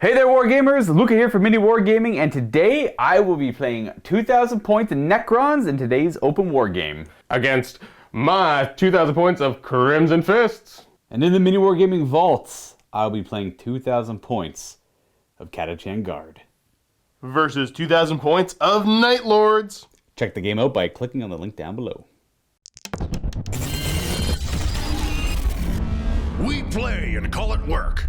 Hey there, Wargamers! Luka here for MiniWarGaming, and today I will be playing 2,000 points in Necrons in today's open war game. Against my 2,000 points of Crimson Fists. And in the MiniWarGaming vaults, I'll be playing 2,000 points of Catachan Guard. Versus 2,000 points of Night Lords. Check the game out by clicking on the link down below. We play and call it work.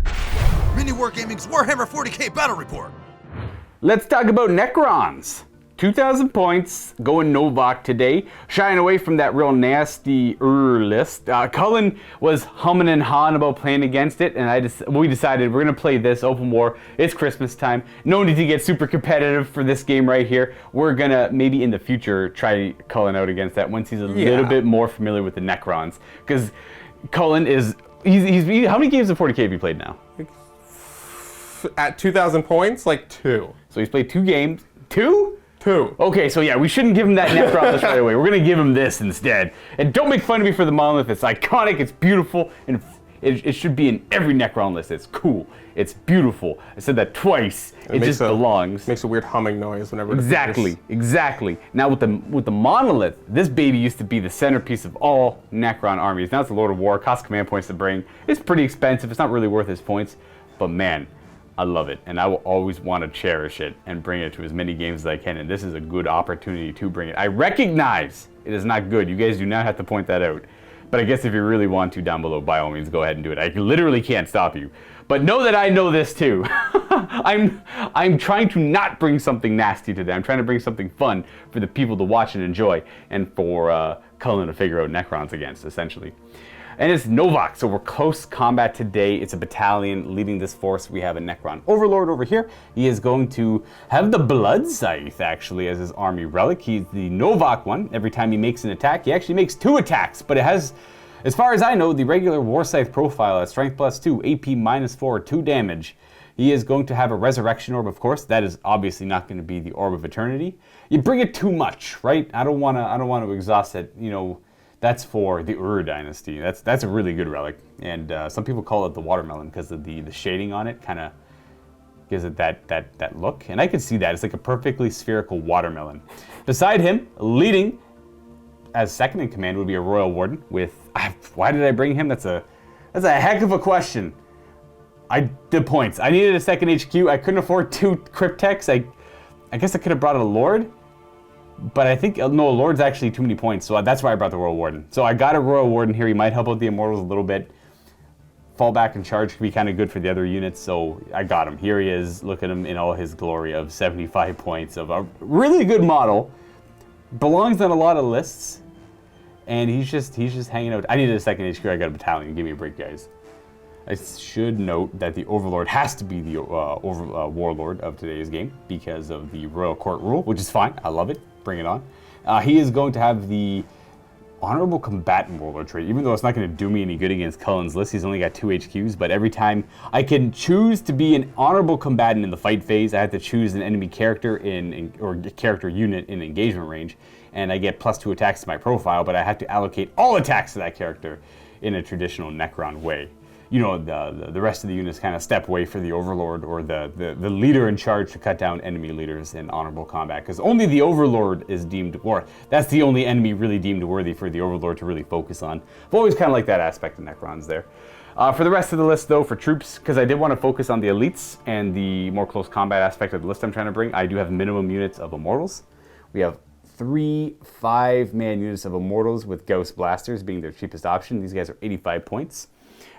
MiniWarGaming's Warhammer 40k Battle Report. Let's talk about Necrons. 2,000 points, going Novak today, shying away from that real nasty list. Cullen was humming and hawing about playing against it, and we decided we're going to play this open war. It's Christmas time. No need to get super competitive for this game right here. We're going to maybe in the future try Cullen out against that once he's a little bit more familiar with the Necrons. Because Cullen is, how many games of 40k have you played now? At 2,000 points, like 2. So he's played 2 games. 2? 2. Okay, so yeah, we shouldn't give him that Necron list right away. We're going to give him this instead. And don't make fun of me for the Monolith. It's iconic, it's beautiful, and it should be in every Necron list. It's cool, it's beautiful. I said that twice. It just belongs. Makes a weird humming noise whenever it appears. Exactly. Now with the Monolith, this baby used to be the centerpiece of all Necron armies. Now it's the Lord of War, costs command points to bring. It's pretty expensive, it's not really worth his points, but man, I love it, and I will always want to cherish it and bring it to as many games as I can, and this is a good opportunity to bring it. I recognize it is not good. You guys do not have to point that out. But I guess if you really want to down below, by all means, go ahead and do it. I literally can't stop you. But know that I know this too. I'm trying to not bring something nasty today. I'm trying to bring something fun for the people to watch and enjoy, and for Cullen to figure out Necrons against, essentially. And it's Novak, so we're close combat today. It's a battalion leading this force. We have a Necron Overlord over here. He is going to have the Blood Scythe, actually, as his army relic. He's the Novak one. Every time he makes an attack, he actually makes 2 attacks, but it has, as far as I know, the regular War Scythe profile at Strength +2, AP -4, 2 damage. He is going to have a Resurrection Orb, of course. That is obviously not going to be the Orb of Eternity. You bring it too much, right? I don't want to exhaust it, you know. That's for the Dynasty. That's a really good relic, and some people call it the watermelon because of the shading on it kind of gives it that look, and I could see that. It's like a perfectly spherical watermelon. Beside him, leading as second in command, would be a Royal Warden with, why did I bring him? That's a heck of a question. The points. I needed a second HQ. I couldn't afford 2 Cryptex. I guess I could have brought a Lord. But I think, no, Lord's actually too many points, so that's why I brought the Royal Warden. So I got a Royal Warden here. He might help out the Immortals a little bit. Fall back and charge could be kind of good for the other units, so I got him. Here he is. Look at him in all his glory of 75 points of a really good model. Belongs on a lot of lists, and he's just hanging out. I needed a second HQ. I got a battalion. Give me a break, guys. I should note that the Overlord has to be the Warlord of today's game because of the Royal Court rule, which is fine. I love it. Bring it on. He is going to have the Honorable Combatant Warlord trait, even though it's not going to do me any good against Cullen's list. He's only got 2 HQs, but every time I can choose to be an Honorable Combatant in the fight phase, I have to choose an enemy character or character unit in engagement range, and I get +2 attacks to my profile, but I have to allocate all attacks to that character in a traditional Necron way. You know, the rest of the units kind of step away for the Overlord or the leader in charge to cut down enemy leaders in honorable combat, because only the Overlord is deemed, or that's the only enemy really deemed worthy for the Overlord to really focus on. I've always kind of liked that aspect of Necrons there. For the rest of the list, though, for troops, because I did want to focus on the elites and the more close combat aspect of the list I'm trying to bring, I do have minimum units of Immortals. We have 3 5-man units of Immortals with Gauss Blasters being their cheapest option. These guys are 85 points.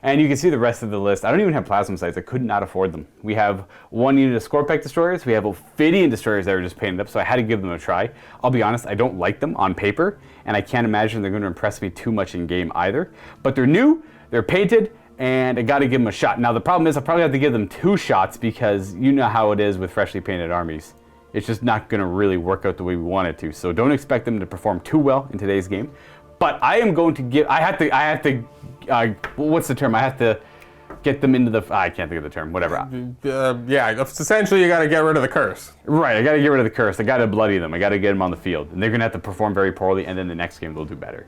And you can see the rest of the list. I don't even have Plasma Sights. I could not afford them. We have 1 unit of Scorpec Destroyers. We have Ophidian Destroyers that are just painted up, so I had to give them a try. I'll be honest, I don't like them on paper, and I can't imagine they're going to impress me too much in game either. But they're new, they're painted, and I got to give them a shot. Now the problem is I'll probably have to give them 2 shots because you know how it is with freshly painted armies. It's just not going to really work out the way we want it to. So don't expect them to perform too well in today's game. But I am going to give, I have to, what's the term? I have to get them into the, I can't think of the term, whatever. Yeah, essentially you got to get rid of the curse. Right, I got to get rid of the curse. I got to bloody them. I got to get them on the field. And they're going to have to perform very poorly, and then the next game they'll do better.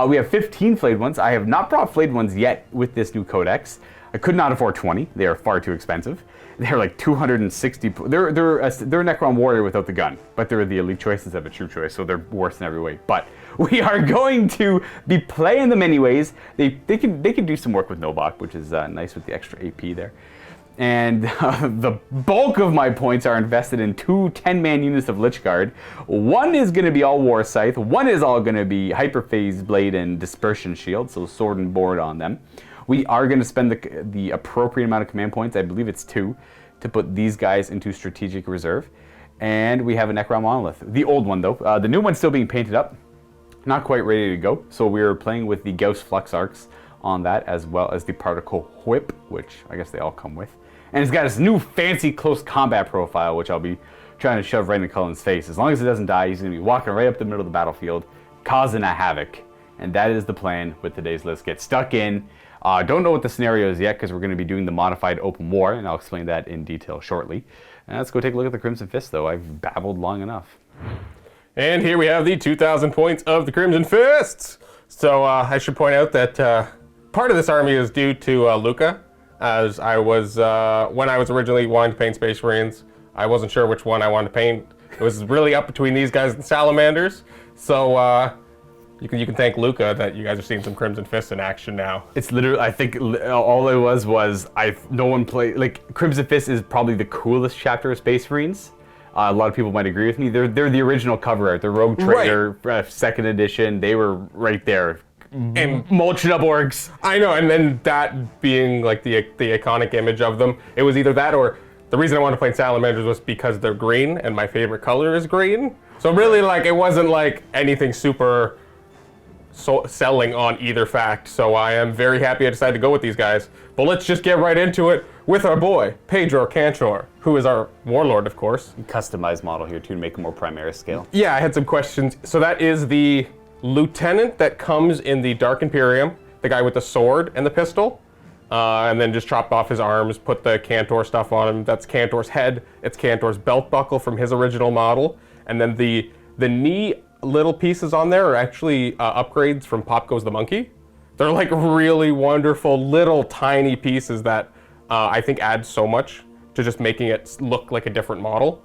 We have 15 flayed ones. I have not brought flayed ones yet with this new codex. I could not afford 20. They are far too expensive. They're like 260. They're a Necron warrior without the gun, but they're the elite choice instead of a true choice, so they're worse in every way. But we are going to be playing them anyways. They can do some work with Novak, which is nice with the extra AP there. And the bulk of my points are invested in 2 10-man units of Lich Guard. One is going to be all War Scythe. One is all going to be Hyperphase Blade and Dispersion Shield, so sword and board on them. We are going to spend the appropriate amount of command points, I believe it's 2, to put these guys into strategic reserve. And we have a Necron Monolith. The old one, though. The new one's still being painted up. Not quite ready to go. So we're playing with the Gauss Flux Arcs on that, as well as the Particle Whip, which I guess they all come with. And it's got this new fancy close combat profile, which I'll be trying to shove right in Cullen's face. As long as it doesn't die, he's going to be walking right up the middle of the battlefield, causing a havoc. And that is the plan with today's list. Get stuck in. Don't know what the scenario is yet, because we're going to be doing the modified open war, and I'll explain that in detail shortly. And let's go take a look at the Crimson Fist, though. I've babbled long enough. And here we have the 2,000 points of the Crimson Fists. So I should point out that part of this army is due to Luka. As I was, when I was originally wanting to paint Space Marines, I wasn't sure which one I wanted to paint. It was really up between these guys and Salamanders. So you can thank Luka that you guys are seeing some Crimson Fists in action now. It's literally, I think all it was no one played, like, Crimson Fist is probably the coolest chapter of Space Marines. A lot of people might agree with me. They're the original cover art. The Rogue Trader, right. 2nd edition, they were right there. And mulching up orcs. I know, and then that being like the iconic image of them, it was either that or the reason I wanted to play Salamanders was because they're green and my favorite color is green. So really, like, it wasn't like anything super selling on either fact. So I am very happy I decided to go with these guys. But let's just get right into it with our boy, Pedro Cantor, who is our warlord, of course. Customized model here too, to make it more Primaris scale. Yeah, I had some questions. So that is the lieutenant that comes in the Dark Imperium, the guy with the sword and the pistol, and then just chopped off his arms, put the Cantor stuff on him. That's Cantor's head. It's Cantor's belt buckle from his original model. And then the knee little pieces on there are actually upgrades from Pop Goes the Monkey. They're like really wonderful little tiny pieces that I think add so much to just making it look like a different model.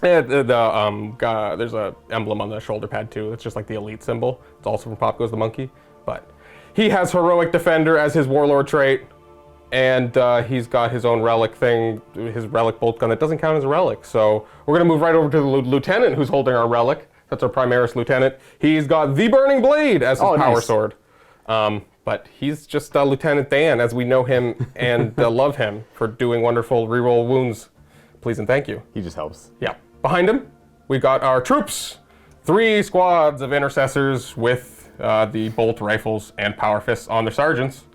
There's a emblem on the shoulder pad too. It's just like the elite symbol. It's also from Pop Goes the Monkey. But he has Heroic Defender as his warlord trait, and he's got his own relic thing, his relic bolt gun that doesn't count as a relic. So we're gonna move right over to the lieutenant who's holding our relic. That's our Primaris lieutenant. He's got the Burning Blade as his power sword. But he's just Lieutenant Dan, as we know him and love him for doing wonderful reroll wounds. Please and thank you. He just helps. Yeah. Behind him, we got our troops. 3 squads of intercessors with the bolt rifles and power fists on their sergeants.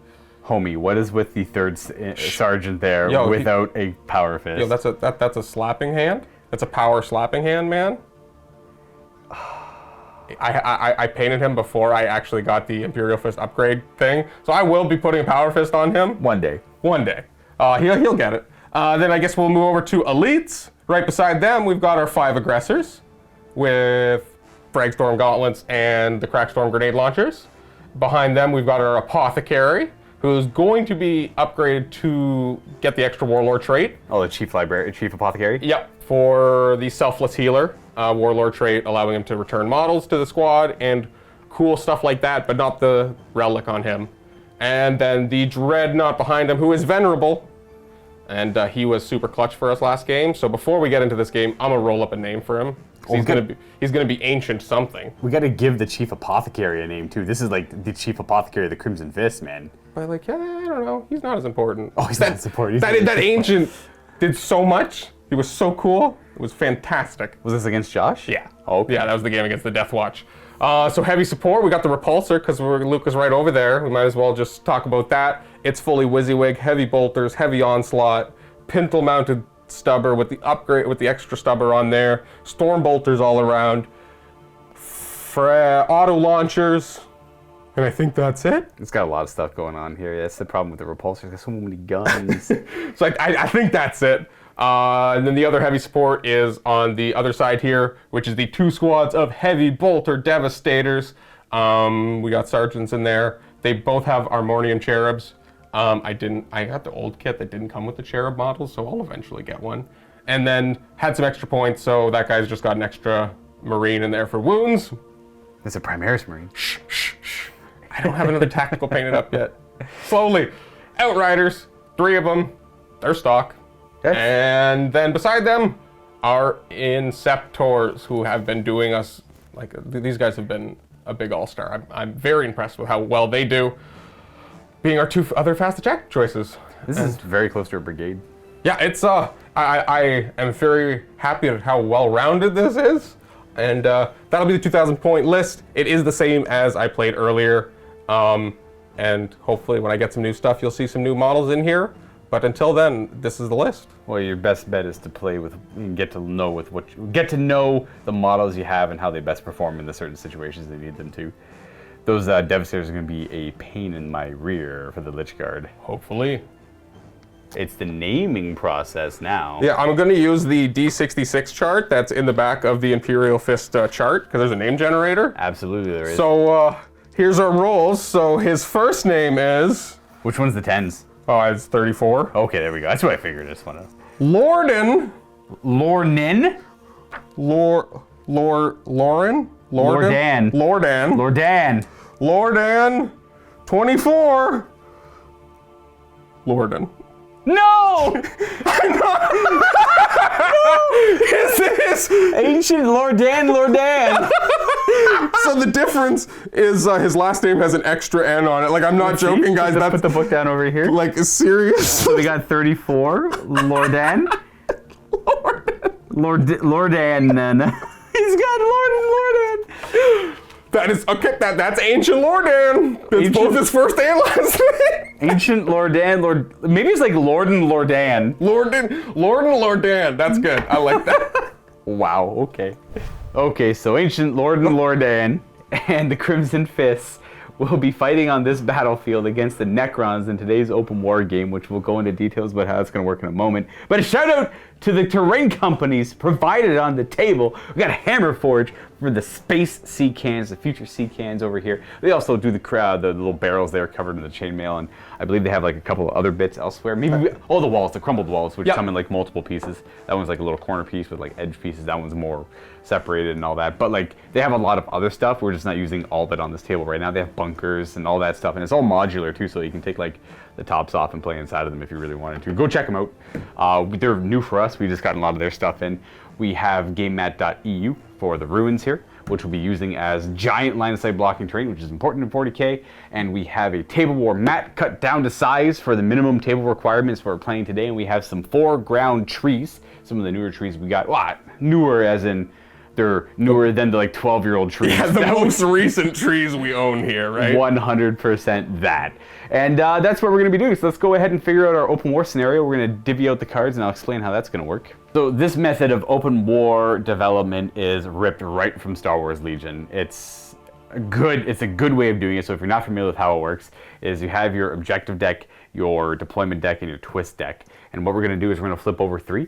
Homie, what is with the 3rd sergeant there without a power fist? Yo, that's a slapping hand. That's a power slapping hand, man. I painted him before I actually got the Imperial Fist upgrade thing, so I will be putting a power fist on him. One day. One day. He'll get it. Then I guess we'll move over to elites. Right beside them, we've got our 5 aggressors with Fragstorm gauntlets and the Crackstorm grenade launchers. Behind them, we've got our apothecary, who's going to be upgraded to get the extra warlord trait. Oh, the chief apothecary? Yep, for the selfless healer warlord trait, allowing him to return models to the squad and cool stuff like that, but not the relic on him. And then the dreadnought behind him, who is venerable. And he was super clutch for us last game. So before we get into this game, I'm gonna roll up a name for him. He's gonna be ancient something. We gotta give the chief apothecary a name too. This is like the chief apothecary of the Crimson Fist, man. But like, yeah, I don't know. He's not as important. Oh, he's not as important. That ancient did so much. He was so cool. It was fantastic. Was this against Josh? Yeah. Oh, okay. Yeah, that was the game against the Death Watch. So heavy support, we got the repulsor because Luka's right over there. We might as well just talk about that. It's fully WYSIWYG, heavy bolters, heavy onslaught, pintle mounted stubber with the upgrade, with the extra stubber on there, storm bolters all around, auto launchers, and I think that's it. It's got a lot of stuff going on here. That's the problem with the repulsor. It's got so many guns. So I think that's it. And then the other heavy support is on the other side here, which is the 2 squads of heavy bolter devastators. We got sergeants in there. They both have Armorium cherubs. I got the old kit that didn't come with the Cherub models, so I'll eventually get one. And then had some extra points, so that guy's just got an extra Marine in there for wounds. It's a Primaris Marine. Shh. I don't have another tactical painted up yet. Slowly. Outriders, 3 of them. They're stock. Okay. And then beside them are Inceptors, who have been doing us, like, these guys have been a big all-star. I'm very impressed with how well they do, being our 2 other fast attack choices. This is very close to a brigade. Yeah, it's, I am very happy at how well-rounded this is. And that'll be the 2,000 point list. It is the same as I played earlier. And hopefully when I get some new stuff, you'll see some new models in here. But until then, this is the list. Well, your best bet is to play with, and get to know the models you have and how they best perform in the certain situations they need them to. Those Devastators are going to be a pain in my rear for the Lich Guard. Hopefully. It's the naming process now. Yeah, I'm going to use the D66 chart that's in the back of the Imperial Fist chart, because there's a name generator. Absolutely there is. So here's our rolls. So his first name is... Which one's the 10s? Oh, it's 34. Okay, there we go. That's what I figured. This one. Lorden. Lornin? Lauren? Lordan. Lordan. Lordan. Lordan. 24. Lorden. No! Is this Ancient Lordan. So the difference is his last name has an extra N on it. Like, I'm not joking, guys. Let's That's put the book down over here. like serious. So we got 34. Lordan. Lordan. He's got Lordan. That is okay. That's Ancient Lordan. It's both his first and last name. Ancient Lordan. Maybe it's like Lorden Lordan. Lordan. That's good. I like that. Wow. Okay. Okay. So Ancient Lorden Lordan and the Crimson Fists will be fighting on this battlefield against the Necrons in today's open war game, which we'll go into details about how it's going to work in a moment. But a shout out to the terrain companies provided on the table. We got a Hammerforge for the space sea cans, the future sea cans over here. They also do the little barrels there covered in the chainmail, and I believe they have like a couple of other bits elsewhere. Maybe the walls, the crumbled walls, which come in like multiple pieces. That one's like a little corner piece with like edge pieces. That one's more separated and all that. But like they have a lot of other stuff. We're just not using all of it on this table right now. They have bunkers and all that stuff, and it's all modular too, so you can take like the tops off and play inside of them if you really wanted to. Go check them out. They're new for us. We just got a lot of their stuff in. We have Gamemap.eu for the ruins here, which we'll be using as giant line of sight blocking terrain, which is important in 40K. And we have a table war mat cut down to size for the minimum table requirements for playing today. And we have some foreground trees. Some of the newer trees we got, newer as in they're newer than the like 12-year-old trees. Yeah, the most recent trees we own here, right? 100% that. And that's what we're going to be doing. So let's go ahead and figure out our open war scenario. We're going to divvy out the cards and I'll explain how that's going to work. So this method of open war development is ripped right from Star Wars Legion. It's a good way of doing it. So if you're not familiar with how it works, is you have your objective deck, your deployment deck, and your twist deck. And what we're going to do is we're going to flip over 3.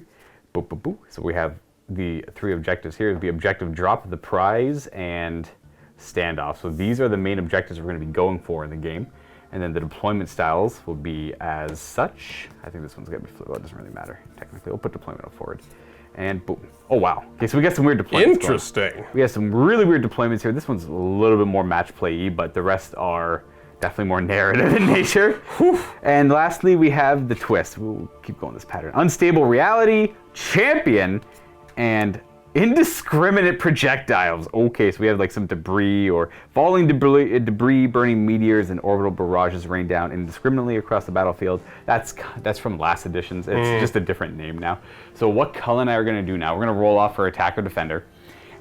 Boop, boop, boop. So we have the 3 objectives here. The objective drop, the prize, and standoff. So these are the main objectives we're going to be going for in the game. And then the deployment styles will be as such. I think this one's going to be flipped. Well, it doesn't really matter. Technically, we'll put deployment up forward. And boom. Oh, wow. Okay, so we got some weird deployments. Interesting. We have some really weird deployments here. This one's a little bit more match play-y, but the rest are definitely more narrative in nature. And lastly, we have the twist. We'll keep going this pattern. Unstable reality, champion, and indiscriminate projectiles. Okay, so we have like some debris or falling debris, burning meteors, and orbital barrages rain down indiscriminately across the battlefield. That's from last editions. It's just a different name now. So what Cullen and I are going to do now, we're going to roll off for attacker defender,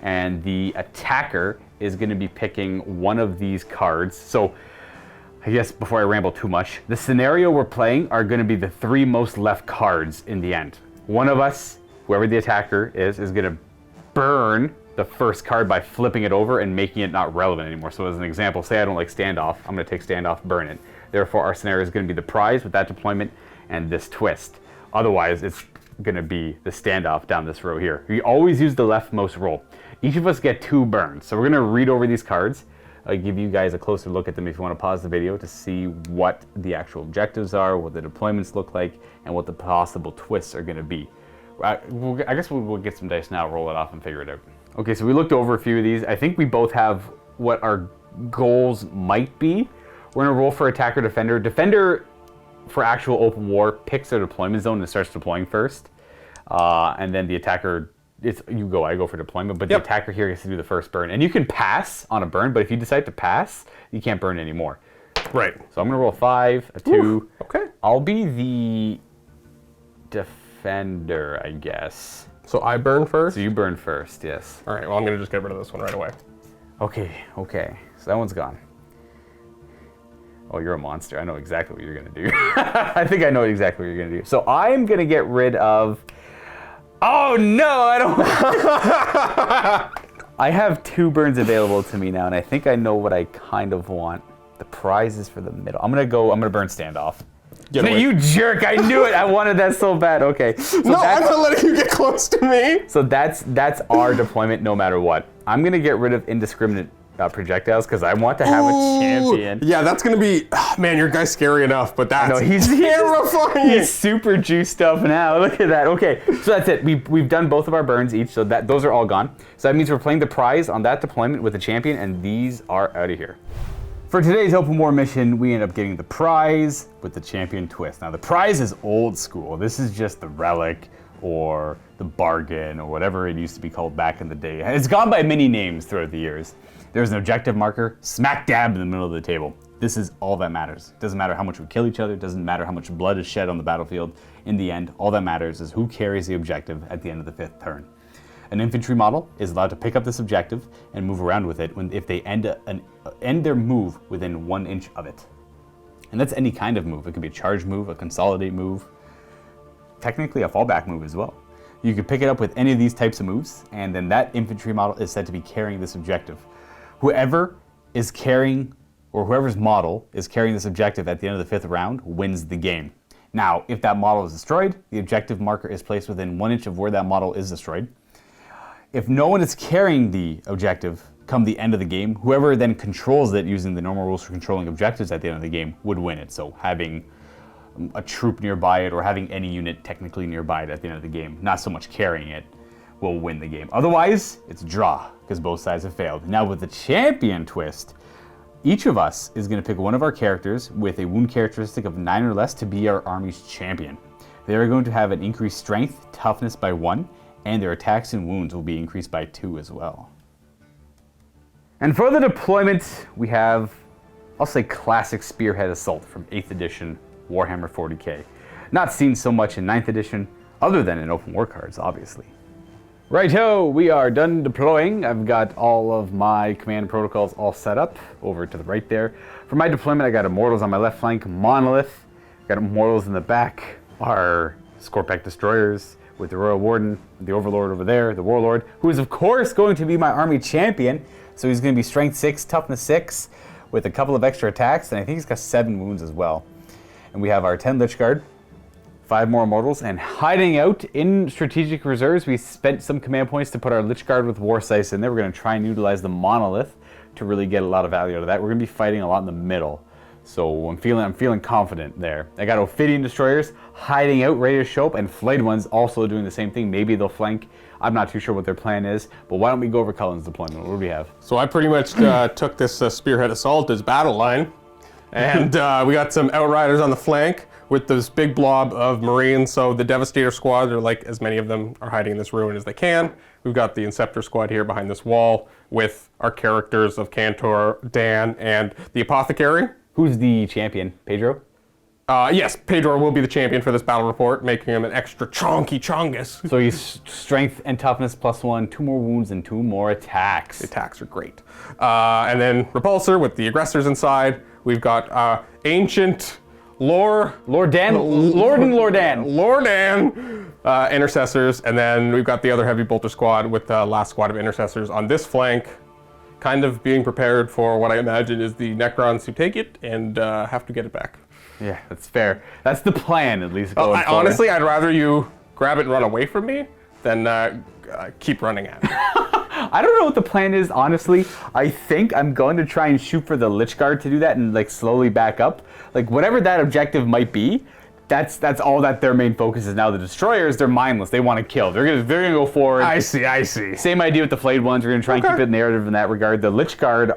and the attacker is going to be picking one of these cards. So I guess before I ramble too much, the scenario we're playing are going to be the 3 most left cards in the end. One of us, whoever the attacker is going to burn the first card by flipping it over and making it not relevant anymore. So as an example, say I don't like standoff, I'm going to take standoff, burn it. Therefore, our scenario is going to be the prize with that deployment and this twist. Otherwise, it's going to be the standoff down this row here. We always use the leftmost roll. Each of us get 2 burns. So we're going to read over these cards. I'll give you guys a closer look at them if you want to pause the video to see what the actual objectives are, what the deployments look like, and what the possible twists are going to be. I guess we'll get some dice now, roll it off, and figure it out. Okay, so we looked over a few of these. I think we both have what our goals might be. We're going to roll for attacker, defender. Defender, for actual open war, picks a deployment zone and starts deploying first. And then the attacker, I go for deployment, but the attacker here gets to do the first burn. And you can pass on a burn, but if you decide to pass, you can't burn anymore. Right. So I'm going to roll 5, a 2. Oof, okay. I'll be the defender, I guess. So I burn first? So you burn first, yes. All right, well, I'm going to just get rid of this one right away. Okay. So that one's gone. Oh, you're a monster. I know exactly what you're going to do. I think I know exactly what you're going to do. So I'm going to get rid of... Oh, no, I don't... I have 2 burns available to me now, and I think I know what I kind of want. The prize is for the middle. I'm going to burn standoff. You jerk, I knew it. I wanted that so bad. Okay. So no, I'm not letting you get close to me. So that's our deployment no matter what. I'm going to get rid of indiscriminate projectiles because I want to have a champion. Yeah, that's going to be... man, your guy's scary enough, but that's terrifying. He's super juiced up now. Look at that. Okay, so that's it. We've done both of our burns each, so those are all gone. So that means we're playing the prize on that deployment with the champion, and these are out of here. For today's open war mission, we end up getting the prize with the champion twist. Now, the prize is old school. This is just the relic or the bargain or whatever it used to be called back in the day. It's gone by many names throughout the years. There's an objective marker smack dab in the middle of the table. This is all that matters. It doesn't matter how much we kill each other. It doesn't matter how much blood is shed on the battlefield. In the end, all that matters is who carries the objective at the end of the 5th turn. An infantry model is allowed to pick up this objective and move around with it if they end their move within 1 inch of it. And that's any kind of move. It could be a charge move, a consolidate move, technically a fallback move as well. You can pick it up with any of these types of moves, and then that infantry model is said to be carrying this objective. Whoever's model is carrying this objective at the end of the 5th round wins the game. Now, if that model is destroyed, the objective marker is placed within 1 inch of where that model is destroyed. If no one is carrying the objective come the end of the game, whoever then controls it using the normal rules for controlling objectives at the end of the game would win it. So having a troop nearby it or having any unit technically nearby it at the end of the game, not so much carrying it, will win the game. Otherwise, it's a draw because both sides have failed. Now with the champion twist, each of us is going to pick one of our characters with a wound characteristic of 9 or less to be our army's champion. They are going to have an increased strength, toughness by 1, and their attacks and wounds will be increased by 2 as well. And for the deployment, we have, I'll say, classic Spearhead Assault from 8th edition Warhammer 40k. Not seen so much in 9th edition, other than in open war cards, obviously. Righto, we are done deploying. I've got all of my command protocols all set up over to the right there. For my deployment, I got Immortals on my left flank, Monolith. Got Immortals in the back, our Scorpec Destroyers with the Royal Warden, the Overlord over there, the Warlord, who is of course going to be my army champion. So he's going to be Strength 6, Toughness 6, with a couple of extra attacks, and I think he's got 7 wounds as well. And we have our 10 Lich Guard, 5 more Immortals, and hiding out in strategic reserves, we spent some command points to put our Lich Guard with War Scythe in there. We're going to try and utilize the Monolith to really get a lot of value out of that. We're going to be fighting a lot in the middle, so I'm feeling confident there. I got Ophidian Destroyers hiding out, ready to show up, and Flayed Ones also doing the same thing. Maybe they'll flank. I'm not too sure what their plan is, but why don't we go over Cullen's deployment? What do we have? So I pretty much took this Spearhead Assault as battle line, and we got some Outriders on the flank with this big blob of Marines. So the Devastator squad, or like as many of them are hiding in this ruin as they can. We've got the Inceptor squad here behind this wall with our characters of Cantor, Dan, and the Apothecary. Who's the champion? Pedro? Yes, Pedro will be the champion for this battle report, making him an extra chonky chongus. So he's strength and toughness +1, 2 more wounds, and 2 more attacks. The attacks are great. And then Repulsor with the aggressors inside. We've got ancient Lordan intercessors, and then we've got the other heavy bolter squad with the last squad of intercessors on this flank, kind of being prepared for what I imagine is the Necrons who take it and have to get it back. Yeah, that's fair. That's the plan, at least. Going forward. Honestly, I'd rather you grab it and run away from me than keep running at it. I don't know what the plan is, honestly. I think I'm going to try and shoot for the Lich Guard to do that and like slowly back up. Like whatever that objective might be, that's all that their main focus is now. The Destroyers, they're mindless. They want to kill. They're gonna go forward. I see. Same idea with the Flayed ones. We're gonna try and keep it narrative in that regard. The Lich Guard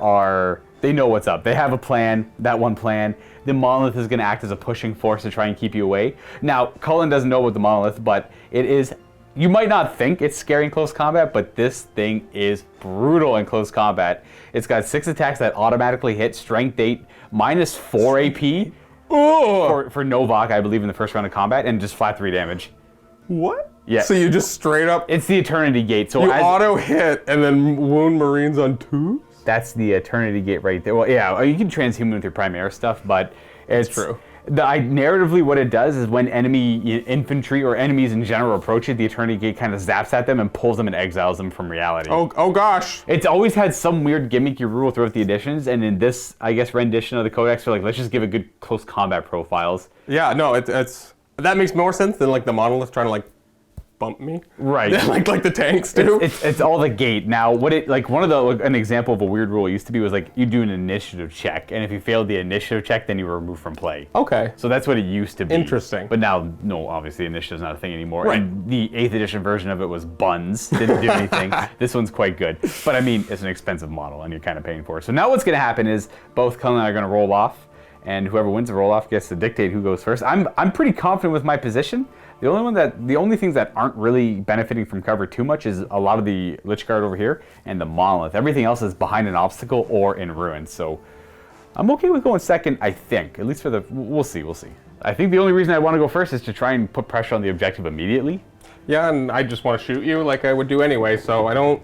they know what's up. They have a plan, that one plan. The Monolith is gonna act as a pushing force to try and keep you away. Now, Cullen doesn't know about the Monolith, but it is, you might not think it's scary in close combat, but this thing is brutal in close combat. It's got 6 attacks that automatically hit, strength 8, -4 AP. For Novak, I believe, in the first round of combat, and just flat 3 damage. What? Yeah. So you just straight up... It's the Eternity Gate. So you auto hit and then wound Marines on 2? That's the Eternity Gate right there. Well, yeah, you can transhuman with your Primaris stuff, but it's true. Narratively, what it does is when enemy infantry or enemies in general approach it, the Eternity Gate kind of zaps at them and pulls them and exiles them from reality. Oh gosh. It's always had some weird gimmicky rule throughout the editions, and in this, I guess, rendition of the Codex, they're like, let's just give it good close combat profiles. Yeah, no, it's that makes more sense than like the Monolith trying to like bump me. Right. like the tanks do. It's all the gate. Now, an example of a weird rule used to be was like you do an initiative check, and if you failed the initiative check, then you were removed from play. Okay. So that's what it used to be. Interesting. But now, no, obviously initiative's not a thing anymore. Right. And the 8th edition version of it was buns. Didn't do anything. This one's quite good. But I mean, it's an expensive model, and you're kind of paying for it. So now what's going to happen is both Cullen and I are going to roll off, and whoever wins the roll off gets to dictate who goes first. I'm pretty confident with my position. The only things that aren't really benefiting from cover too much is a lot of the Lich Guard over here and the Monolith. Everything else is behind an obstacle or in ruins. So I'm okay with going second, I think. At least for we'll see. I think the only reason I want to go first is to try and put pressure on the objective immediately. Yeah, and I just want to shoot you like I would do anyway, so I don't...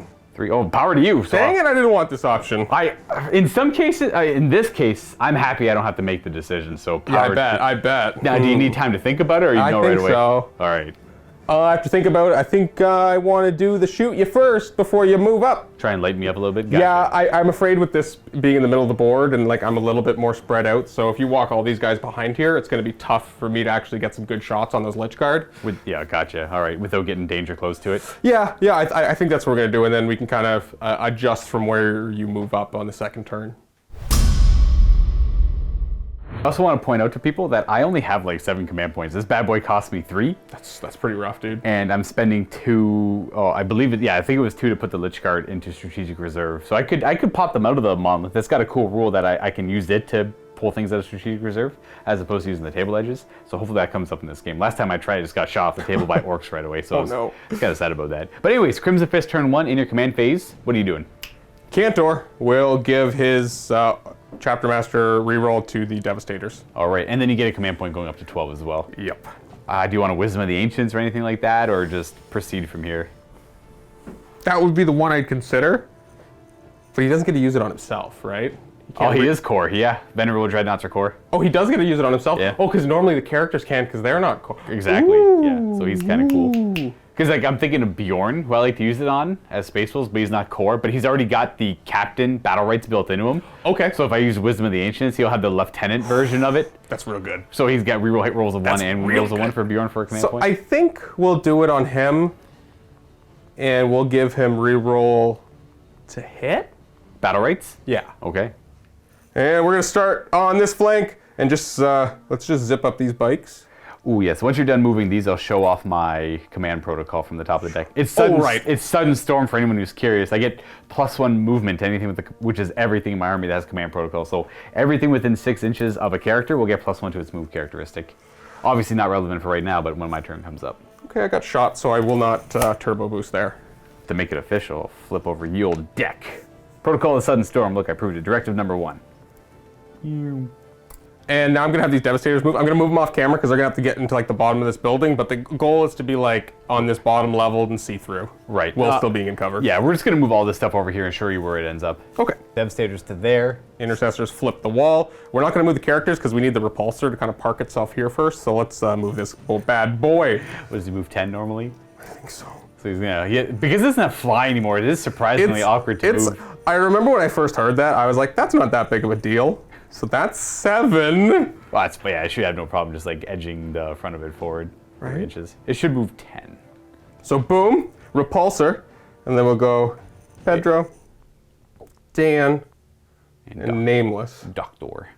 Power to you. So dang it, I didn't want this option. In some cases, in this case, I'm happy I don't have to make the decision. So power. Yeah, I bet. Now, do you need time to think about it, or you know right away? I think so. All right. I have to think about it. I think I want to do the shoot you first before you move up. Try and lighten me up a little bit. Gotcha. Yeah, I'm afraid with this being in the middle of the board and like I'm a little bit more spread out. So if you walk all these guys behind here, it's going to be tough for me to actually get some good shots on those Lich Guard. Yeah, gotcha. All right, without getting danger close to it. Yeah. I think that's what we're going to do, and then we can kind of adjust from where you move up on the second turn. I also want to point out to people that I only have like 7 command points. This bad boy cost me 3. That's pretty rough, dude. And I'm spending 2. Oh, I believe it. Yeah, I think it was 2 to put the Lich Guard into strategic reserve. So I could pop them out of the Monolith. That's got a cool rule that I can use it to pull things out of strategic reserve as opposed to using the table edges. So hopefully that comes up in this game. Last time I tried, I just got shot off the table by orcs right away. So I was kind of sad about that. But anyways, Crimson Fist turn 1 in your command phase. What are you doing? Cantor will give his Chapter Master reroll to the Devastators. All right, and then you get a command point going up to 12 as well. Yep. Do you want a Wisdom of the Ancients or anything like that, or just proceed from here? That would be the one I'd consider. But he doesn't get to use it on himself, right? He is core, yeah. Venerable Dreadnoughts are core. Oh, he does get to use it on himself? Yeah. Oh, because normally the characters can't because they're not core. Exactly, Ooh. yeah. So he's kind of cool. Because like I'm thinking of Bjorn, who I like to use it on as Space Wolves, but he's not core. But he's already got the Captain battle rights built into him. Okay. So if I use Wisdom of the Ancients, he'll have the Lieutenant version of it. That's real good. So he's got reroll hit rolls of 1 and rerolls of 1 for Bjorn for a command point. I think we'll do it on him, and we'll give him reroll to hit? Battle rights? Yeah. Okay. And we're going to start on this flank, and just let's just zip up these bikes. Ooh, yes. Once you're done moving these, I'll show off my command protocol from the top of the deck. It's sudden, It's Sudden Storm for anyone who's curious. I get +1 movement to anything with which is everything in my army that has command protocol. So everything within 6 inches of a character will get +1 to its move characteristic. Obviously not relevant for right now, but when my turn comes up. Okay, I got shot, so I will not turbo boost there. To make it official, I'll flip over ye old deck. Protocol of Sudden Storm. Look, I proved it. Directive number 1. And now I'm gonna have these Devastators move. I'm gonna move them off camera because they're gonna have to get into like the bottom of this building. But the goal is to be like on this bottom level and see through. Right. While still being in cover. Yeah, we're just gonna move all this stuff over here and show you where it ends up. Okay. Devastators to there. Intercessors flip the wall. We're not gonna move the characters because we need the repulsor to kind of park itself here first. So let's move this old bad boy. What does he move 10 normally? I think so. So he's gonna, because it doesn't have fly anymore, it is surprisingly awkward to move. I remember when I first heard that, I was like, that's not that big of a deal. So that's 7. Well, yeah, I should have no problem just like edging the front of it forward 3 inches. It should move 10. So boom, repulsor, and then we'll go Pedro, Dan, and Nameless. Doctor.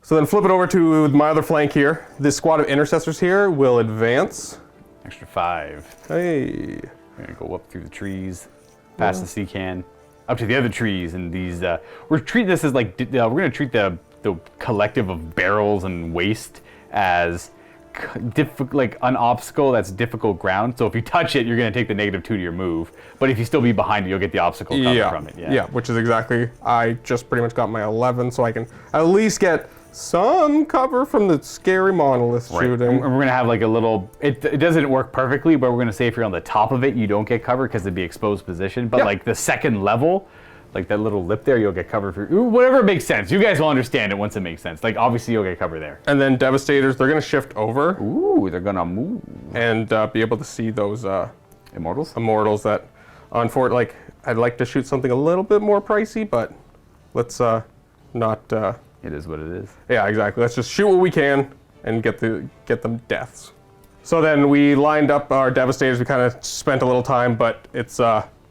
So then flip it over to my other flank here. This squad of intercessors here will advance. Extra 5. Hey. We're gonna go up through the trees, past the sea can, up to the other trees, and these. We're treating this as like we're gonna treat the collective of barrels and waste as like an obstacle that's difficult ground. So if you touch it, you're gonna take the -2 to your move. But if you still be behind it, you'll get the obstacle cover from it. Yeah, which is exactly. I just pretty much got my 11, so I can at least get some cover from the scary monolith shooting. And we're gonna have like a little. It doesn't work perfectly, but we're gonna say if you're on the top of it, you don't get covered because it'd be exposed position. But like the second level, like that little lip there, you'll get cover for whatever makes sense. You guys will understand it once it makes sense. Like obviously you'll get cover there. And then Devastators, they're gonna shift over. Ooh, they're gonna move. And be able to see those Immortals that, unfortunately, like I'd like to shoot something a little bit more pricey, but let's not. It is what it is. Yeah, exactly. Let's just shoot what we can and get them deaths. So then we lined up our Devastators. We kind of spent a little time, but it's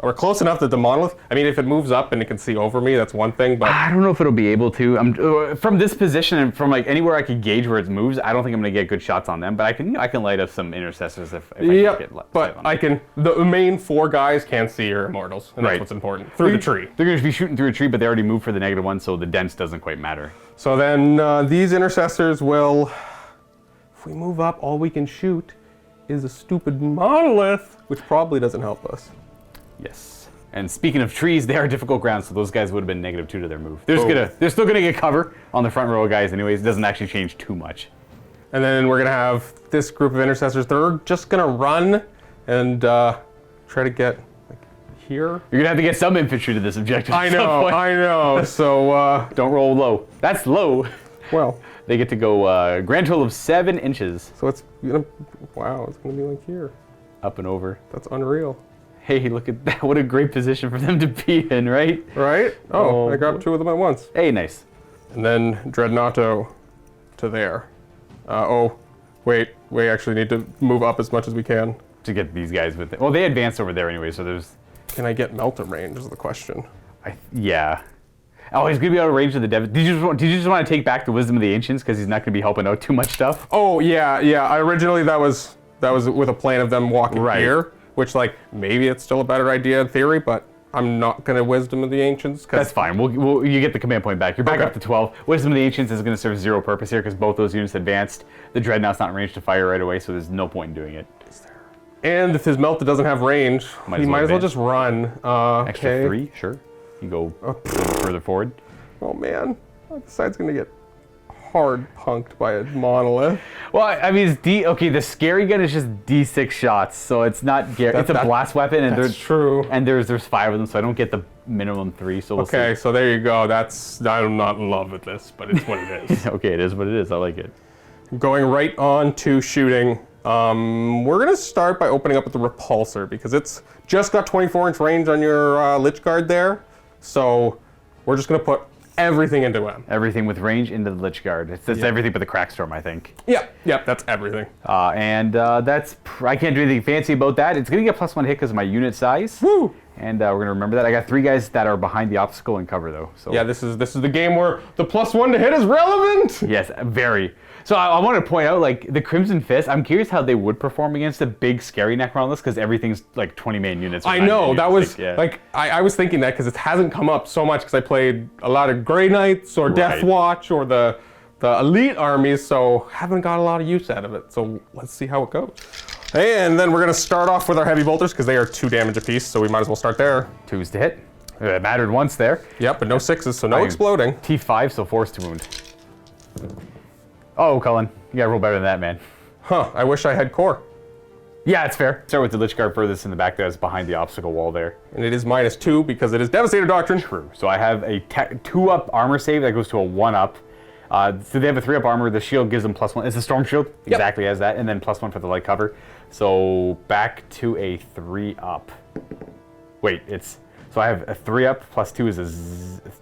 we're close enough that the monolith. I mean, if it moves up and it can see over me, that's one thing. But I don't know if it'll be able to. From this position and from like anywhere I could gauge where it moves. I don't think I'm gonna get good shots on them. But I can light up some intercessors if I can get. But I can. The main 4 guys can't see your immortals, and that's what's important. Through the tree. They're gonna be shooting through a tree, but they already moved for the -1, so the dense doesn't quite matter. So then these intercessors will. If we move up, all we can shoot is a stupid monolith, which probably doesn't help us. Yes. And speaking of trees, they are difficult ground, so those guys would have been -2 to their move. They're still gonna get cover on the front row of guys anyways. It doesn't actually change too much. And then we're gonna have this group of intercessors. They're just gonna run and try to get like here. You're gonna have to get some infantry to this objective. I know. So don't roll low. That's low. Well, they get to go grand total of 7 inches. So it's gonna. Wow, it's gonna be like here. Up and over. That's unreal. Hey, look at that. What a great position for them to be in, right? Right? Oh, I grabbed 2 of them at once. Hey, nice. And then Dreadnoughto to there. Wait, we actually need to move up as much as we can. To get these guys with it. Well, they advanced over there anyway, so there's... Can I get Melter range is the question. Yeah. Oh, he's going to be out of range of the Did you just want to take back the Wisdom of the Ancients because he's not going to be helping out too much stuff? Oh, yeah. Originally, that was with a plan of them walking here. Which, like, maybe it's still a better idea in theory, but I'm not going to Wisdom of the Ancients. That's fine. You get the command point back. You're back up to 12. Wisdom of the Ancients is going to serve 0 purpose here because both those units advanced. The Dreadnought's not in range to fire right away, so there's no point in doing it. And if his Melta doesn't have range, he might as well just run. Extra 3, sure. You go a little further forward. Oh, man. This side's going to get hard punked by a monolith. Well, I mean, it's the scary gun is just D6 shots, so it's not it's a blast weapon, and that's true. And there's 5 of them, so I don't get the minimum 3. So we'll see. So there you go. I'm not in love with this, but it's what it is. Okay, it is what it is. I like it. Going right on to shooting. We're gonna start by opening up with the repulsor because it's just got 24-inch range on your Lich Guard there. So we're just gonna put everything into him. Everything with range into the Lich Guard. It's everything but the Crackstorm, I think. Yep, that's everything. That's I can't do anything fancy about that. It's gonna get +1 hit because of my unit size. Woo! And we're gonna remember that. I got 3 guys that are behind the obstacle and cover though. So yeah, this is the game where the +1 to hit is relevant. Yes, very. So I want to point out, like, the Crimson Fist, I'm curious how they would perform against a big, scary Necron list, because everything's, like, 20 main units. I know, that was, I was thinking that, because it hasn't come up so much, because I played a lot of Grey Knights, or Death Watch, or the elite armies, so haven't got a lot of use out of it. So let's see how it goes. And then we're going to start off with our Heavy Bolters, because they are 2 damage apiece, so we might as well start there. 2s to hit. It mattered once there. Yep, but no 6s, so no exploding. T5, so 4s to wound. Oh, Cullen, you gotta roll better than that, man. Huh, I wish I had core. Yeah, it's fair. Start with the Lich Guard furthest in the back that's behind the obstacle wall there. And it is -2 because it is Devastator Doctrine. True. So I have a 2-up armor save that goes to a 1-up. So they have a 3-up armor. The shield gives them +1. It's a Storm Shield, exactly as that, and then +1 for the light cover. So back to a 3-up. Wait, so I have a 3-up +2 is a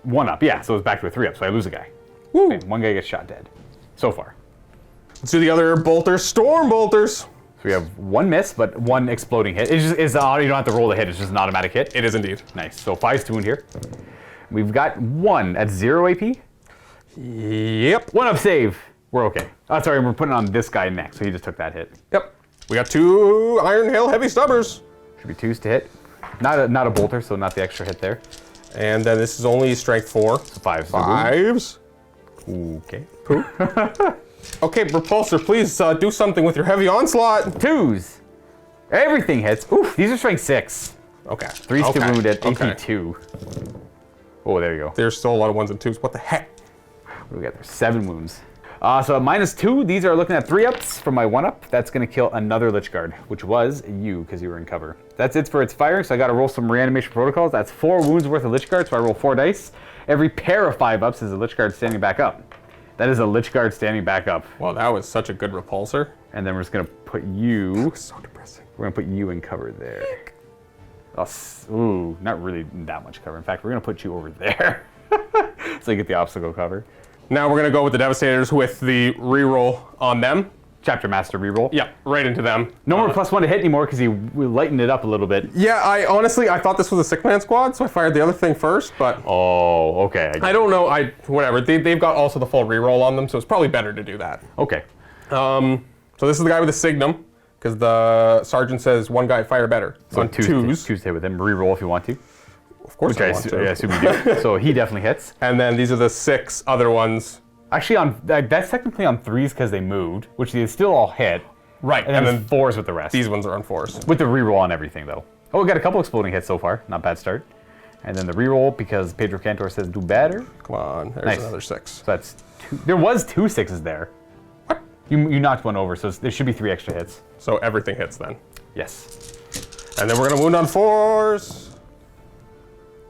1-up. Yeah, so it's back to a 3-up, so I lose a guy. Woo! Okay, 1 guy gets shot dead. So far. Let's do the other bolters. Storm Bolters. So we have one miss, but one exploding hit. It's just, you don't have to roll the hit, it's just an automatic hit. It is indeed. Nice. So 5 to wound here. We've got 1 at 0 AP. Yep. 1 up save. We're okay. Oh, sorry, we're putting on this guy next, so he just took that hit. Yep. We got 2 Iron Hail Heavy Stubbers. Should be 2s to hit. Not a bolter, so not the extra hit there. And then this is only strength 4. So 5s. 5s. Okay. Poo. Okay, Repulsor, please do something with your heavy onslaught. 2s. Everything hits. Oof, these are strength 6. Okay. 3s to wound at Okay. AP 2. Oh, there you go. There's still a lot of 1s and 2s. What the heck? What do we got there? 7 wounds. So at -2, these are looking at 3-ups from my 1-up. That's going to kill another Lich Guard, which was you, because you were in cover. That's it for its firing, so I got to roll some reanimation protocols. That's 4 wounds worth of Lich Guard, so I roll 4 dice. Every pair of 5-ups is a Lich Guard standing back up. That is a Lich Guard standing back up. Well, that was such a good Repulsor. And then we're just going to put you... So depressing. We're going to put you in cover there. Oh, ooh, not really that much cover. In fact, we're going to put you over there. So you get the obstacle cover. Now we're going to go with the Devastators with the reroll on them. Chapter Master reroll. Yeah, right into them. No more +1 to hit anymore because we lightened it up a little bit. Yeah, I thought this was a 6-man squad, so I fired the other thing first, but... Oh, okay. I don't know, whatever. They've got also the full reroll on them, so it's probably better to do that. Okay. So this is the guy with the Signum, because the sergeant says 1 guy fire better. So on 2s. 2s hit with him. Reroll if you want to. Of course Which I want to. I assume you do. So he definitely hits. And then these are the 6 other ones. Actually, that's technically on 3s because they moved, which they still all hit. Right. And then 4s with the rest. These ones are on 4s. With the reroll on everything, though. Oh, we got a couple exploding hits so far. Not bad start. And then the reroll because Pedro Cantor says do better. Come on, there's Nice. another 6. So that's 2. There was 2 6s there. What? You knocked 1 over, so there should be 3 extra hits. So everything hits then. Yes. And then we're going to wound on 4s.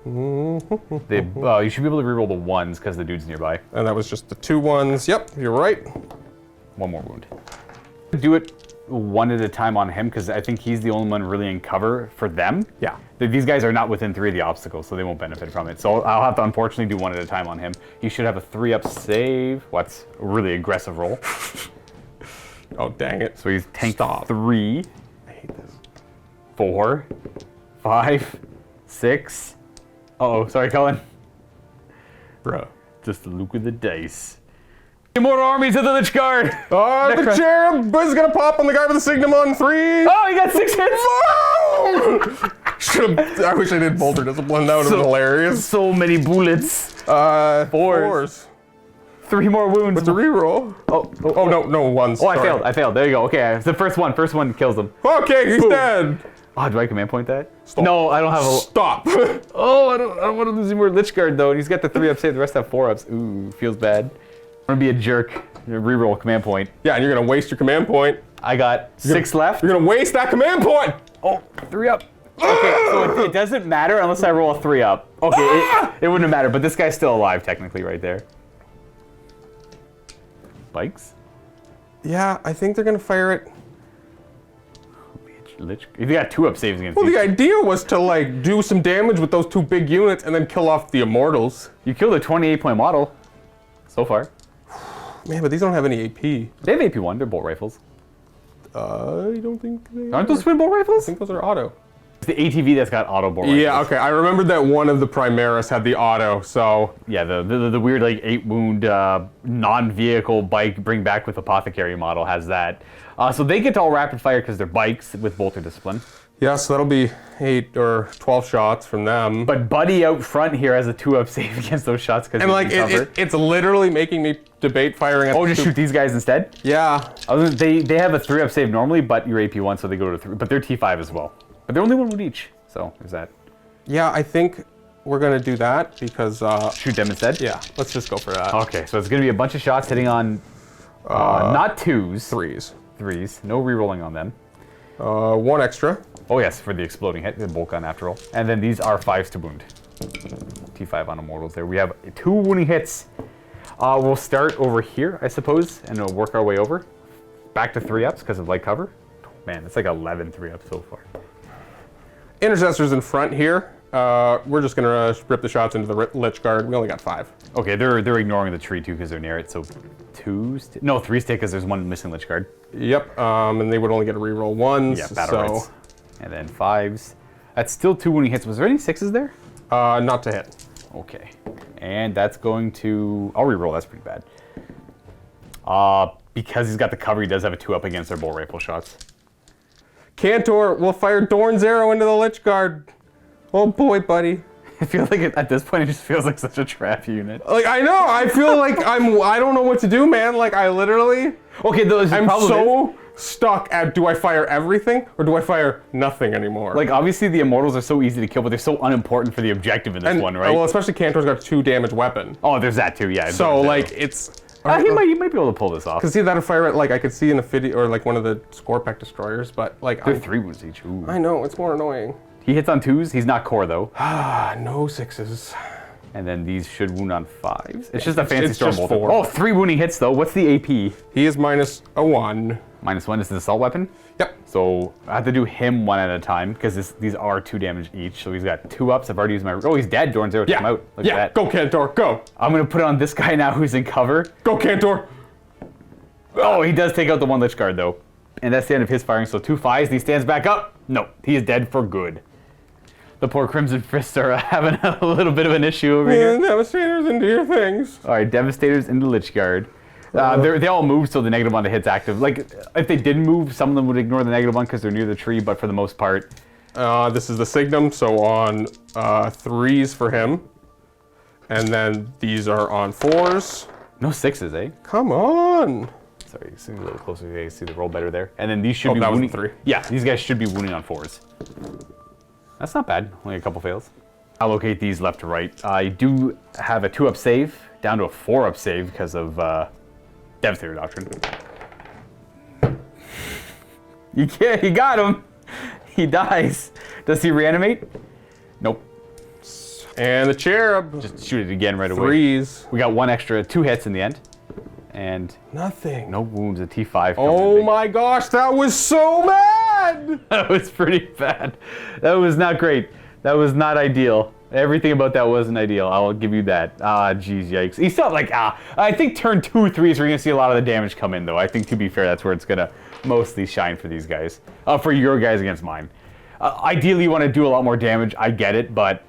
You should be able to reroll the 1s because the dude's nearby. And that was just the 2 ones. Yep, you're right. 1 more wound. Do it 1 at a time on him because I think he's the only one really in cover for them. Yeah. These guys are not within 3 of the obstacles, so they won't benefit from it. So I'll have to unfortunately do 1 at a time on him. He should have a 3-up save. What's a really aggressive roll. Oh, dang it. So he's tanked Stop. 3. I hate this. 4, 5, 6. Uh-oh, sorry, Cullen. Bruh. Just the Luka the dice. More armies of the Lich Guard! Oh, the cherub is gonna pop on the guy with the Signum on 3. Oh, he got 6 hits! I wish I did Bolter Discipline. That would have been hilarious. So many bullets. 4s. 3 more wounds. It's a reroll. Oh, no, 1s. Oh, I failed. There you go. Okay, it's the first one. First one kills him. Okay, he's Boom. dead. Oh, do I command point that? Stop. No, I don't have a... Stop. Oh, I don't want to lose any more Lich Guard, though. And he's got the 3-up save. The rest have 4-ups. Ooh, feels bad. I'm going to be a jerk. Reroll command point. Yeah, and you're gonna waste your command point. I got 6 left. You're gonna waste that command point. Oh, 3-up. Okay, so it doesn't matter unless I roll a 3-up. Okay, it wouldn't matter, but this guy's still alive, technically, right there. Bikes? Yeah, I think they're gonna fire it. If you got 2-up saves against Well, these, the idea was to like do some damage with those 2 big units and then kill off the Immortals. you killed a 28-point model so far. Man, but these don't have any AP. They have AP1, they're bolt rifles. I don't think they Aren't those twin bolt I rifles? think those are auto. It's the ATV that's got auto bolt rifles. Yeah, okay. I remembered that one of the Primaris had the auto, so... Yeah, the weird like 8-wound non-vehicle bike bring back with apothecary model has that. So they get to all rapid fire because they're bikes with bolter discipline. Yeah, so that'll be 8 or 12 shots from them. But Buddy out front here has a 2-up save against those shots because and like, it's literally making me debate firing at Oh, the just shoot these guys instead? Yeah. They have a 3-up save normally, but you're AP1, so they go to 3. But they're T5 as well. But they're only 1 wound each, so there's that. Yeah, I think we're gonna do that because... Shoot them instead? Yeah, let's just go for that. Okay, so it's gonna be a bunch of shots hitting on not 2s. 3s. 3s. No re-rolling on them. 1 extra. Oh yes, for the exploding hit, the bolt gun after all. And then these are 5s to wound. T5 on Immortals there. We have 2 wounding hits. We'll start over here, I suppose, and we'll work our way over. Back to 3-ups because of light cover. Man, it's like 11 3-ups so far. Intercessors in front here. We're just gonna rip the shots into the Lich Guard. We only got 5. Okay, they're ignoring the tree too because they're near it. So 3 stay because there's 1 missing Lich Guard. Yep. And they would only get to reroll 1s. Yeah, battle rights. And then 5s. That's still 2 wounding hits. Was there any 6s there? Not to hit. Okay. And that's going to... I'll reroll. That's pretty bad. Because he's got the cover, he does have a 2-up against their bolt rifle shots. Cantor will fire Dorn's arrow into the Lich Guard. Oh boy, buddy. I feel like at this point, it just feels like such a trap unit. Like, I know. I feel like I don't know what to do, man. Like, I literally... Okay, I'm so stuck at, do I fire everything or do I fire nothing anymore? Like, obviously the Immortals are so easy to kill, but they're so unimportant for the objective in this one, right? Well, especially Cantor's got 2 damage weapon. Oh, there's that too, yeah. So, like, it's... he might be able to pull this off. Because see, that'd fire it, like, I could see in a Fiddy or, like, one of the Scorpec destroyers, but, like... They're 3 wounds each. Ooh. I know, it's more annoying. He hits on 2s. He's not core, though. No 6s. And then these should wound on 5s. It's just a fancy it's storm just bolt. 4. Oh, 3 wounding hits, though. What's the AP? He is minus a 1. -1 is the assault weapon? Yep. So I have to do him 1 at a time, because these are 2 damage each. So he's got 2 ups. I've already used my... Oh, he's dead. Dorn's arrow took him out. Look at that. Go, Cantor, go. I'm going to put it on this guy now who's in cover. Go, Cantor. Oh, he does take out the 1 Lich Guard, though. And that's the end of his firing. So 2 5s, and he stands back up. No, he is dead for good. The poor Crimson Fists are having a little bit of an issue over here. Devastators into your things. All right, Devastators into Lich Guard. They all move, so the -1 to hit's active. Like, if they didn't move, some of them would ignore the -1 because they're near the tree, but for the most part... This is the Signum, so on 3s for him. And then these are on 4s. No 6s, eh? Come on. Sorry, see a little closer. You guys see the roll better there. And then these should be that was wounding... 3. Yeah, these guys should be wounding on 4s. That's not bad. Only a couple fails. Allocate these left to right. I do have a 2-up save down to a 4-up save because of Devastator Doctrine. He got him. He dies. Does he reanimate? Nope. And the Cherub. Just shoot it again right away. 3s. We got 1 extra, 2 hits in the end. And nothing. No wounds. A T5. Oh my gosh, that was so bad. That was pretty bad. That was not great. That was not ideal. Everything about that wasn't ideal. I'll give you that. Geez, yikes. He's still like, I think turn 2, 3s, we're going to see a lot of the damage come in, though. I think, to be fair, that's where it's going to mostly shine for these guys. For your guys against mine. Ideally, you want to do a lot more damage. I get it, but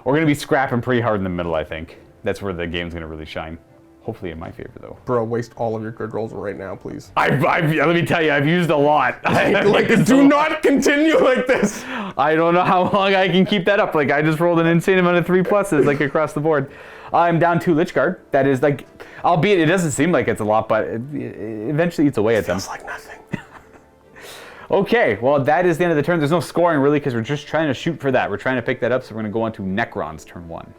we're going to be scrapping pretty hard in the middle, I think. That's where the game's going to really shine. Hopefully in my favor, though. Bro, waste all of your good rolls right now, please. Let me tell you, I've used a lot. Do not continue like this. I don't know how long I can keep that up. Like, I just rolled an insane amount of 3+s, like, across the board. I'm down 2 Lich Guard. That is, like, albeit it doesn't seem like it's a lot, but it eventually eats away at them. Feels like nothing. Okay, well, that is the end of the turn. There's no scoring, really, because we're just trying to shoot for that. We're trying to pick that up, so we're going to go on to Necrons Turn One.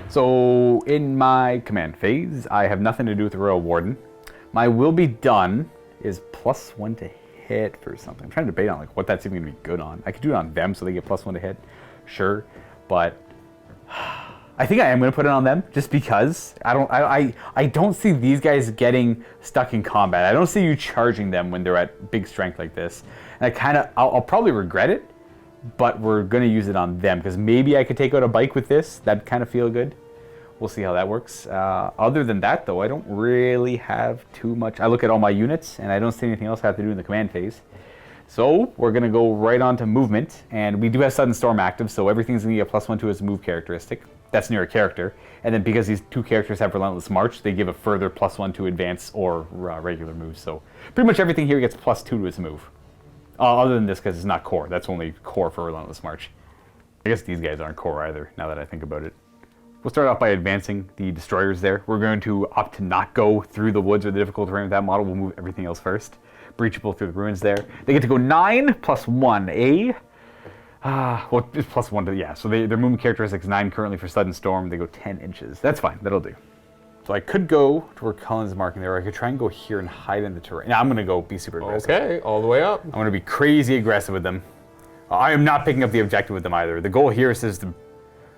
So, in my command phase, I have nothing to do with the Royal Warden. My will be done is +1 to hit for something. I'm trying to debate on like what that's even gonna be good on. I could do it on them so they get +1 to hit, sure, but I think I am gonna put it on them just because I don't see these guys getting stuck in combat. I don't see you charging them when they're at big strength like this, and I'll probably regret it, but we're gonna use it on them because maybe I could take out a bike with this. That'd kind of feel good. We'll see how that works. Other than that, though, I don't really have too much. I look at all my units, and I don't see anything else I have to do in the command phase. So we're going to go right on to movement, and we do have Sudden Storm active, so everything's going to get +1 to its move characteristic. That's near a character. And then because these 2 characters have Relentless March, they give a further +1 to advance or regular moves. So pretty much everything here gets +2 to its move. Other than this, because it's not core. That's only core for Relentless March. I guess these guys aren't core either, now that I think about it. We'll start off by advancing the destroyers there. We're going to opt to not go through the woods or the difficult terrain with that model. We'll move everything else first. Breachable through the ruins there. They get to go 9 +1, eh? Well, it's +1 to, yeah. So their movement characteristics 9 currently for Sudden Storm. They go 10 inches. That's fine. That'll do. So I could go to where Cullen's marking there, or I could try and go here and hide in the terrain. Now I'm going to go be super aggressive. Okay, all the way up. I'm going to be crazy aggressive with them. I am not picking up the objective with them either. The goal here is to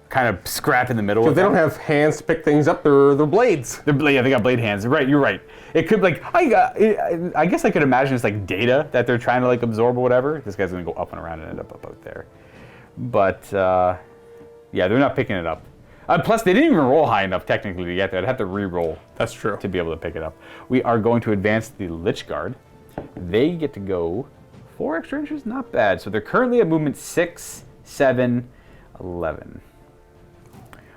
kind of scrap in the middle. Because they don't have hands to pick things up, they're blades. Yeah, they got blade hands. Right, you're right. It could, like, I guess I could imagine it's like data that they're trying to like absorb or whatever. This guy's gonna go up and around and end up out there. But, yeah, they're not picking it up. Plus, they didn't even roll high enough, technically, to get there. I'd have to re-roll. That's true. To be able to pick it up. We are going to advance the Lich Guard. They get to go 4 extra inches, not bad. So they're currently at movement 6, 7, 11.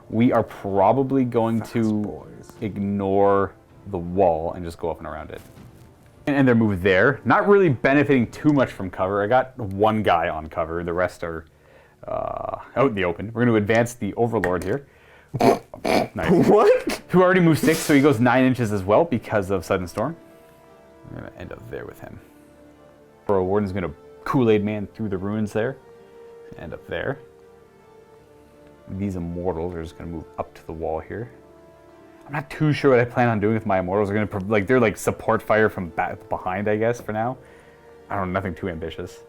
We are probably going to ignore the wall and just go up and around it. And they're moved there. Not really benefiting too much from cover. I got 1 guy on cover. The rest are out in the open. We're going to advance the Overlord here. Nice. What? Who already moved 6, so he goes 9 inches as well because of Sudden Storm. We're going to end up there with him. Burrow Warden's going to Kool-Aid Man through the ruins there. End up there. These Immortals are just going to move up to the wall here. I'm not too sure what I plan on doing with my Immortals. They're going to they're like support fire from back behind, I guess, for now. I don't know, nothing too ambitious.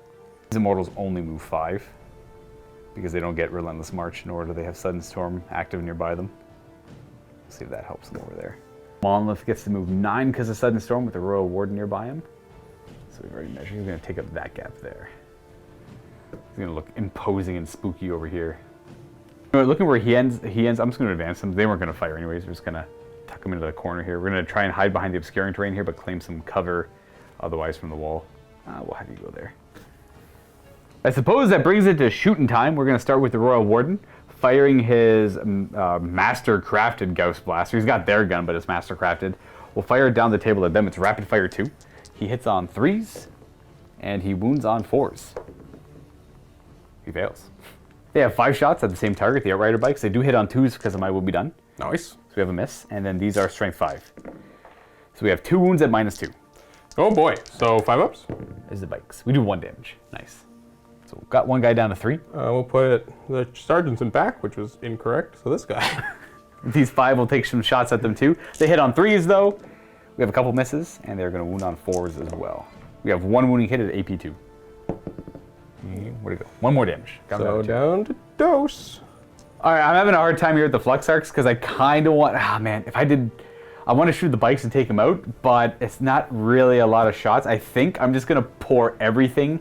These Immortals only move 5 because they don't get Relentless March, nor do they have Sudden Storm active nearby them. Let's see if that helps them over there. Monolith gets to move 9 because of Sudden Storm with the Royal Warden nearby him. So we've already measured. He's going to take up that gap there. He's going to look imposing and spooky over here. Looking where he ends, I'm just going to advance them. They weren't going to fire anyways. We're just going to tuck them into the corner here. We're going to try and hide behind the obscuring terrain here, but claim some cover otherwise from the wall. We'll have you go there. I suppose that brings it to shooting time. We're going to start with the Royal Warden, firing his master-crafted Gauss Blaster. He's got their gun, but it's master-crafted. We'll fire it down the table at them. It's rapid fire 2. He hits on 3s, and he wounds on 4s. He fails. They have 5 shots at the same target, the Outrider bikes. They do hit on 2s because of my will be done. Nice. So we have a miss, and then these are strength 5. So we have 2 wounds at -2. Oh boy, so 5 ups? Is the bikes. We do 1 damage. Nice. So we've got 1 guy down to 3. We'll put the sergeants in back, which was incorrect, so this guy. These 5 will take some shots at them too. They hit on 3s though. We have a couple misses, and they're going to wound on 4s as well. We have 1 wounding hit at AP2. Where'd it go? 1 more damage. So down to dose. All right, I'm having a hard time here with the Flux Arcs because I kind of want, man, I want to shoot the bikes and take them out, but it's not really a lot of shots. I think I'm just going to pour everything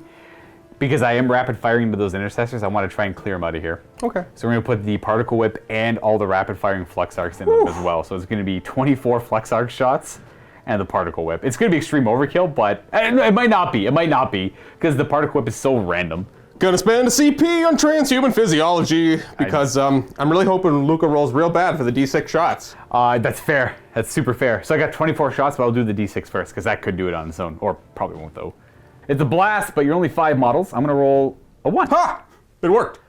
because I am rapid firing into those intercessors. I want to try and clear them out of here. Okay. So we're going to put the Particle Whip and all the rapid firing Flux Arcs in them as well. So it's going to be 24 Flux Arc shots and the Particle Whip. It's going to be extreme overkill, but it might not be. It might not be because the Particle Whip is so random. Gonna spend a CP on transhuman physiology because I'm really hoping Luka rolls real bad for the D6 shots. That's fair. That's super fair. So I got 24 shots, but I'll do the D6 first because that could do it on its own, or probably won't though. It's a blast, but you're only 5 models. I'm gonna roll a 1. Ha! It worked.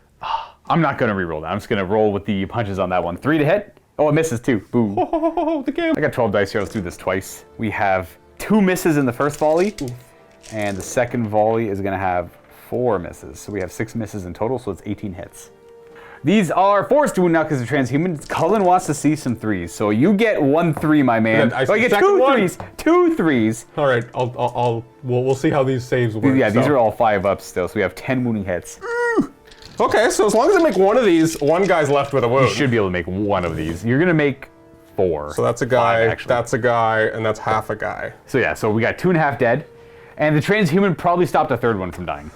I'm not gonna re-roll that. I'm just gonna roll with the punches on that one. 3 to hit. Oh, it misses too. Boo. Oh, the game. I got 12 dice here. Let's do this twice. We have 2 misses in the first volley, and the second volley is gonna have 4 misses. So we have 6 misses in total, so it's 18 hits. These are forced to wound now because they're transhuman. Cullen wants to see some 3s. So you get 1 3, my man. I you get 2 3s. 2 3s. All right, we'll see how these saves work. Yeah, these are all 5 ups still, so we have 10 wounding hits. Okay, so as long as I make one of these, one guy's left with a wound. You should be able to make 1 of these. You're gonna make 4. So that's a guy, 5, that's a guy, and that's half a guy. So yeah, so we got 2.5 dead. And the transhuman probably stopped a 3rd one from dying.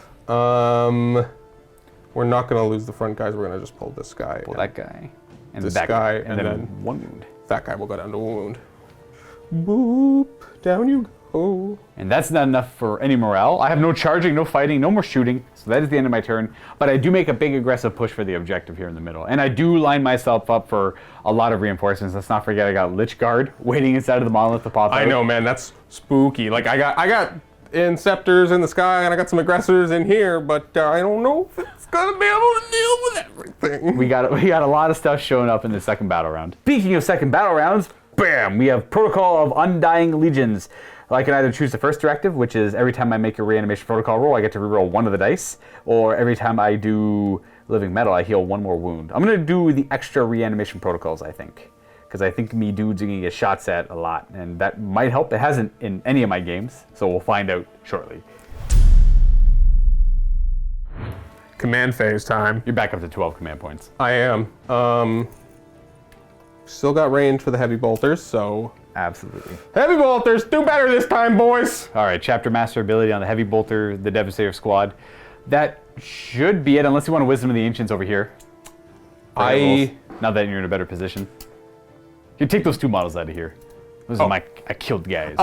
We're not gonna lose the front guys. We're gonna just pull this guy. Pull that guy. And this that guy, and then 1 wound. That guy will go down to a wound. Boop, down you go. And that's not enough for any morale. I have no charging, no fighting, no more shooting. So that is the end of my turn. But I do make a big aggressive push for the objective here in the middle. And I do line myself up for a lot of reinforcements. Let's not forget I got Lich Guard waiting inside of the monolith to pop out. I know, man, that's spooky. Like I got Inceptors in the sky and I got some aggressors in here, but I don't know if it's gonna be able to deal with everything. We got a lot of stuff showing up in the second battle round. Speaking of second battle rounds, bam! We have Protocol of Undying Legions. I can either choose the first directive, which is every time I make a reanimation protocol roll, I get to reroll 1 of the dice, or every time I do Living Metal, I heal 1 more wound. I'm gonna do the extra reanimation protocols, I think, because I think me dudes are gonna get shots at a lot, and that might help. It hasn't in any of my games, so we'll find out shortly. Command phase time. You're back up to 12 command points. I am. Still got range for the heavy bolters, so. Absolutely. Heavy bolters, do better this time, boys! All right, chapter master ability on the heavy bolter, the Devastator squad. That should be it, unless you want a Wisdom of the Ancients over here. Now that you're in a better position. You take those 2 models out of here. Those are I killed guys.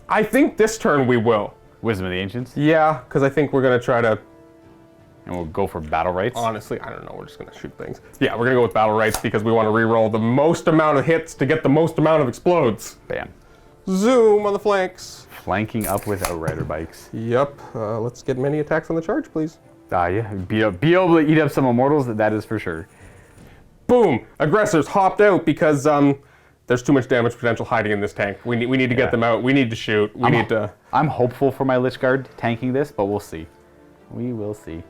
I think this turn we will. Wisdom of the Ancients? Yeah, because I think we're going to try to... And we'll go for battle rights. Honestly, I don't know. We're just going to shoot things. Yeah, we're going to go with battle rights because we want to reroll the most amount of hits to get the most amount of explodes. Bam. Zoom on the flanks. Flanking up with Outrider bikes. Yep. Let's get many attacks on the charge, please. Yeah. Be able to eat up some immortals, that is for sure. Boom! Aggressors hopped out because there's too much damage potential hiding in this tank. We need to get them out. We need to shoot. We need to... I'm hopeful for my Lich Guard tanking this, but we'll see. We will see.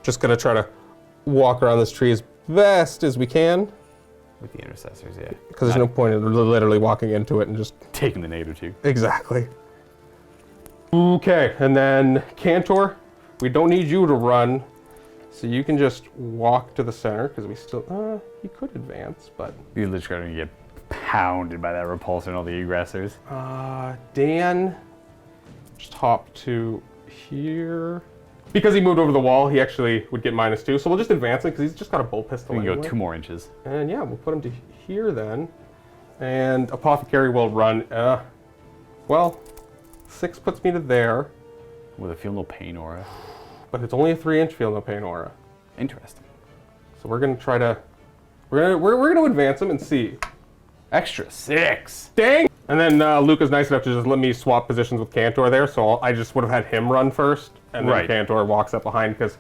Just going to try to walk around this tree as best as we can. With the Intercessors, yeah. Because there's no point in literally walking into it and just... Taking the -2. Exactly. Okay, and then Cantor, we don't need you to run. So you can just walk to the center, because we still... he could advance, but... The Lich Guard are going to get pounded by that repulsor and all the aggressors. Dan, just hop to here. Because he moved over the wall, he actually would get -2. So we'll just advance him, because he's just got a bolt pistol We can anyway. go 2 more inches. And yeah, we'll put him to here then. And Apothecary will run... well, 6 puts me to there. With a Feel No Pain aura. But it's only a 3-inch Feel No Pain aura. Interesting. So we're going to try to... We're going to advance him and see. Extra 6. Dang! And then Luka's nice enough to just let me swap positions with Cantor there, so I just would have had him run first, and then Cantor walks up behind, because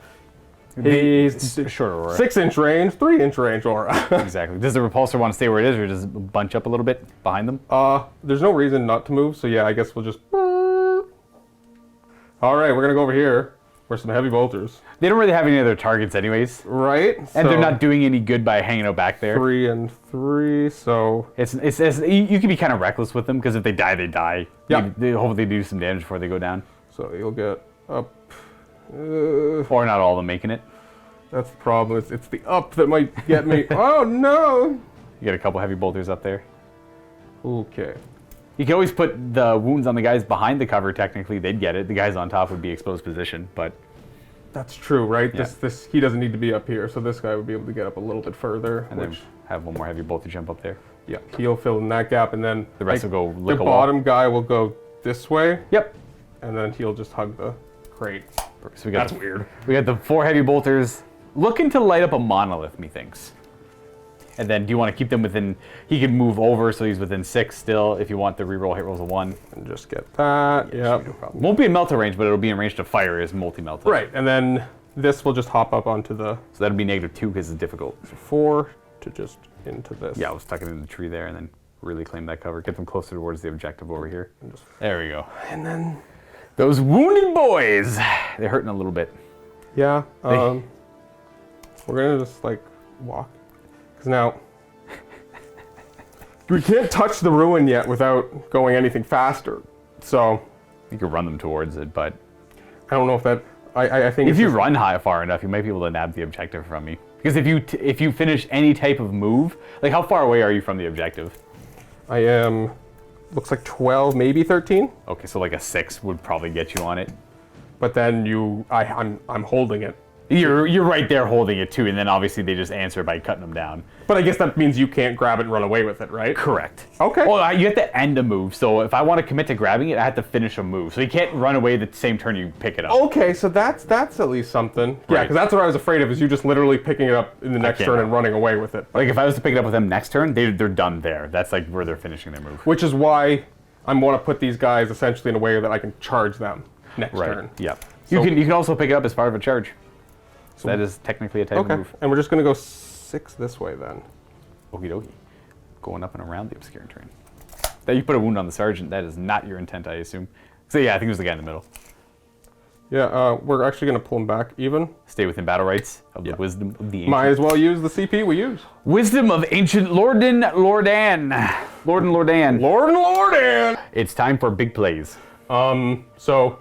he's short aura. 6-inch range, 3-inch range aura. Exactly. Does the repulsor want to stay where it is, or does it bunch up a little bit behind them? There's no reason not to move, so yeah, I guess we'll just... Alright, we're going to go over here, where some heavy bolters. They don't really have any other targets anyways. Right. And they're not doing any good by hanging out back there. 3 and 3, so... It's you can be kind of reckless with them, because if they die, they die. Yeah. They hopefully do some damage before they go down. So you'll get up... Or not all of them making it. That's the problem. It's the up that might get me. Oh, no! You get a couple heavy bolters up there. Okay. You can always put the wounds on the guys behind the cover, technically. They'd get it. The guys on top would be exposed position, but... That's true, right? Yeah. He doesn't need to be up here, so this guy would be able to get up a little bit further. And then have one more heavy bolt to jump up there. Yeah, he'll fill in that gap, and then... The rest will go lick the a wall. bottom guy will go this way. Yep. And then he'll just hug the crate. So we got That's weird. We got the 4 heavy bolters looking to light up a monolith, methinks. And then do you want to keep them within... He can move over, so he's within 6 still, if you want the reroll hit rolls of 1. And just get that. Yeah. No problem. Won't be in melter range, but it'll be in range to fire as multi-melter. Right, and then this will just hop up onto the... So that'll be -2 because it's difficult. 4 to just into this. Yeah, we'll stuck it in the tree there and then really claim that cover. Get them closer towards the objective over here. There we go. And then... Those wounded boys! They're hurting a little bit. Yeah, we're gonna just, like, walk. Because now... we can't touch the ruin yet without going anything faster. So... You could run them towards it, but... I don't know if that... I think... If you run far enough, you might be able to nab the objective from you. Because if you finish any type of move... Like, how far away are you from the objective? I am... Looks like 12, maybe 13. Okay, so like a 6 would probably get you on it. But then I'm holding it. You're right there holding it too, and then obviously they just answer by cutting them down. But I guess that means you can't grab it and run away with it, right? Correct. Okay. Well, you have to end a move, so if I want to commit to grabbing it, I have to finish a move. So you can't run away the same turn you pick it up. Okay, so that's at least something. Yeah, because that's what I was afraid of, is you just literally picking it up in the next turn and running away with it. Like if I was to pick it up with them next turn, they're done there. That's like where they're finishing their move. Which is why I want to put these guys essentially in a way that I can charge them next turn. Yep. So, you can also pick it up as part of a charge. So that is technically a type of move. And we're just going to go 6 this way then. Okie dokie. Going up and around the obscuring terrain. That you put a wound on the sergeant, that is not your intent, I assume. So yeah, I think it was the guy in the middle. Yeah, we're actually going to pull him back even. Stay within battle rights of the wisdom of the ancient. Might as well use the CP we use. Wisdom of ancient Lordan. It's time for big plays. So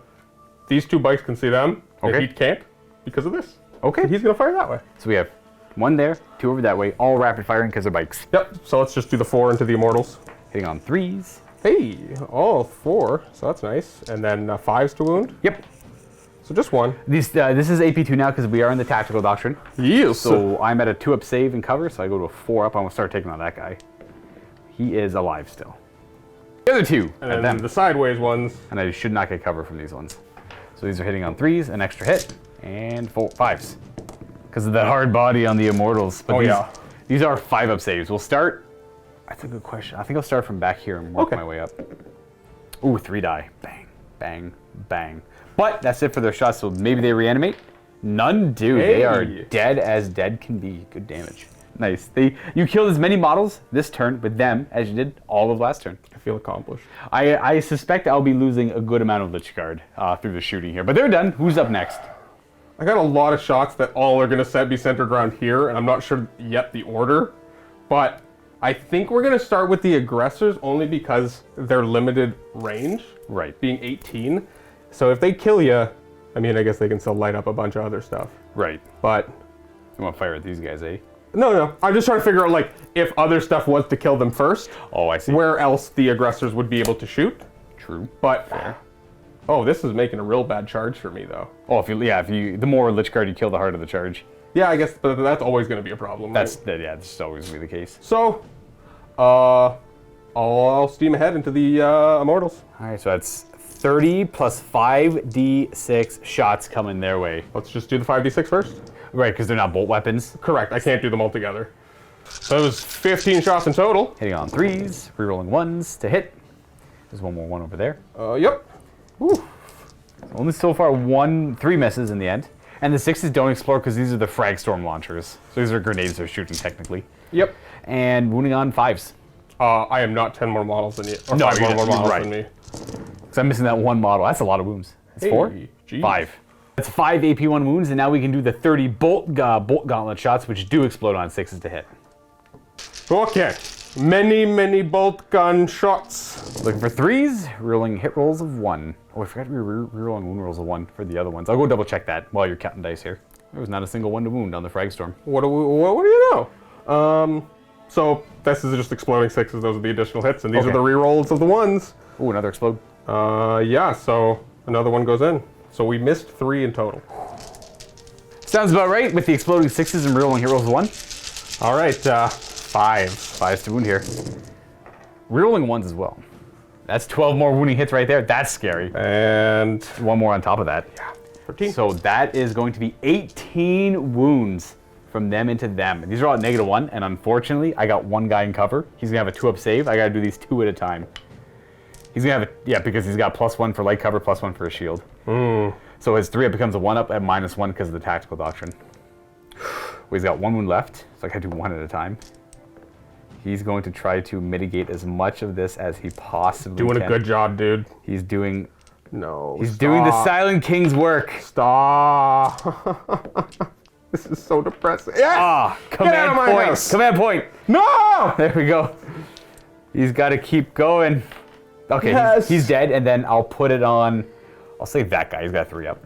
these 2 bikes can see them. Okay. And he can't because of this. Okay. So he's going to fire that way. So we have 1 there, 2 over that way, all rapid firing because they're bikes. Yep. So let's just do the 4 into the Immortals. Hitting on 3s. Hey, all 4. So that's nice. And then 5s to wound. Yep. So just one. This is AP2 now because we are in the tactical doctrine. Yes. So I'm at a 2-up save and cover, so I go to a 4-up. I'm going to start taking on that guy. He is alive still. The other two and at then them. the sideways ones. And I should not get cover from these ones. So these are hitting on 3s, an extra hit, and 5s. Because of that hard body on the Immortals. But these are 5-up saves. We'll start. That's a good question. I think I'll start from back here and work my way up. Ooh, 3 die. Bang, bang, bang. But that's it for their shots, so maybe they reanimate. None do. Hey. They are dead as dead can be. Good damage. Nice. You killed as many models this turn with them as you did all of last turn. I feel accomplished. I suspect I'll be losing a good amount of Lich Guard through the shooting here. But they're done. Who's up next? I got a lot of shots that all are going to be centered around here, and I'm not sure yet the order. But I think we're going to start with the aggressors only because they're limited range. Right. Being 18. So if they kill you, I mean, I guess they can still light up a bunch of other stuff. Right. But You want to fire at these guys, eh? no. I'm just trying to figure out, like, if other stuff was to kill them first, Oh, I see. where else the aggressors would be able to shoot. True. But, oh, this is making a real bad charge for me, though. Oh, if you the more Lich Guard you kill, the harder the charge. Yeah, I guess, but that's always going to be a problem. Right? That's always going to be the case. So, I'll steam ahead into the Immortals. All right, so that's 30 plus 5d6 shots coming their way. Let's just do the 5d6 first. Right, because they're not bolt weapons. Correct, I can't do them all together. So that was 15 shots in total. Hitting on 3s, rerolling 1s to hit. There's one more 1 over there. Yep. Whew. Only so far 3 misses in the end. And the 6s don't explode because these are the frag storm launchers. So these are grenades they're shooting technically. Yep. And wounding on 5s. I am not 10 more models than you. Or No, 5 you're more models right. than me. Because I'm missing that 1 model. That's a lot of wounds. That's Hey, 4? geez. 5. That's 5 AP1 wounds, and now we can do the 30 bolt gauntlet shots, which do explode on 6s to hit. Okay. Many bolt gun shots. Looking for 3s, rolling hit rolls of 1. Oh, I forgot to be rerolling wound rolls of 1 for the other ones. I'll go double check that while you're counting dice here. There was not a single 1 to wound on the frag storm. What do you know? So this is just exploding 6s. Those are the additional hits, and these are the rerolls of the 1s. Ooh, another explode. Yeah, so another one goes in. So we missed 3 in total. Sounds about right with the exploding 6s and rerolling hit rolls of 1. All right, 5. 5s to wound here. Rerolling 1s as well. That's 12 more wounding hits right there. That's scary. And 1 more on top of that. yeah, 13. So that is going to be 18 wounds from them into them. These are all at -1, and unfortunately, I got 1 guy in cover. He's gonna have a 2-up save. I gotta do these 2 at a time. He's gonna have because he's got +1 for light cover, +1 for his shield. So his 3-up becomes a 1-up at -1 because of the tactical doctrine. Well, he's got 1 wound left, so I gotta do 1 at a time. He's going to try to mitigate as much of this as he possibly can. Doing a good job, dude. He's doing. No. He's doing the Silent King's work. Stop. This is so depressing. Yes! Command Get out of my point. house. Command point. No! There we go. He's got to keep going. Okay, Yes. he's dead, and then I'll put it on. I'll save that guy. He's got 3-up.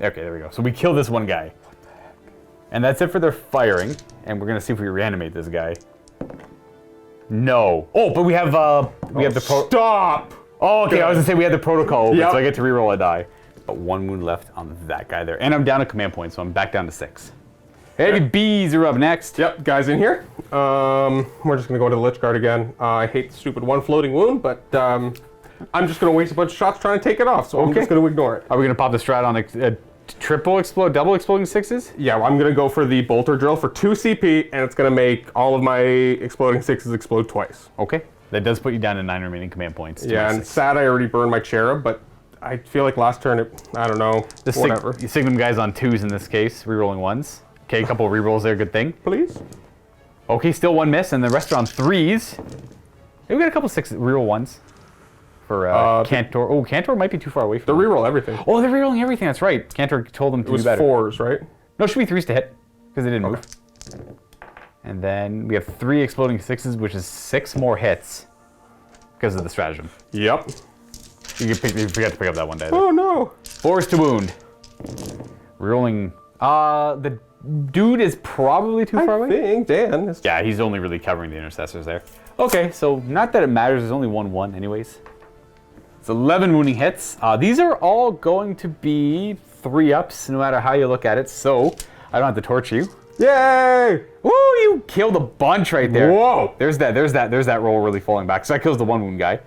Okay, there we go. So we kill this 1 guy. What the heck? And that's it for their firing. And we're gonna see if we reanimate this guy. No. Oh, but we have the Stop! Oh, okay. I was gonna say we had the protocol open, Yep. so I get to reroll a die. But 1 wound left on that guy there, and I'm down a command point, so I'm back down to 6. Heavy bees are up next. Yep, guys in here. We're just gonna go to the Lich Guard again. I hate the stupid 1 floating wound, but I'm just gonna waste a bunch of shots trying to take it off, so I'm just gonna ignore it. Are we gonna pop the strat on a triple explode, double exploding 6s? Yeah, well, I'm gonna go for the bolter drill for 2 CP, and it's gonna make all of my exploding 6s explode twice. Okay. That does put you down to 9 remaining command points. Yeah, and sad I already burned my cherub, but I feel like last turn I don't know, whatever. Signum guys on 2s in this case, rerolling 1s. Okay, a couple of rerolls there, good thing. Please? Okay, still 1 miss, and the rest are on 3s. Maybe we got a couple 6 reroll 1s for Cantor. Oh, Cantor might be too far away from They reroll everything. Oh, they're rerolling everything, that's right. Cantor told them to It was do better. 4s, right? No, it should be 3s to hit, because they didn't move. And then we have 3 exploding 6s, which is 6 more hits because of the stratagem. Yep. You forgot to pick up that 1 die. Oh no. 4s to wound. Rerolling. The dude is probably too far I away. think Dan is... Yeah, he's only really covering the intercessors there. Okay, so not that it matters. There's only 1-1 anyways. It's 11 wounding hits. These are all going to be 3-ups, no matter how you look at it, so I don't have to torch you. Yay! Ooh, you killed a bunch right there. Whoa! There's that roll really falling back. So that kills the 1 wound guy.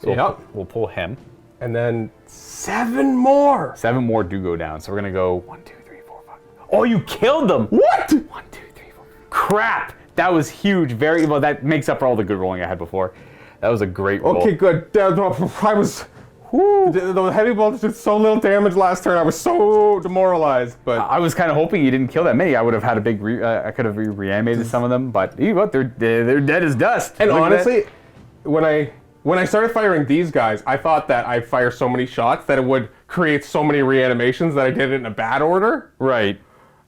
So Yep. we'll pull him. And then 7 more. 7 more do go down. So we're gonna go 1, 2, 3, 4, 5. Oh, you killed them! What? 1, 2, 3, 4. Crap! That was huge. Very well. That makes up for all the good rolling I had before. That was a great roll. Okay, good. I was. Whew, the heavy bolts did so little damage last turn. I was so demoralized. But I was kind of hoping you didn't kill that many. I would have had a big. I could have reanimated some of them, but you know what? They're dead as dust. and Look at that. honestly, when I started firing these guys, I thought that I'd fire so many shots that it would create so many reanimations that I did it in a bad order. Right.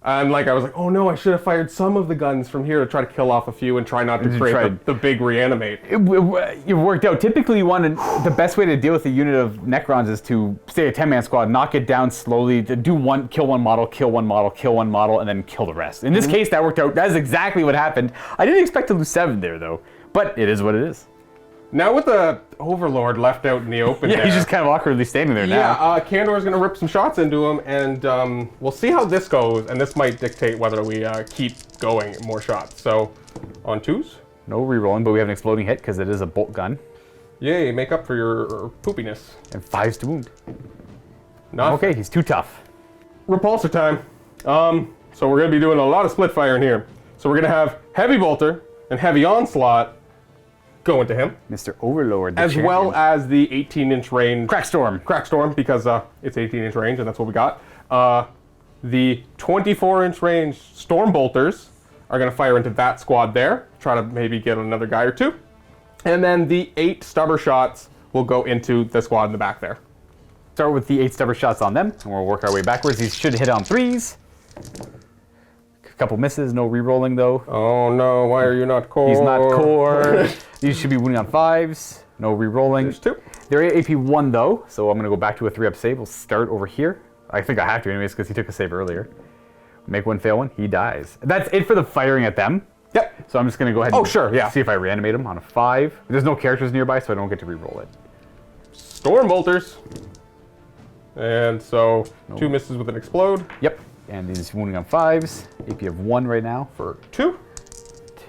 And I was like, oh no, I should have fired some of the guns from here to try to kill off a few and try not to create the big reanimate. It worked out. Typically, the best way to deal with a unit of Necrons is to stay a 10-man squad, knock it down slowly, to kill one model, kill one model, kill one model, and then kill the rest. In this case, that worked out. That's exactly what happened. I didn't expect to lose 7 there, though. But it is what it is. Now with the Overlord left out in the open Yeah, there, he's just kind of awkwardly standing there now. yeah, Kandor's going to rip some shots into him, and we'll see how this goes, and this might dictate whether we keep going more shots. So, on 2s. No rerolling, but we have an exploding hit because it is a bolt gun. Yay, make up for your poopiness. And 5s to wound. Not Okay, he's too tough. repulsor time. So we're going to be doing a lot of split fire in here. So we're going to have Heavy Bolter and Heavy Onslaught go into him, Mr. Overlord, the as champion. well as the 18-inch range Crackstorm. because it's 18-inch range and that's what we got. The 24-inch range Storm Bolters are going to fire into that squad there, try to maybe get another guy or 2. And then the 8 stubber shots will go into the squad in the back there. Start with the 8 stubber shots on them, and we'll work our way backwards. These should hit on 3s. A couple misses, no re-rolling though. Oh no, why are you not core? He's not core. These should be wounding on 5s, no re-rolling. There's 2. They're AP 1 though, so I'm gonna go back to a 3-up save. We'll start over here. I think I have to anyways because he took a save earlier. Make 1, fail 1, he dies. That's it for the firing at them. Yep. So I'm just gonna go ahead Oh, and sure, yeah. see if I reanimate him on a 5. There's no characters nearby, so I don't get to re-roll it. Storm Bolters. And so 2 misses with an explode Yep. And he's wounding on 5s. AP of 1 right now. for 2.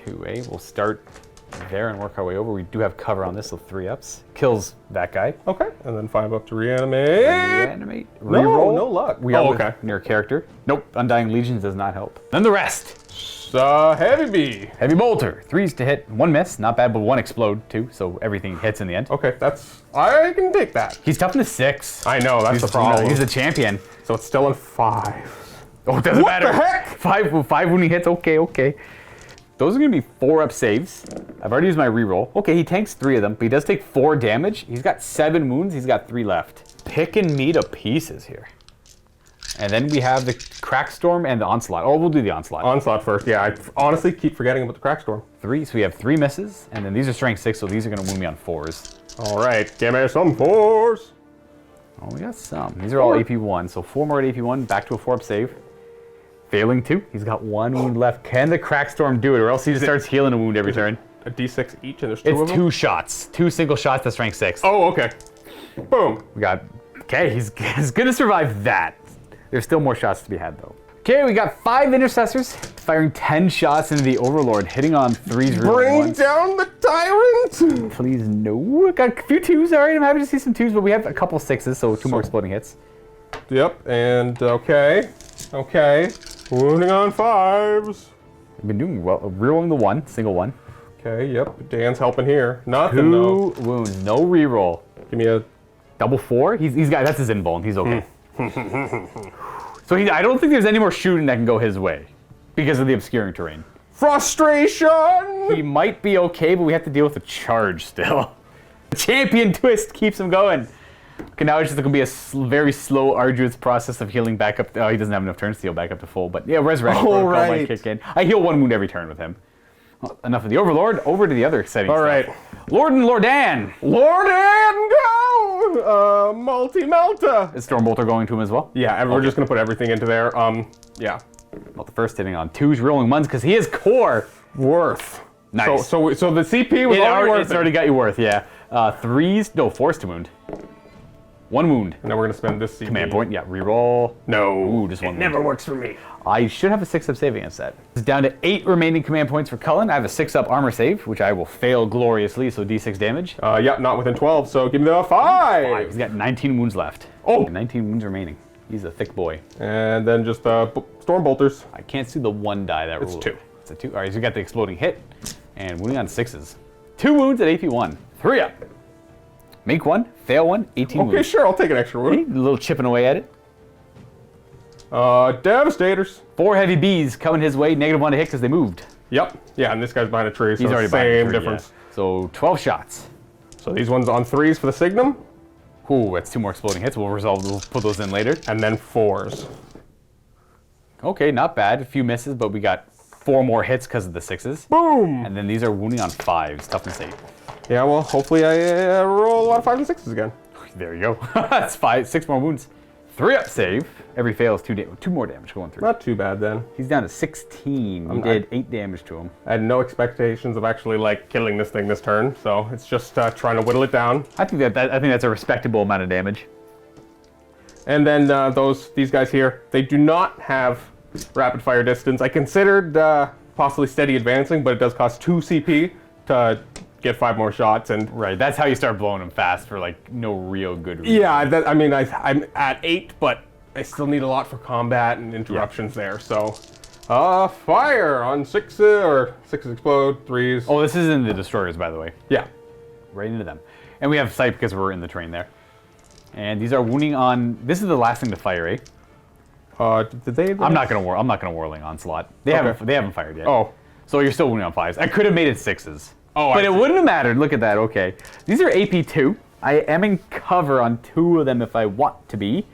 2A. We'll start there and work our way over. We do have cover on this, so 3-ups. Kills that guy. Okay. And then 5 up to reanimate. Reanimate. No, Reroll. no luck. We Oh, are okay. near character. Nope. Undying Legions does not help. Then the rest. Heavy B. Heavy Bolter. 3s to hit. 1 miss. Not bad, but 1 explode too. So everything hits in the end. Okay, I can take that. He's toughness 6. I know, that's the problem. He's the champion. So it's still in 5. Oh, it doesn't What matter. the heck? 5 wounding hits. Okay. Those are going to be 4-up saves. I've already used my reroll. Okay, he tanks 3 of them, but he does take 4 damage. He's got 7 wounds. He's got 3 left. Picking me to pieces here. And then we have the Crackstorm and the Onslaught. Oh, we'll do the Onslaught. Onslaught first. Yeah, I honestly keep forgetting about the Crackstorm. 3, so we have 3 misses, and then these are strength 6, so these are going to wound me on 4s. All right, give me some 4s. Oh, we got some. These are all AP 1, so 4 more at AP 1, back to a 4-up save. Failing 2. He's got 1 wound left. Can the Crackstorm do it, or else he just starts healing a wound every turn? A D6 each, and there's 2 of It's them? 2 shots. 2 single shots to strength 6. Oh, okay. Boom. We got, okay, he's gonna survive that. There's still more shots to be had though. Okay, we got 5 intercessors firing 10 shots into the Overlord, hitting on 3s. Bring down the tyrant! Please no. Got a few 2s. All right, I'm happy to see some 2s, but we have a couple 6s, so 2 more exploding hits. Yep, and okay. Wounding on 5s. We've been doing well. Rerolling the 1, single 1. Okay, yep. Dan's helping here. Nothing 2 though. wounds, no reroll. Give me a Double 4. He's got, that's his invuln. He's okay. So I don't think there's any more shooting that can go his way because of the obscuring terrain. frustration. He might be okay, but we have to deal with the charge still. The champion twist keeps him going. Okay, now it's just going to be a very slow, arduous process of healing back up. Oh, he doesn't have enough turns to heal back up to full, but yeah, Resurrection Protocol might right. kick in. I heal 1 wound every turn with him. Well, enough of the Overlord. Over to the other exciting stuff. All right. Lord and Lordan. Lordan, go! Multi-melta. Is Stormbolter going to him as well? Yeah, we're just gonna put everything into there. Yeah. Well, the first hitting on 2s, rolling 1s, because he is core. Worth. Nice. So the CP was already worth It's it. already got you worth, yeah. 3s, no, 4s to wound. 1 wound. And then we're going to spend this CP. Command point, yeah, reroll. No. Ooh, just 1 wound. Never works for me. I should have a 6-up save against that. It's down to 8 remaining command points for Cullen. I have a 6-up armor save, which I will fail gloriously, so d6 damage. Yep, not within 12, so give me the 5. He's got 19 wounds left. Oh! 19 wounds remaining. He's a thick boy. And then just storm bolters. I can't see the 1 die that It's rule. 2. It's a 2. All right, so we got the exploding hit. And wounding on 6s. 2 wounds at AP 1. 3 up. Make 1, fail 1, 18 wounds. Okay, sure, I'll take an extra wound. A little chipping away at it. Devastators. 4 heavy bees coming his way. -1 to hit because they moved. Yep. Yeah, and this guy's behind a tree, so He's already same behind the tree, difference. yeah. So 12 shots. So these ones on 3s for the Signum, Ooh, that's 2 more exploding hits. We'll put those in later. and then 4s. Okay, not bad. A few misses, but we got 4 more hits because of the 6s. Boom! And then these are wounding on 5s. Toughness 8. Yeah, well, hopefully I roll a lot of 5s and 6s again. There you go. That's 6 more wounds. 3-up save. Every fail is 2 more damage going through. Not too bad then. He's down to 16. We did 8 damage to him. I had no expectations of actually like killing this thing this turn, so it's just trying to whittle it down. I think that's a respectable amount of damage. And then these guys here, they do not have rapid fire distance. I considered possibly steady advancing, but it does cost 2 CP to get 5 more shots. And Right, that's how you start blowing them fast for like no real good reason. yeah, I'm at 8, but I still need a lot for combat and interruptions there. So, fire on 6 or 6s explode, 3s. Oh, this is in the destroyers, by the way. Yeah. Right into them. And we have sight because we're in the terrain there. And these are wounding on. This is the last thing to fire, eh? Did they? I'm not gonna whirling onslaught. They haven't fired yet. Oh. So you're still wounding on 5s. I could have made it 6s. Oh, but I it see. wouldn't have mattered. Look at that. Okay. These are AP 2. I am in cover on 2 of them if I want to be.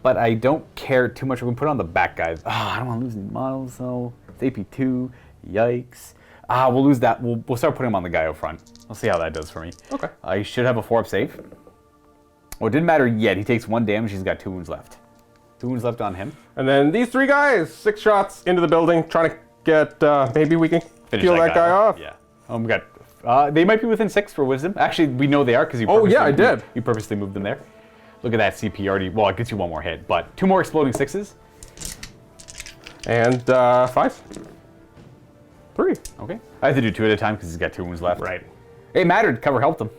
But I don't care too much. We're going to put on the back guys. I don't want to lose any models, though. It's AP 2. Yikes. We'll lose that. We'll start putting him on the guy out front. We'll see how that does for me. Okay. I should have a 4-up save. Well, it didn't matter yet. He takes 1 damage. He's got 2 wounds left. 2 wounds left on him. And then these 3 guys, 6 shots into the building, trying to get, maybe we can Finish peel that guy off. Yeah. We got. They might be within 6 for wisdom. Actually, we know they are because you. Oh, yeah, I did. You purposely moved them there. Look at that CP already. Well, it gets you 1 more hit, but 2 more exploding 6s. And 5s. 3. Okay. I have to do 2 at a time because he's got 2 wounds left. Right. It mattered. Cover helped him.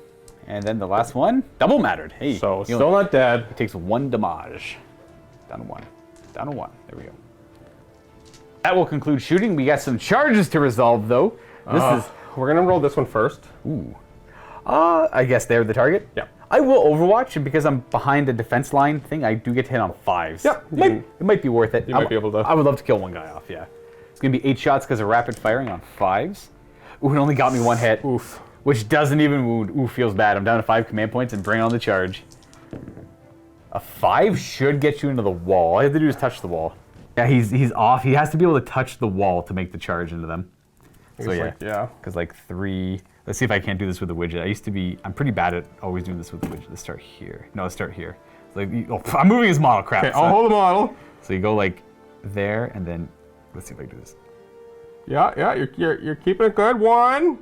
And then the last one, double mattered. Hey. So still not dead. He takes 1 damage. Down to 1. Down to 1. There we go. That will conclude shooting. We got some charges to resolve, though. We're gonna roll this one first. Ooh. I guess they're the target? Yeah. I will Overwatch, and because I'm behind the defense line thing, I do get to hit on 5s. Yep. It might be worth it. You might be able to. I would love to kill 1 guy off, yeah. It's going to be 8 shots because of rapid firing on 5s. Ooh, it only got me 1 hit. Oof. Which doesn't even wound. Ooh, feels bad. I'm down to 5 command points and bring on the charge. A 5 should get you into the wall. All you have to do is touch the wall. Yeah, he's off. He has to be able to touch the wall to make the charge into them. So yeah. Yeah. Because like 3... Let's see if I can't do this with the widget. I'm pretty bad at always doing this with the widget. Let's start here. No, let's start here. Like, I'm moving his model, crap. Okay, I'll hold the model. So you go like there, and then let's see if I can do this. Yeah, you're keeping it good. 1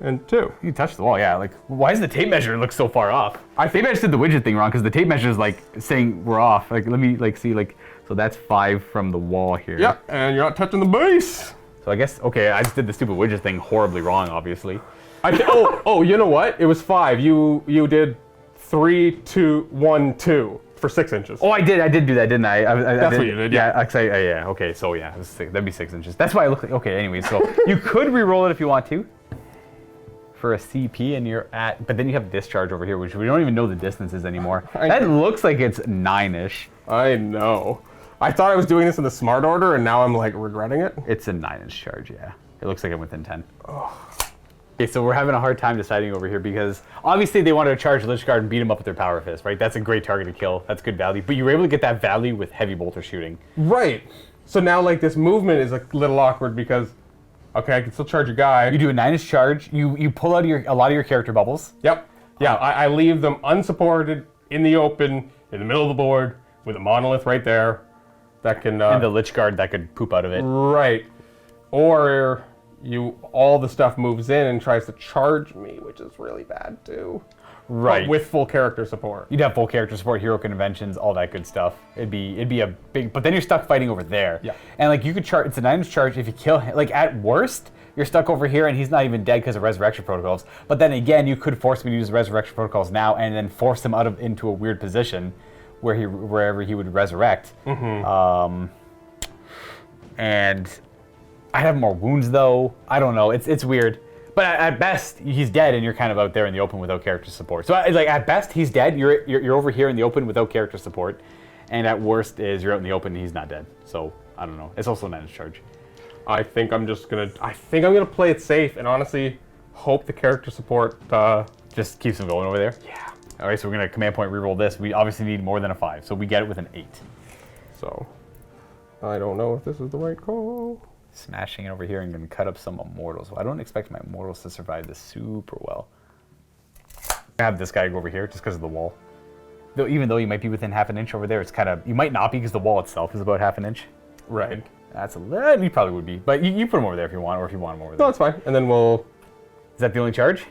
and 2. You touch the wall, yeah. Like, why does the tape measure look so far off? Maybe I just did the widget thing wrong because the tape measure is like saying we're off. Like, let me like see like. So that's 5 from the wall here. Yep, and you're not touching the base. So I guess okay. I just did the stupid widget thing horribly wrong, obviously. Oh, you know what? It was 5. You did 3, 2, 1, 2 for 6 inches. Oh, I did do that, didn't I? That's what you did, yeah. Yeah. Okay, so yeah, that'd be 6 inches. That's why I look like. Okay, anyway, so you could re-roll it if you want to. For a CP, and you're at, but then you have discharge over here, which we don't even know the distances anymore. That looks like it's 9-ish. I know. I thought I was doing this in the smart order, and now I'm like regretting it. It's a 9-inch charge, yeah. It looks like I'm within 10. Oh. Okay, so we're having a hard time deciding over here because obviously they wanted to charge Lich Guard and beat him up with their power fist, right? That's a great target to kill. That's good value. But you were able to get that value with heavy bolter shooting. Right. So now like this movement is a little awkward because, okay, I can still charge a guy. You do a 9-inch charge. You pull out a lot of your character bubbles. Yep. Yeah, I leave them unsupported in the open, in the middle of the board, with a monolith right there. That can and the Lich Guard that could poop out of it. Right. Or all the stuff moves in and tries to charge me, which is really bad too. Right. But with full character support. You'd have full character support, hero conventions, all that good stuff. It'd be a big, but then you're stuck fighting over there. Yeah. And like you could charge, it's a 9-inch charge if you kill him. Like at worst, you're stuck over here and he's not even dead because of resurrection protocols. But then again, you could force him to use resurrection protocols now and then force him into a weird position wherever he would resurrect. And I'd have more wounds though. I don't know. It's weird. But at best, he's dead, and you're kind of out there in the open without character support. So, like at best, he's dead. You're over here in the open without character support, and at worst is you're out in the open and he's not dead. So I don't know. It's also a 9-inch charge. I think I'm gonna play it safe and honestly hope the character support Just keeps him going over there. Yeah. All right, so we're gonna command point reroll this. We obviously need more than a 5, so we get it with an 8. So I don't know if this is the right call. Smashing it over here and gonna cut up some immortals. I don't expect my immortals to survive this super well. I have this guy go over here just because of the wall. Though, even though you might be within half an inch over there, it's kind of, you might not be because the wall itself is about half an inch. Right. That's a little, you probably would be, but you put him over there if you want, or if you want him over No, there. it's fine. And then we'll. Is that the only charge? Do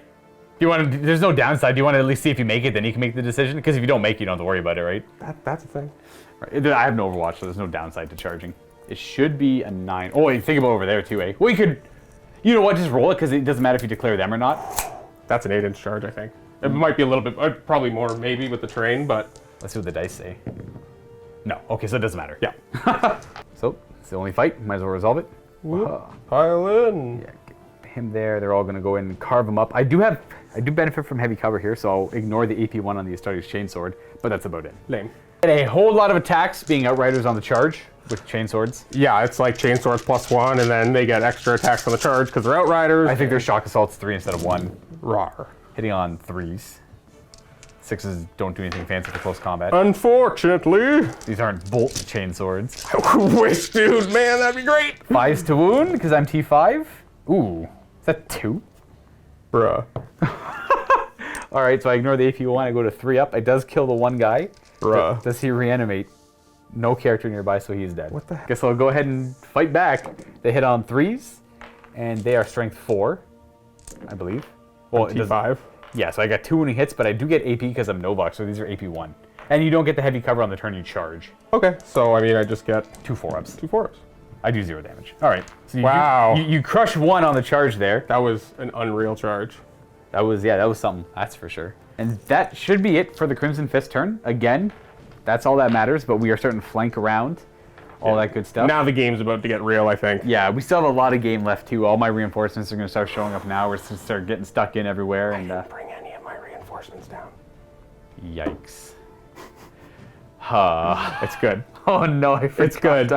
you want to? There's no downside. Do you want to at least see if you make it, then you can make the decision? Because if you don't make it, you don't have to worry about it, right? That's a thing. Right. I have no Overwatch, so there's no downside to charging. It should be a 9. Oh, wait, think about over there too, eh? Well, you could, you know what? Just roll it because it doesn't matter if you declare them or not. That's an 8-inch charge, I think. It might be a little bit, probably more maybe with the terrain, but. Let's see what the dice say. No. Okay, so it doesn't matter. Yeah. So it's the only fight. Might as well resolve it. Pile in. Yeah, get him there. They're all gonna go in and carve him up. I do benefit from heavy cover here, so I'll ignore the AP1 on the Astartes Chainsword, but that's about it. Lame. A whole lot of attacks being Outriders on the charge with chainswords. Yeah, it's like chainswords +1, and then they get extra attacks on the charge because they're Outriders. I think their shock assault's 3 instead of 1. Rawr. Hitting on 3s. 6s don't do anything fancy for close combat. Unfortunately. These aren't bolt chainswords. I wish, dude, man, that'd be great. 5s to wound because I'm T5. Ooh, is that 2? Bruh. All right, so I ignore the AP1. I go to 3 up. It does kill the one guy. Bruh. Does he reanimate? No character nearby, so he's dead. What the heck? Guess I'll go ahead and fight back. They hit on 3s, and they are strength 4, I believe. Well, it doesn't- T5. Yeah, so I got 2 wounding hits, but I do get AP because I'm Novak, so these are AP1. And you don't get the heavy cover on the turn you charge. Okay, so I mean, I just get 2 4-ups. 2 4s. I do 0 damage. All right. So Wow. You crush 1 on the charge there. That was an unreal charge. That was something. That's for sure. And that should be it for the Crimson Fist turn. Again, that's all that matters, but we are starting to flank around. All that good stuff. Now the game's about to get real, I think. Yeah, we still have a lot of game left too. All my reinforcements are going to start showing up now. We're going to start getting stuck in everywhere. And Bring any of my reinforcements down. yikes. It's good. Oh no, I forgot. It's good.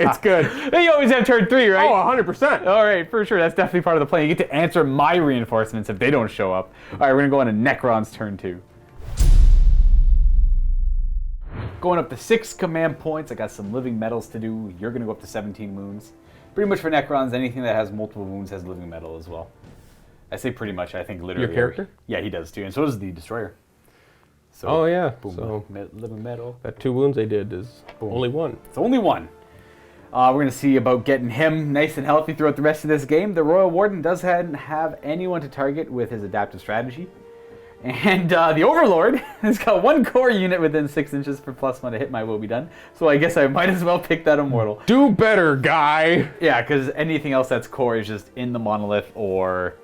It's good. You always have turn 3, right? Oh, 100%. All right, for sure. That's definitely part of the plan. You get to answer my reinforcements if they don't show up. All right, we're going to go on to Necron's turn 2. Going up to 6 command points. I got some living metals to do. You're going to go up to 17 wounds. Pretty much for Necrons, anything that has multiple wounds has living metal as well. I say pretty much, I think literally. Your character? Yeah, he does too. And so does the Destroyer. So, Oh, yeah. boom, So living metal. that 2 wounds I did is only 1. It's only 1. We're going to see about getting him nice and healthy throughout the rest of this game. The Royal Warden doesn't have anyone to target with his adaptive strategy. And the Overlord has got 1 core unit within 6 inches for +1 to hit my will be done. So I guess I might as well pick that Immortal. Do better, guy. Yeah, because anything else that's core is just in the Monolith or...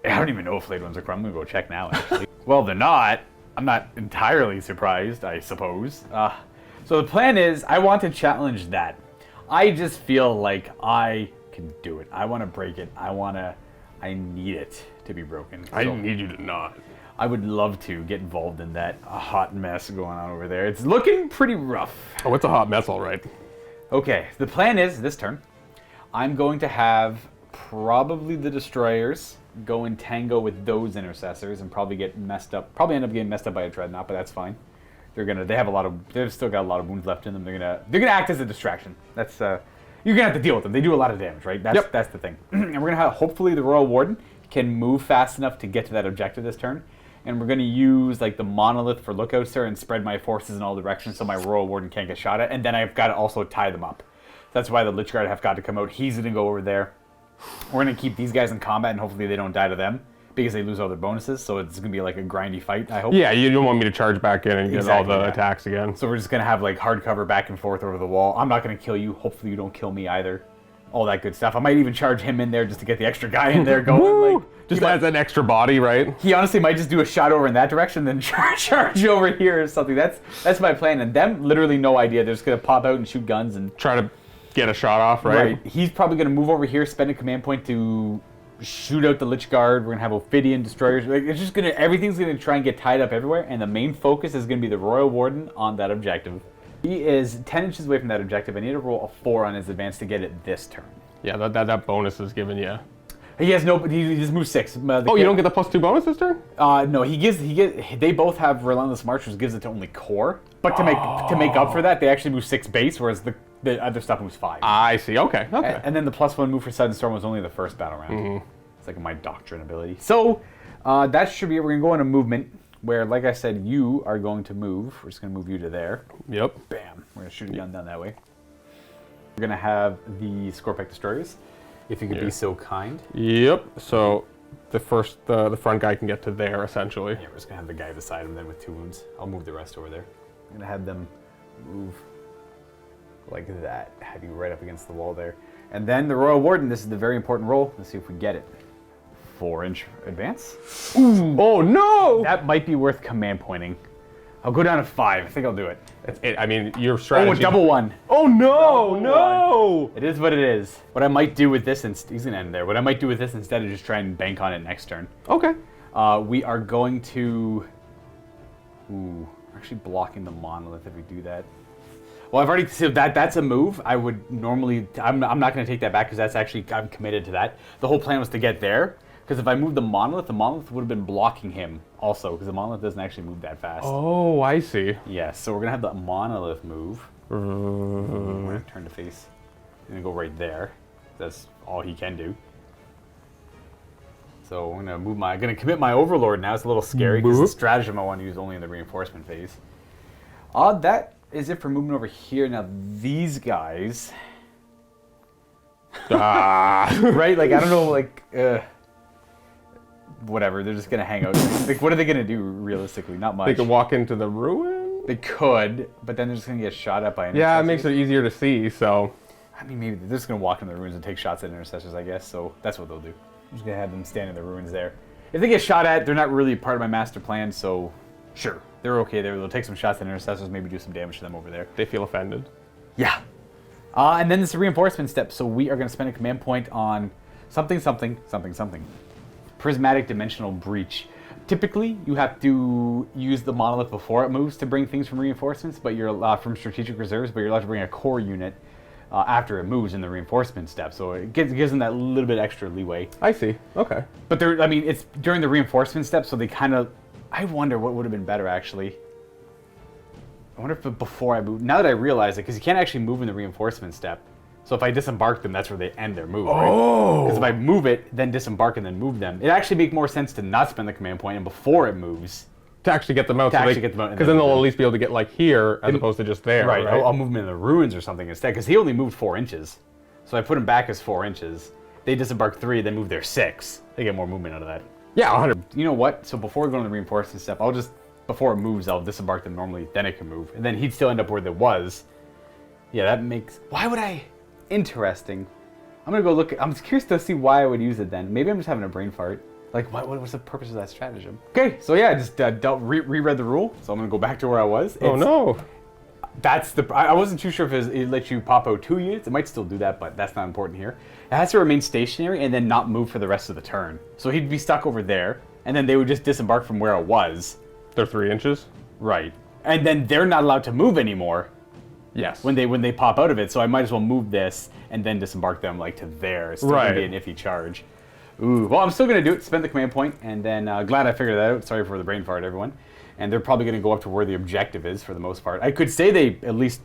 I don't even know if Flayed Ones are core. I'm going to go check now, actually. Well, they're not. I'm not entirely surprised, I suppose. So the plan is I want to challenge that. I just feel like I can do it. I want to break it. I need it to be broken. I So need you to not. I would love to get involved in that hot mess going on over there. It's looking pretty rough. Oh, it's a hot mess, all right. Okay, the plan is this turn, I'm going to have probably the Destroyers go and tango with those Intercessors and probably get messed up. Probably end up getting messed up by a Dreadnought, but that's fine. They've still got a lot of wounds left in them. They're gonna act as a distraction. That's you're gonna have to deal with them. They do a lot of damage, right? That's the thing. And we're gonna have hopefully the Royal Warden can move fast enough to get to that objective this turn. And we're gonna use like the Monolith for lookouts there and spread my forces in all directions so my Royal Warden can't get shot at. And then I've got to also tie them up. That's why the Lich Guard have got to come out. He's gonna go over there. We're gonna keep these guys in combat and hopefully they don't die to them. because they lose all their bonuses. So it's going to be like a grindy fight, I hope. Yeah, you don't want me to charge back in and get all the attacks again. So we're just going to have like hard cover back and forth over the wall. I'm not going to kill you. Hopefully you don't kill me either. All that good stuff. I might even charge him in there just to get the extra guy in there going. Like, just adds an extra body, right? He honestly might just do a shot over in that direction, then charge over here or something. That's my plan. And them, literally no idea. They're just going to pop out and shoot guns and try to get a shot off, right? He's probably going to move over here, spend a command point to shoot out the Lich Guard. We're going to have Ophidian destroyers. Like, it's just everything's going to try and get tied up everywhere. And the main focus is going to be the Royal Warden on that objective. He is 10 inches away from that objective. I need to roll a 4 on his advance to get it this turn. Yeah, that bonus is given you. He has no. He just moves 6. You don't get the +2 bonus this turn? No, he gives. They both have Relentless March, which gives it to only core. But to make up for that, they actually move 6 base, whereas the other stuff moves 5. I see. Okay. And then the +1 move for Sudden Storm was only the first battle round. It's like my doctrine ability. So that should be it. We're gonna go into movement, where, like I said, you are going to move. We're just gonna move you to there. Yep. Bam. We're gonna shoot a gun down that way. We're gonna have the Scorpic destroyers, if you could be so kind. Yep. So the front guy can get to there essentially. Yeah, we're just gonna have the guy beside him then with 2 wounds. I'll move the rest over there. I'm gonna have them move like that, have you right up against the wall there. And then the Royal Warden, this is the very important roll. Let's see if we get it. 4-inch advance. Ooh. Oh no! That might be worth command pointing. I'll go down to 5. I think I'll do it. I mean, your strategy. Oh, double 1. Oh no! No! It is what it is. What I might do with this, he's gonna end there. What I might do with this instead is just try and bank on it next turn. Okay. We are going to. Ooh, we're actually blocking the monolith if we do that. Well, I've already said that's a move. I would normally. I'm not going to take that back because that's actually I'm committed to that. The whole plan was to get there. Because if I moved the monolith would have been blocking him also, because the monolith doesn't actually move that fast. Oh, I see. Yeah, so we're going to have the monolith move. I'm going to turn to face. I'm going to go right there. That's all he can do. So I'm going to commit my Overlord now. It's a little scary because the stratagem I want to use only in the reinforcement phase. That is it for moving over here. Now these guys... right? Like, I don't know, like... whatever, they're just gonna hang out. Like, what are they gonna do realistically? Not much. They could walk into the ruin? They could, but then they're just gonna get shot at by intercessors. Yeah, it makes it easier to see, so... I mean, maybe they're just gonna walk into the ruins and take shots at intercessors, I guess, so that's what they'll do. I'm just gonna have them stand in the ruins there. If they get shot at, they're not really part of my master plan, so sure, they're okay there. They'll take some shots at intercessors, maybe do some damage to them over there. They feel offended. Yeah. And then it's a reinforcement step, so we are gonna spend a command point on something. Prismatic Dimensional Breach. Typically, you have to use the monolith before it moves to bring things from reinforcements, but you're allowed from strategic reserves, but you're allowed to bring a core unit after it moves in the reinforcement step. So it gives them that little bit extra leeway. I see. Okay. But it's during the reinforcement step, so they kind of. I wonder what would have been better actually. I wonder if before I move. Now that I realize it, because you can't actually move in the reinforcement step. So if I disembark them, that's where they end their move, right? Oh! Because if I move it, then disembark and then move them, it actually makes more sense to not spend the command point and before it moves. To actually get them out. Because then they'll at least be able to get like here as opposed to just there, right? I'll move them in the ruins or something instead, because he only moved 4 inches. So I put him back as 4 inches. They disembark 3, then move their 6. They get more movement out of that. Yeah, 100. You know what? So before we go to the reinforcement step, I'll just, before it moves, I'll disembark them normally, then it can move. And then he'd still end up where there was. Yeah, that makes... Why would I... Interesting. I'm gonna go look. I'm curious to see why I would use it then. Maybe I'm just having a brain fart. Like, what was the purpose of that stratagem? Okay, so yeah, I just reread the rule. So I'm gonna go back to where I was. Oh no. That's the. I wasn't too sure if it let you pop out 2 units. It might still do that, but that's not important here. It has to remain stationary and then not move for the rest of the turn. So he'd be stuck over there, and then they would just disembark from where it was. They're 3 inches. Right, and then they're not allowed to move anymore. Yes. When they pop out of it, so I might as well move this and then disembark them like to there. It's still gonna be an iffy charge. Ooh, well, I'm still gonna do it. Spend the command point, and then glad I figured that out. Sorry for the brain fart, everyone. And they're probably gonna go up to where the objective is for the most part. I could say they at least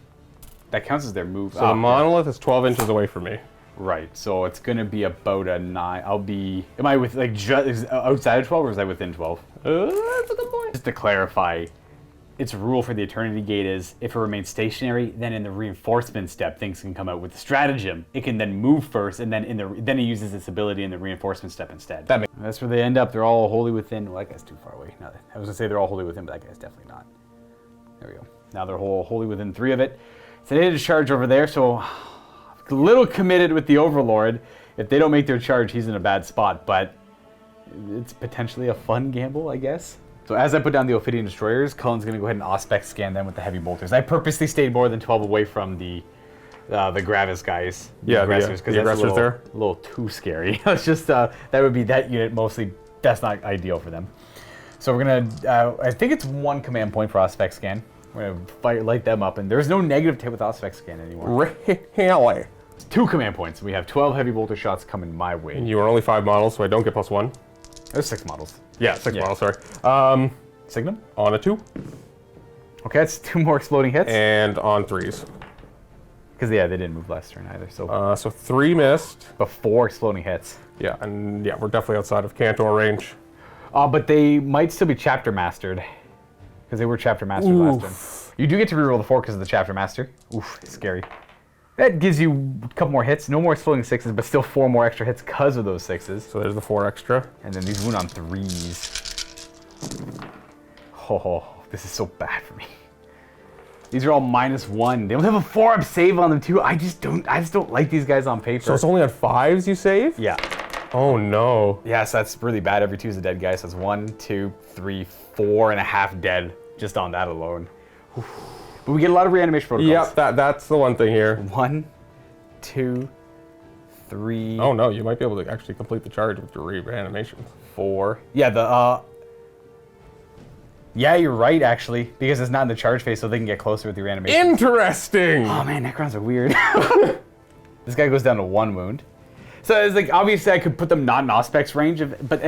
that counts as their move. So the monolith is 12 inches away from me. Right. So it's gonna be about a 9. I'll be. Am I with like just outside of 12 or is I within 12? That's a good point. Just to clarify. its rule for the Eternity Gate is if it remains stationary, then in the reinforcement step, things can come out. With the stratagem, it can then move first, and then then it uses its ability in the reinforcement step instead. That's where they end up. They're all wholly within. Well, that guy's too far away. No, I was gonna say they're all wholly within, but that guy's definitely not. There we go. Now they're wholly within 3 of it. So they did a charge over there, so a little committed with the Overlord. If they don't make their charge, he's in a bad spot, but it's potentially a fun gamble, I guess. So as I put down the Ophidian Destroyers, Cullen's going to go ahead and Auspex scan them with the Heavy Bolters. I purposely stayed more than 12 away from the Gravis guys. Yeah, the aggressors, the aggressors there. A little too scary. It's just, that would be that unit mostly, that's not ideal for them. So we're going to, I think it's 1 command point for Auspex scan. We're going to light them up, and there's no negative hit with Auspex scan anymore. Really? 2 command points. We have 12 Heavy Bolter shots coming my way. And you are only 5 models, so I don't get +1. There's 6 models. Yeah, 6 models, sorry. Signum? On a 2. Okay, that's 2 more exploding hits. And on 3s. Because, yeah, they didn't move last turn either. So 3 missed. but 4 exploding hits. Yeah, and yeah, we're definitely outside of Cantor range. But they might still be Chapter Mastered. Because they were Chapter Mastered last turn. You do get to reroll the 4 because of the Chapter Master. Oof, scary. That gives you a couple more hits. No more exploding 6s, but still 4 more extra hits because of those 6s. So there's the 4 extra. And then these wound on 3s. Oh, this is so bad for me. These are all -1. They only have a 4-up save on them too. I just don't like these guys on paper. So it's only on 5s you save? Yeah. Oh no. Yeah, so that's really bad. Every 2 is a dead guy. So it's 1, 2, 3, 4.5 dead just on that alone. But we get a lot of reanimation protocols. Yep, that's the one thing here. 1, 2, 3. Oh no, you might be able to actually complete the charge with your reanimation. 4. Yeah, yeah, you're right, actually, because it's not in the charge phase, so they can get closer with the reanimation. Interesting! Oh man, Necrons are weird. This guy goes down to 1 wound. So it's like, obviously I could put them not in Auspex range, but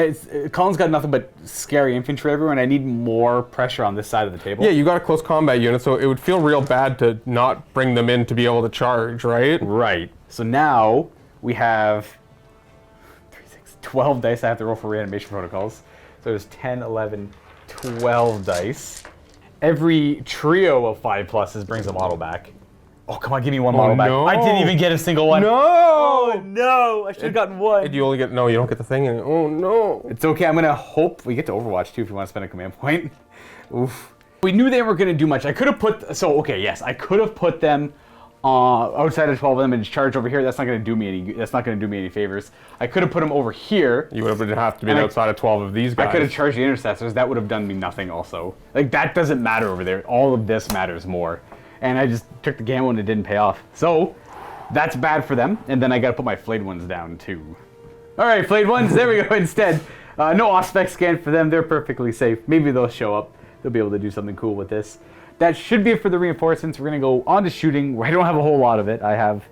Cullen's got nothing but scary infantry everywhere, and I need more pressure on this side of the table. Yeah, you got a close combat unit, so it would feel real bad to not bring them in to be able to charge, right? Right. So now we have 3, 6, 12 dice I have to roll for reanimation protocols. So there's 10, 11, 12 dice. Every trio of 5+s brings a model back. Oh, come on, give me 1 model back. No. I didn't even get a single one. No! Oh, no! I should have gotten 1. Did you only get, no, you don't get the thing. Oh, no. It's okay, I'm gonna hope we get to Overwatch too if you want to spend a command point. Oof. We knew they weren't gonna do much. I could have put, I could have put them outside of 12 of them and charge over here. That's not gonna do me any favors. I could have put them over here. You would have to be outside of 12 of these guys. I could have charged the intercessors. That would have done me nothing also. Like, that doesn't matter over there. All of this matters more. And I just took the gamble and it didn't pay off. So, that's bad for them. And then I gotta put my flayed ones down too. All right, flayed ones, there we go instead. No Auspex scan for them, they're perfectly safe. Maybe they'll show up. They'll be able to do something cool with this. That should be it for the reinforcements. We're gonna go on to shooting, where I don't have a whole lot of it. I have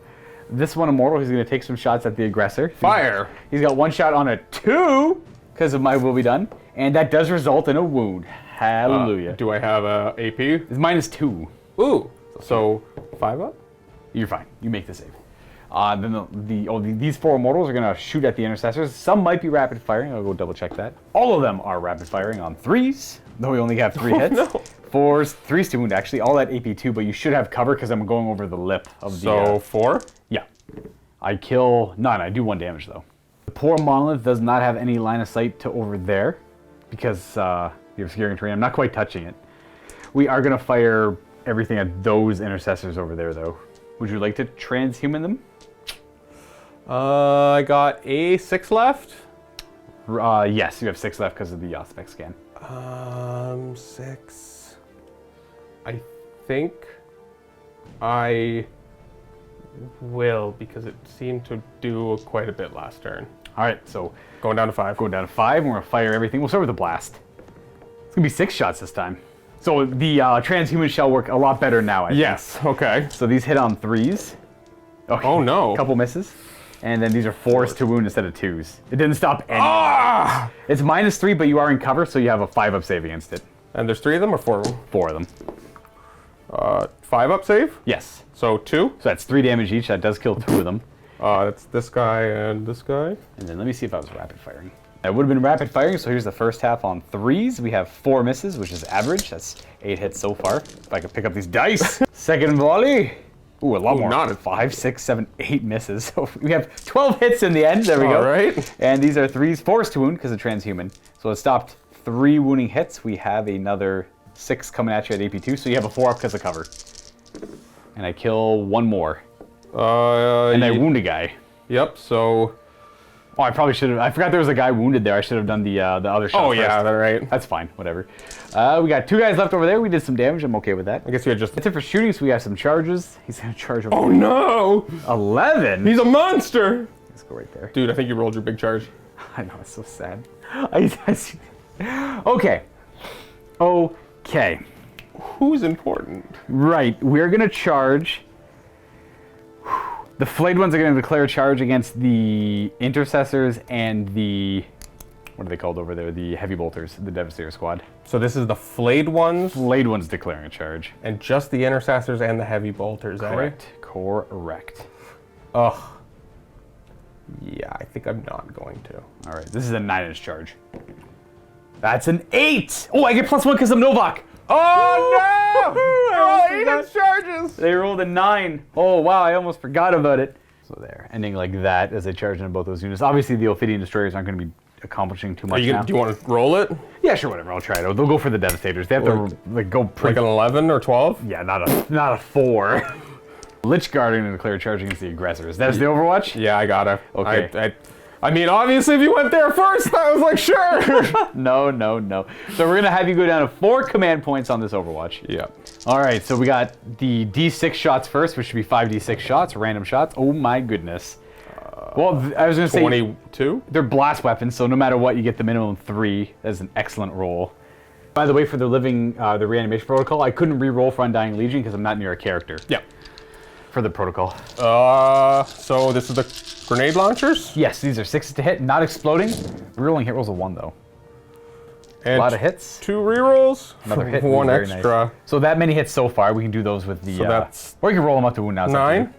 this one Immortal, who's gonna take some shots at the aggressor. Fire! He's got 1 shot on a 2, because of my will be done. And that does result in a wound. Hallelujah. Do I have a AP? It's -2. Ooh, so 5 up? You're fine. You make the save. Then these 4 Immortals are going to shoot at the intercessors. Some might be rapid firing. I'll go double check that. All of them are rapid firing on 3s, though we only have 3 hits. No. 4s, 3s to wound actually. All at AP2, but you should have cover because I'm going over the lip of the... So 4? Yeah. I kill none. I do 1 damage though. The poor Monolith does not have any line of sight to over there because you're obscuring terrain. I'm not quite touching it. We are going to fire everything at those intercessors over there though. Would you like to transhuman them? I got a 6 left. Yes, you have 6 left because of the Auspex scan. 6. I think I will because it seemed to do quite a bit last turn. All right, so going down to 5. Going down to 5, and we're gonna fire everything. We'll start with the blast. It's gonna be 6 shots this time. So the transhuman shell work a lot better now, I think. Yes, okay. So these hit on 3s. Okay. Oh no. A couple misses. And then these are 4s to wound instead of 2s. It didn't stop any. Ah! It's -3, but you are in cover, so you have a 5-up save against it. And there's 3 of them or 4 of them? 4 of them. 5-up save? Yes. So 2? So that's 3 damage each. That does kill 2 of them. That's this guy and this guy. And then let me see if I was rapid firing. That would have been rapid firing, so here's the first half on 3s. We have 4 misses, which is average. That's 8 hits so far. If I could pick up these dice. Second volley. Ooh, a lot more. Not 5, 6, 7, 8 misses. So we have 12 hits in the end. There we go. All right. And these are 3s forced to wound because of transhuman. So it stopped 3 wounding hits. We have another 6 coming at you at AP2, so you have a 4 up because of cover. And I kill 1 more. And I wound a guy. Yep, so... Oh, I probably should have. I forgot there was a guy wounded there. I should have done the other shot. Oh, first. yeah, that's right. That's fine. Whatever. We got 2 guys left over there. We did some damage. I'm okay with that. I guess you had just... That's it for shooting. So we have some charges. He's gonna charge over. Oh, no! 11. He's a monster! Let's go right there. Dude, I think you rolled your big charge. I know, it's so sad. Okay. Okay. Who's important? Right. We're gonna charge. The flayed ones are going to declare a charge against the intercessors and the, what are they called over there? The heavy bolters, the Devastator squad. So this is the flayed ones? Flayed ones declaring a charge. And just the intercessors and the heavy bolters, Correct. Correct. Ugh. Yeah, I think I'm not going to. All right, this is a 9-inch charge. That's an 8! Oh, I get +1 because I'm Novak! Oh, no! almost 8-inch charges! They rolled a 9. Oh, wow, I almost forgot about it. So there, ending like that as they charge into both those units. Obviously, the Ophidian destroyers aren't going to be accomplishing too much now. Do you want to roll it? Yeah, sure, whatever. I'll try it. They'll go for the Devastators. They have to like go Like an 11 or 12? Yeah, not a 4. Lich Guard are going to declare a charge against the aggressors. That's the Overwatch? Yeah, I gotta. Okay. I mean, obviously, if you went there first, I was like, sure. No. So we're going to have you go down to 4 command points on this Overwatch. Yeah. All right, so we got the D6 shots first, which should be 5d6 shots, random shots. Oh my goodness. Well, I was going to say 22? They're blast weapons, so no matter what, you get the minimum 3. That's an excellent roll. By the way, for the reanimation protocol, I couldn't re-roll for Undying Legion because I'm not near a character. Yeah. For the protocol. So this is the grenade launchers? Yes, these are 6 to hit, not exploding. Rerolling hit rolls of 1 though. And a lot of hits. 2 rerolls. Another hit. 1 Very extra. Nice. So that many hits so far. We can do those with the. So that's or you can roll them up to wound now. 9.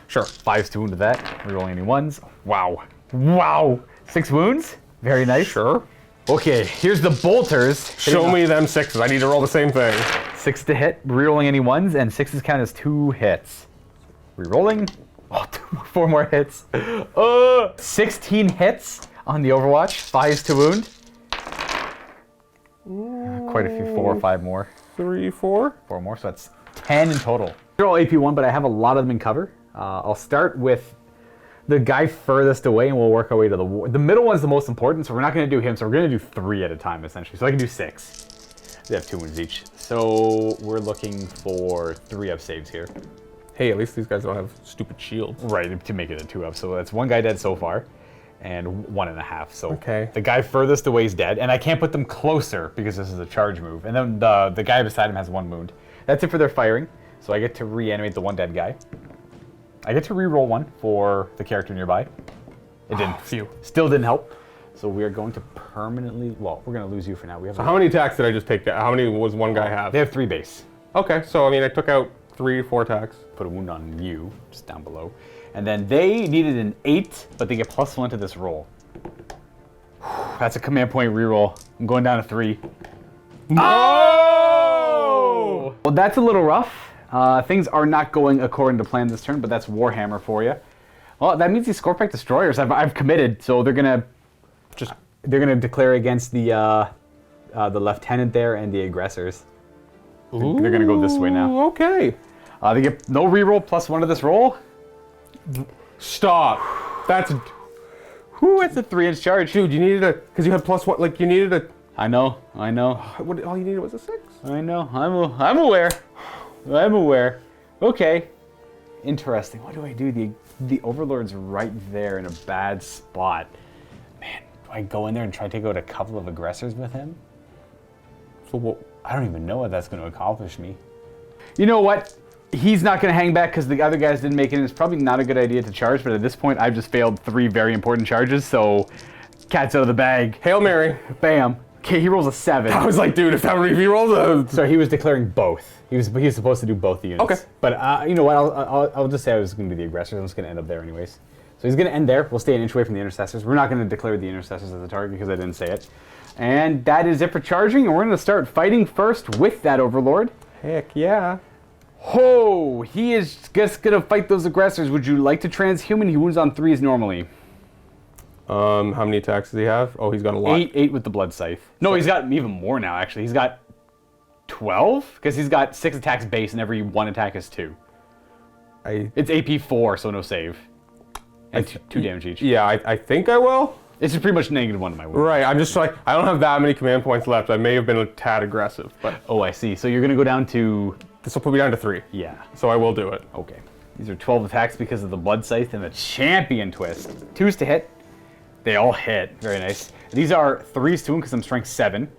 Sure. 5s to wound to that. Rerolling any 1s. Wow. 6 wounds. Very nice. Sure. Okay, here's the bolters. Show me them 6s. I need to roll the same thing. 6 to hit. Rerolling any 1s, and 6s count as 2 hits. Rerolling. Oh, 4 more hits. 16 hits on the Overwatch. 5s to wound. Quite a few. 4 or 5 more. 3, 4. 4 more, so that's 10 in total. They're all AP1, but I have a lot of them in cover. I'll start with the guy furthest away, and we'll work our way to the middle one's the most important, so we're not going to do him, so we're going to do 3 at a time, essentially. So I can do 6. They have 2 wounds each. So we're looking for 3 up saves here. Hey, at least these guys don't have stupid shields. Right, to make it a 2 up. So that's 1 guy dead so far, and 1.5. So okay. The guy furthest away is dead, and I can't put them closer because this is a charge move. And then the guy beside him has 1 wound. That's it for their firing. So I get to reanimate the 1 dead guy. I get to re-roll 1 for the character nearby. It didn't. Still didn't help. So we are going to permanently. Well, we're going to lose you for now. We have. So how many attacks did I just take? How many was 1 guy have? They have 3 base. Okay, so I mean, I took out 3, 4 attacks. Put a wound on you, just down below. And then they needed an 8, but they get +1 to this roll. That's a command point reroll. I'm going down to 3. Oh! Well, that's a little rough. Things are not going according to plan this turn, but that's Warhammer for you. Well, that means these Scorpic destroyers. I've committed, so they're gonna declare against the lieutenant there and the aggressors. Ooh, they're gonna go this way now. Okay. They get no reroll +1 to this roll. Stop. That's a 3-inch charge. Dude, you needed because you had +1, like you needed a. I know. What, all you needed was a 6. I know. I'm aware. Okay. Interesting. What do I do? The Overlord's right there in a bad spot. Man, do I go in there and try to take out a couple of aggressors with him? So what? I don't even know what that's going to accomplish me. You know what? He's not going to hang back because the other guys didn't make it. It's probably not a good idea to charge, but at this point, I've just failed 3 very important charges, so cat's out of the bag. Hail Mary. Bam. Okay, he rolls a 7. I was like, dude, if he rolls a... So he was declaring both. He was supposed to do both the units. Okay. But you know what? I'll just say I was going to be the aggressor. I'm just going to end up there anyways. So he's going to end there. We'll stay an inch away from the intercessors. We're not going to declare the intercessors as a target because I didn't say it. And that is it for charging, and we're going to start fighting first with that Overlord. Heck yeah. Oh, he is just going to fight those aggressors. Would you like to transhuman? He wounds on 3s normally. How many attacks does he have? Oh, he's got a lot. 8 with the Blood Scythe. No, he's got even more now, actually. He's got 12? Because he's got 6 attacks base, and every 1 attack is 2. It's AP 4, so no save. And 2 damage each. Yeah, I think I will. It's just pretty much -1 to my wound. Right, I'm just like, I don't have that many command points left. I may have been a tad aggressive, but... Oh, I see. So you're going to go down to... This will put me down to 3. Yeah. So I will do it. Okay. These are 12 attacks because of the Blood Scythe and the Champion Twist. 2s to hit. They all hit. Very nice. These are 3s to wound because I'm strength 7.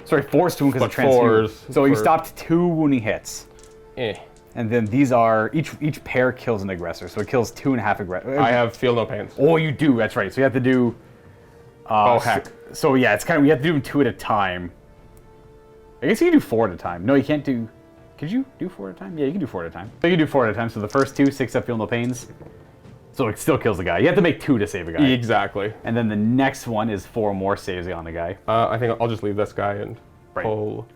Sorry, 4s to wound because of transhuman. So you stopped 2 wounding hits. And then these are, each pair kills an aggressor. So it kills 2.5 aggressors. I have feel no pains. Oh, you do. That's right. So you have to do... oh, heck. So yeah, it's kind of, you have to do them 2 at a time. I guess you can do 4 at a time. No, you can't do... Could you do 4 at a time? Yeah, you can do 4 at a time. So you can do 4 at a time. So the first 2, 6 up, feel no pains. So it still kills the guy. You have to make 2 to save a guy. Exactly. And then the next one is 4 more saves on the guy. I think I'll just leave this guy and pull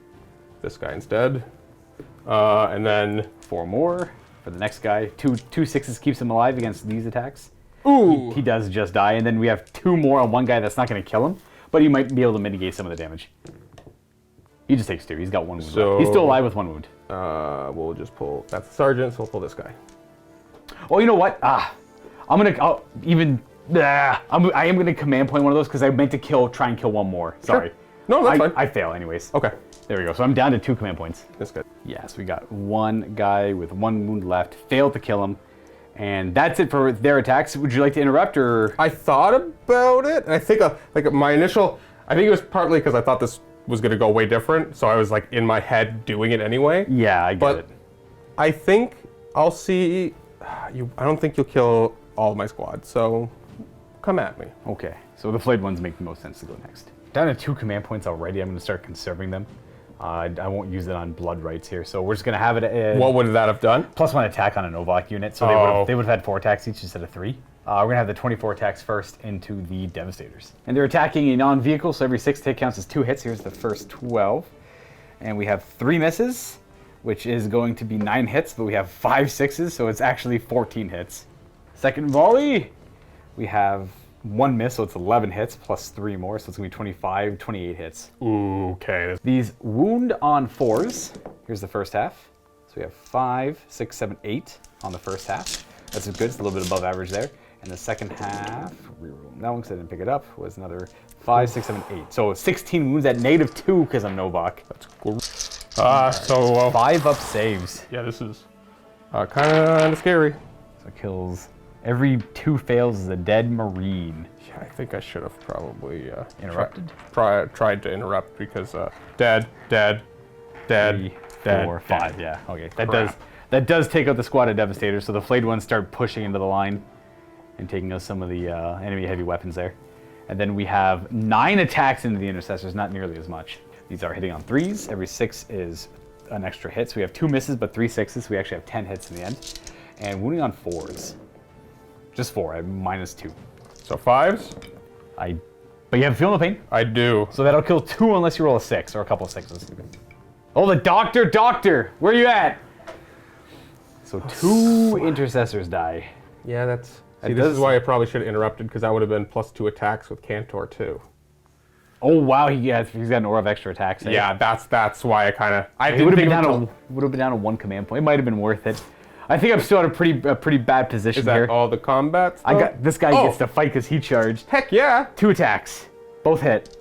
this guy instead. And then 4 more for the next guy. Two 6s keeps him alive against these attacks. Ooh! He does just die. And then we have 2 more on one guy that's not going to kill him, but he might be able to mitigate some of the damage. He just takes 2. He's got 1 wound left. He's still alive with 1 wound. We'll just pull... That's the sergeant, so we'll pull this guy. Oh, you know what? I am gonna command point one of those because I meant to try and kill 1 more. Sorry. Sure. No, that's fine. I fail anyways. Okay. There we go. So I'm down to 2 command points. That's good. Yes, we got 1 guy with 1 wound left. Failed to kill him. And that's it for their attacks. Would you like to interrupt or? I thought about it, and I think like my initial... I think it was partly because I thought this was going to go way different, so I was like in my head doing it anyway. Yeah, I get it. I think I'll see... I don't think you'll kill all of my squad, so come at me. Okay, so the flayed ones make the most sense to go next. Down to 2 command points already. I'm going to start conserving them. I won't use it on blood rights here, so we're just going to have it. What would that have done? +1 attack on a Novak unit, so they would have had 4 attacks each instead of 3. We're going to have the 24 attacks first into the Devastators. And they're attacking a non-vehicle, so every 6 hit counts as 2 hits. Here's the first 12. And we have 3 misses, which is going to be 9 hits, but we have 5 6s, so it's actually 14 hits. Second volley, we have 1 miss, so it's 11 hits, plus 3 more, so it's going to be 25, 28 hits. Ooh, okay. These wound on 4s. Here's the first half. So we have 5, 6, 7, 8 on the first half. That's good, it's a little bit above average there. And the second half, reroll that one because I didn't pick it up, was another 5, 6, 7, 8. So 16 wounds at -2 because I'm Novak. That's cool. 5 up saves. Yeah, this is kind of scary. So it kills. Every 2 fails is a dead Marine. Yeah, I think I should have probably interrupted. Tried to interrupt because dead. 3, 4, 5. Yeah. Okay. That does take out the squad of Devastators. So the flayed ones start pushing into the line and taking out some of the enemy heavy weapons there. And then we have 9 attacks into the Intercessors, not nearly as much. These are hitting on 3s. Every 6 is an extra hit. So we have 2 misses, but 3 6s. We actually have 10 hits in the end. And wounding on 4s. Just 4. I have -2. So 5s? But you have feel no pain? I do. So that'll kill 2 unless you roll a 6 or a couple of 6s. Oh, the doctor! Where are you at? So 2 intercessors die. Yeah, that's... See, this is why I probably should have interrupted, because that would have been +2 attacks with Cantor, too. Oh, wow, he's got an aura of extra attacks. Yeah, that's why I kind of... He would have been down to 1 command point. It might have been worth it. I think I'm still at a pretty bad position here. Is that all the combat stuff? This guy gets to fight because he charged. Heck yeah! 2 attacks. Both hit.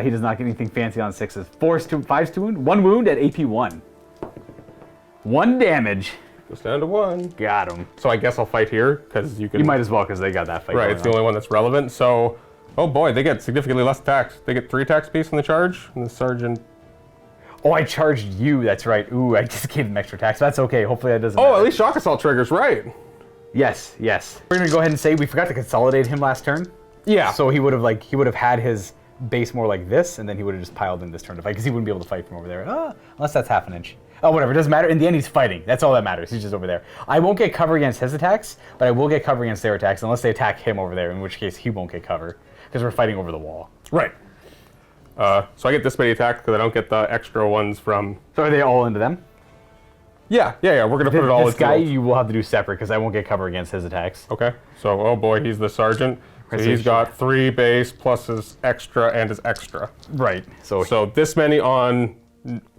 He does not get anything fancy on 6s. 5s to wound. 1 wound at AP 1. 1 damage. Goes down to 1. Got him. So I guess I'll fight here, because you can... You might as well, because they got that fight. Right, it's the only one that's relevant. So, oh boy, they get significantly less attacks. They get 3 attacks apiece on the charge, and the sergeant... Oh, I charged you, that's right. Ooh, I just gave them extra attacks. That's okay, hopefully that doesn't matter. At least shock assault triggers, right. Yes. We're gonna go ahead and say we forgot to consolidate him last turn. Yeah. So he would have had his base more like this, and then he would have just piled in this turn to fight, because he wouldn't be able to fight from over there. Unless that's half an inch. Oh, whatever. It doesn't matter. In the end, he's fighting. That's all that matters. He's just over there. I won't get cover against his attacks, but I will get cover against their attacks unless they attack him over there, in which case he won't get cover because we're fighting over the wall. Right. So I get this many attacks because I don't get the extra ones from... So are they all into them? Yeah. We're going to put it all into... This guy you will have to do separate because I won't get cover against his attacks. Okay. So, oh boy, he's the sergeant. So he's got 3 base plus his extra and his extra. Right. So this many on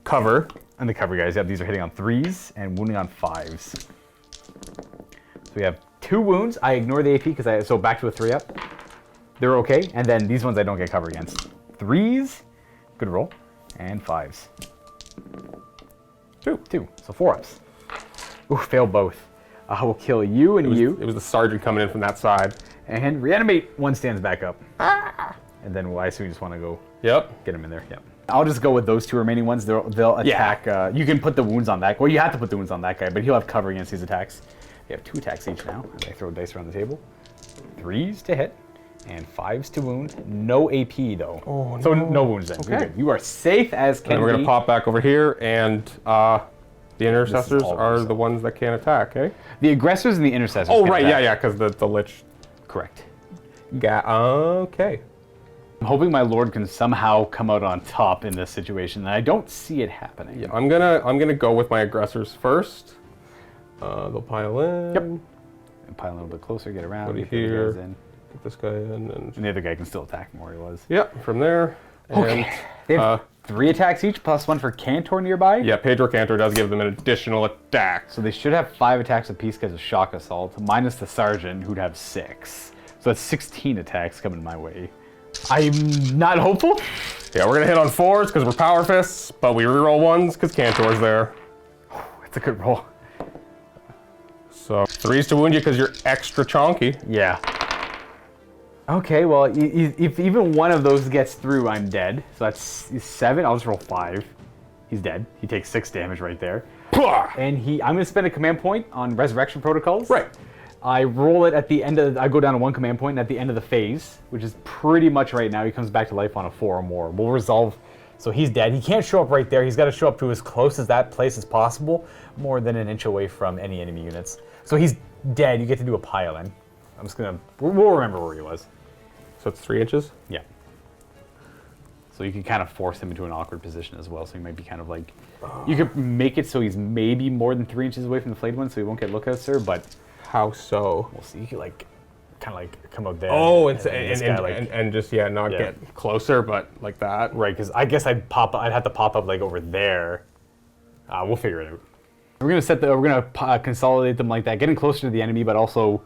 cover. And the cover guys, these are hitting on 3s and wounding on 5s. So we have 2 wounds. I ignore the AP because so back to a 3-up. They're okay. And then these ones I don't get cover against. 3s, good roll, and 5s. 2. So 4-ups. Ooh, failed both. I will kill you and you. It was the sergeant coming in from that side. And reanimate. 1 stands back up. And then I assume you just want to go get him in there. Yep. I'll just go with those 2 remaining ones. They'll attack. Yeah. You can put the wounds on that. Well, you have to put the wounds on that guy, but he'll have cover against these attacks. We have 2 attacks each now. And I throw dice around the table. 3s to hit. And 5s to wound. No AP though. Oh, no. So no wounds then. Okay. You are safe as can be. And we're going to pop back over here, and the intercessors are the ones that can't attack, eh? The aggressors and the intercessors. Oh, right, yeah, because the lich. Correct. Okay. I'm hoping my lord can somehow come out on top in this situation, and I don't see it happening. Yeah, I'm gonna go with my aggressors first. They'll pile in. Yep. And pile a little bit closer, get around. Get here. Get this guy in, and the other guy can still attack from where he was. Yep, from there. Okay. And, they have 3 attacks each, plus 1 for Cantor nearby. Yeah, Pedro Cantor does give them an additional attack. So they should have 5 attacks apiece because of shock assault, minus the sergeant, who'd have 6. So that's 16 attacks coming my way. I'm not hopeful. Yeah, we're gonna hit on 4s because we're power fists, but we reroll 1s because Cantor's there. It's a good roll. So 3s to wound you because you're extra chonky. Yeah. Okay, well, if even one of those gets through, I'm dead. So that's 7. I'll just roll 5. He's dead. He takes 6 damage right there. And I'm going to spend a command point on resurrection protocols. Right. I roll it at the end of, I go down to 1 command point, and at the end of the phase, which is pretty much right now, he comes back to life on a 4 or more. We'll resolve, so he's dead. He can't show up right there. He's got to show up to as close as that place as possible, more than an inch away from any enemy units. So he's dead. You get to do a pile in. I'm just going to, we'll remember where he was. So it's 3 inches? Yeah. So you can kind of force him into an awkward position as well. So he might be kind of like, you could make it so he's maybe more than 3 inches away from the flayed one, so he won't get Luka, sir, but... How so? We'll see. You could like, kind of like come out there. Oh, and just not get closer, but like that. Right, because I guess I'd have to pop up like over there. We'll figure it out. We're gonna consolidate them like that, getting closer to the enemy, but also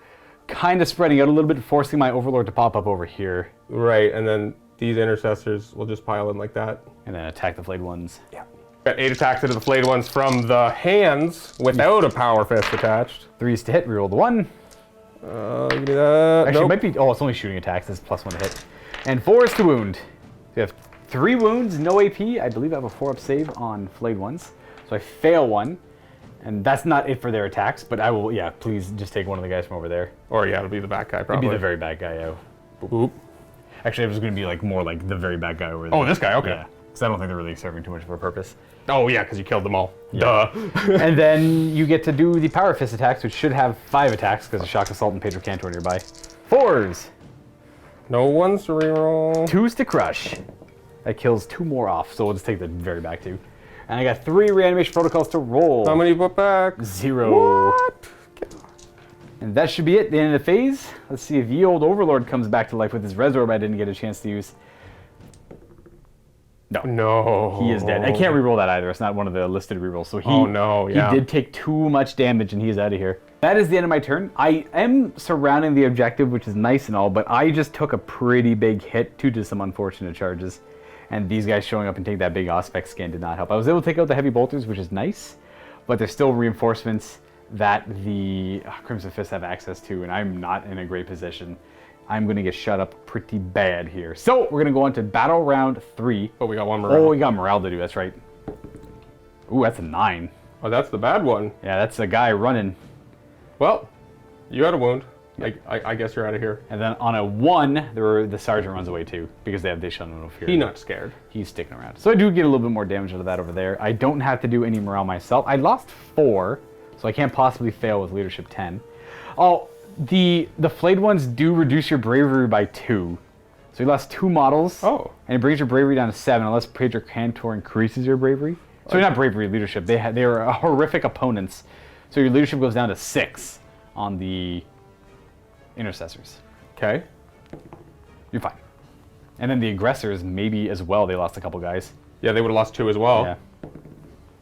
kind of spreading out a little bit, forcing my overlord to pop up over here. Right, and then these intercessors will just pile in like that. And then attack the flayed ones. Yeah. Got 8 attacks into the flayed ones from the hands without a power fist attached. 3s to hit, reroll the 1. Give me that. Actually, it might be, oh, it's only shooting attacks, it's +1 to hit. And 4s to wound. We have 3 wounds, no AP. I believe I have a 4-up save on flayed ones. So I fail 1. And that's not it for their attacks, but I will, please just take one of the guys from over there. Or it'll be the bad guy probably. It'd be the very bad guy, yeah. Boop. Actually, it was going to be like more like the very bad guy over there. Oh, this guy, okay. Yeah, because I don't think they're really serving too much of a purpose. Oh yeah, because you killed them all. Yeah. Duh. And then you get to do the power fist attacks, which should have 5 attacks because of shock assault and Pedro Cantor nearby. 4s. No 1s to reroll. 2s to crush. That kills 2 more off, so we'll just take the very back 2. And I got 3 reanimation protocols to roll. How many put back? 0. What? And that should be it, the end of the phase. Let's see if ye old Overlord comes back to life with his Resorb I didn't get a chance to use. No. He is dead. I can't reroll that either. It's not one of the listed rerolls. So he did take too much damage and he's out of here. That is the end of my turn. I am surrounding the objective, which is nice and all, but I just took a pretty big hit due to some unfortunate charges. And these guys showing up and taking that big Auspex scan did not help. I was able to take out the heavy bolters, which is nice, but there's still reinforcements that the Crimson Fists have access to, and I'm not in a great position. I'm going to get shut up pretty bad here. So we're going to go on to battle round 3. Oh, we got 1 morale. Oh, we got morale to do. That's right. Ooh, that's a 9. Oh, that's the bad one. Yeah, that's a guy running. Well, you had a wound. I guess you're out of here. And then on a 1, the sergeant runs away too, because they have They Shall Know No Fear. He's not scared. He's sticking around. So I do get a little bit more damage out of that over there. I don't have to do any morale myself. I lost 4, so I can't possibly fail with leadership 10. Oh, the flayed ones do reduce your bravery by 2. So you lost 2 models. Oh. And it brings your bravery down to 7, unless Pedro Cantor increases your bravery. So not bravery, leadership. They are horrific opponents. So your leadership goes down to 6 on the intercessors. Okay. You're fine. And then the aggressors, maybe as well, they lost a couple guys. Yeah, they would have lost 2 as well. Yeah.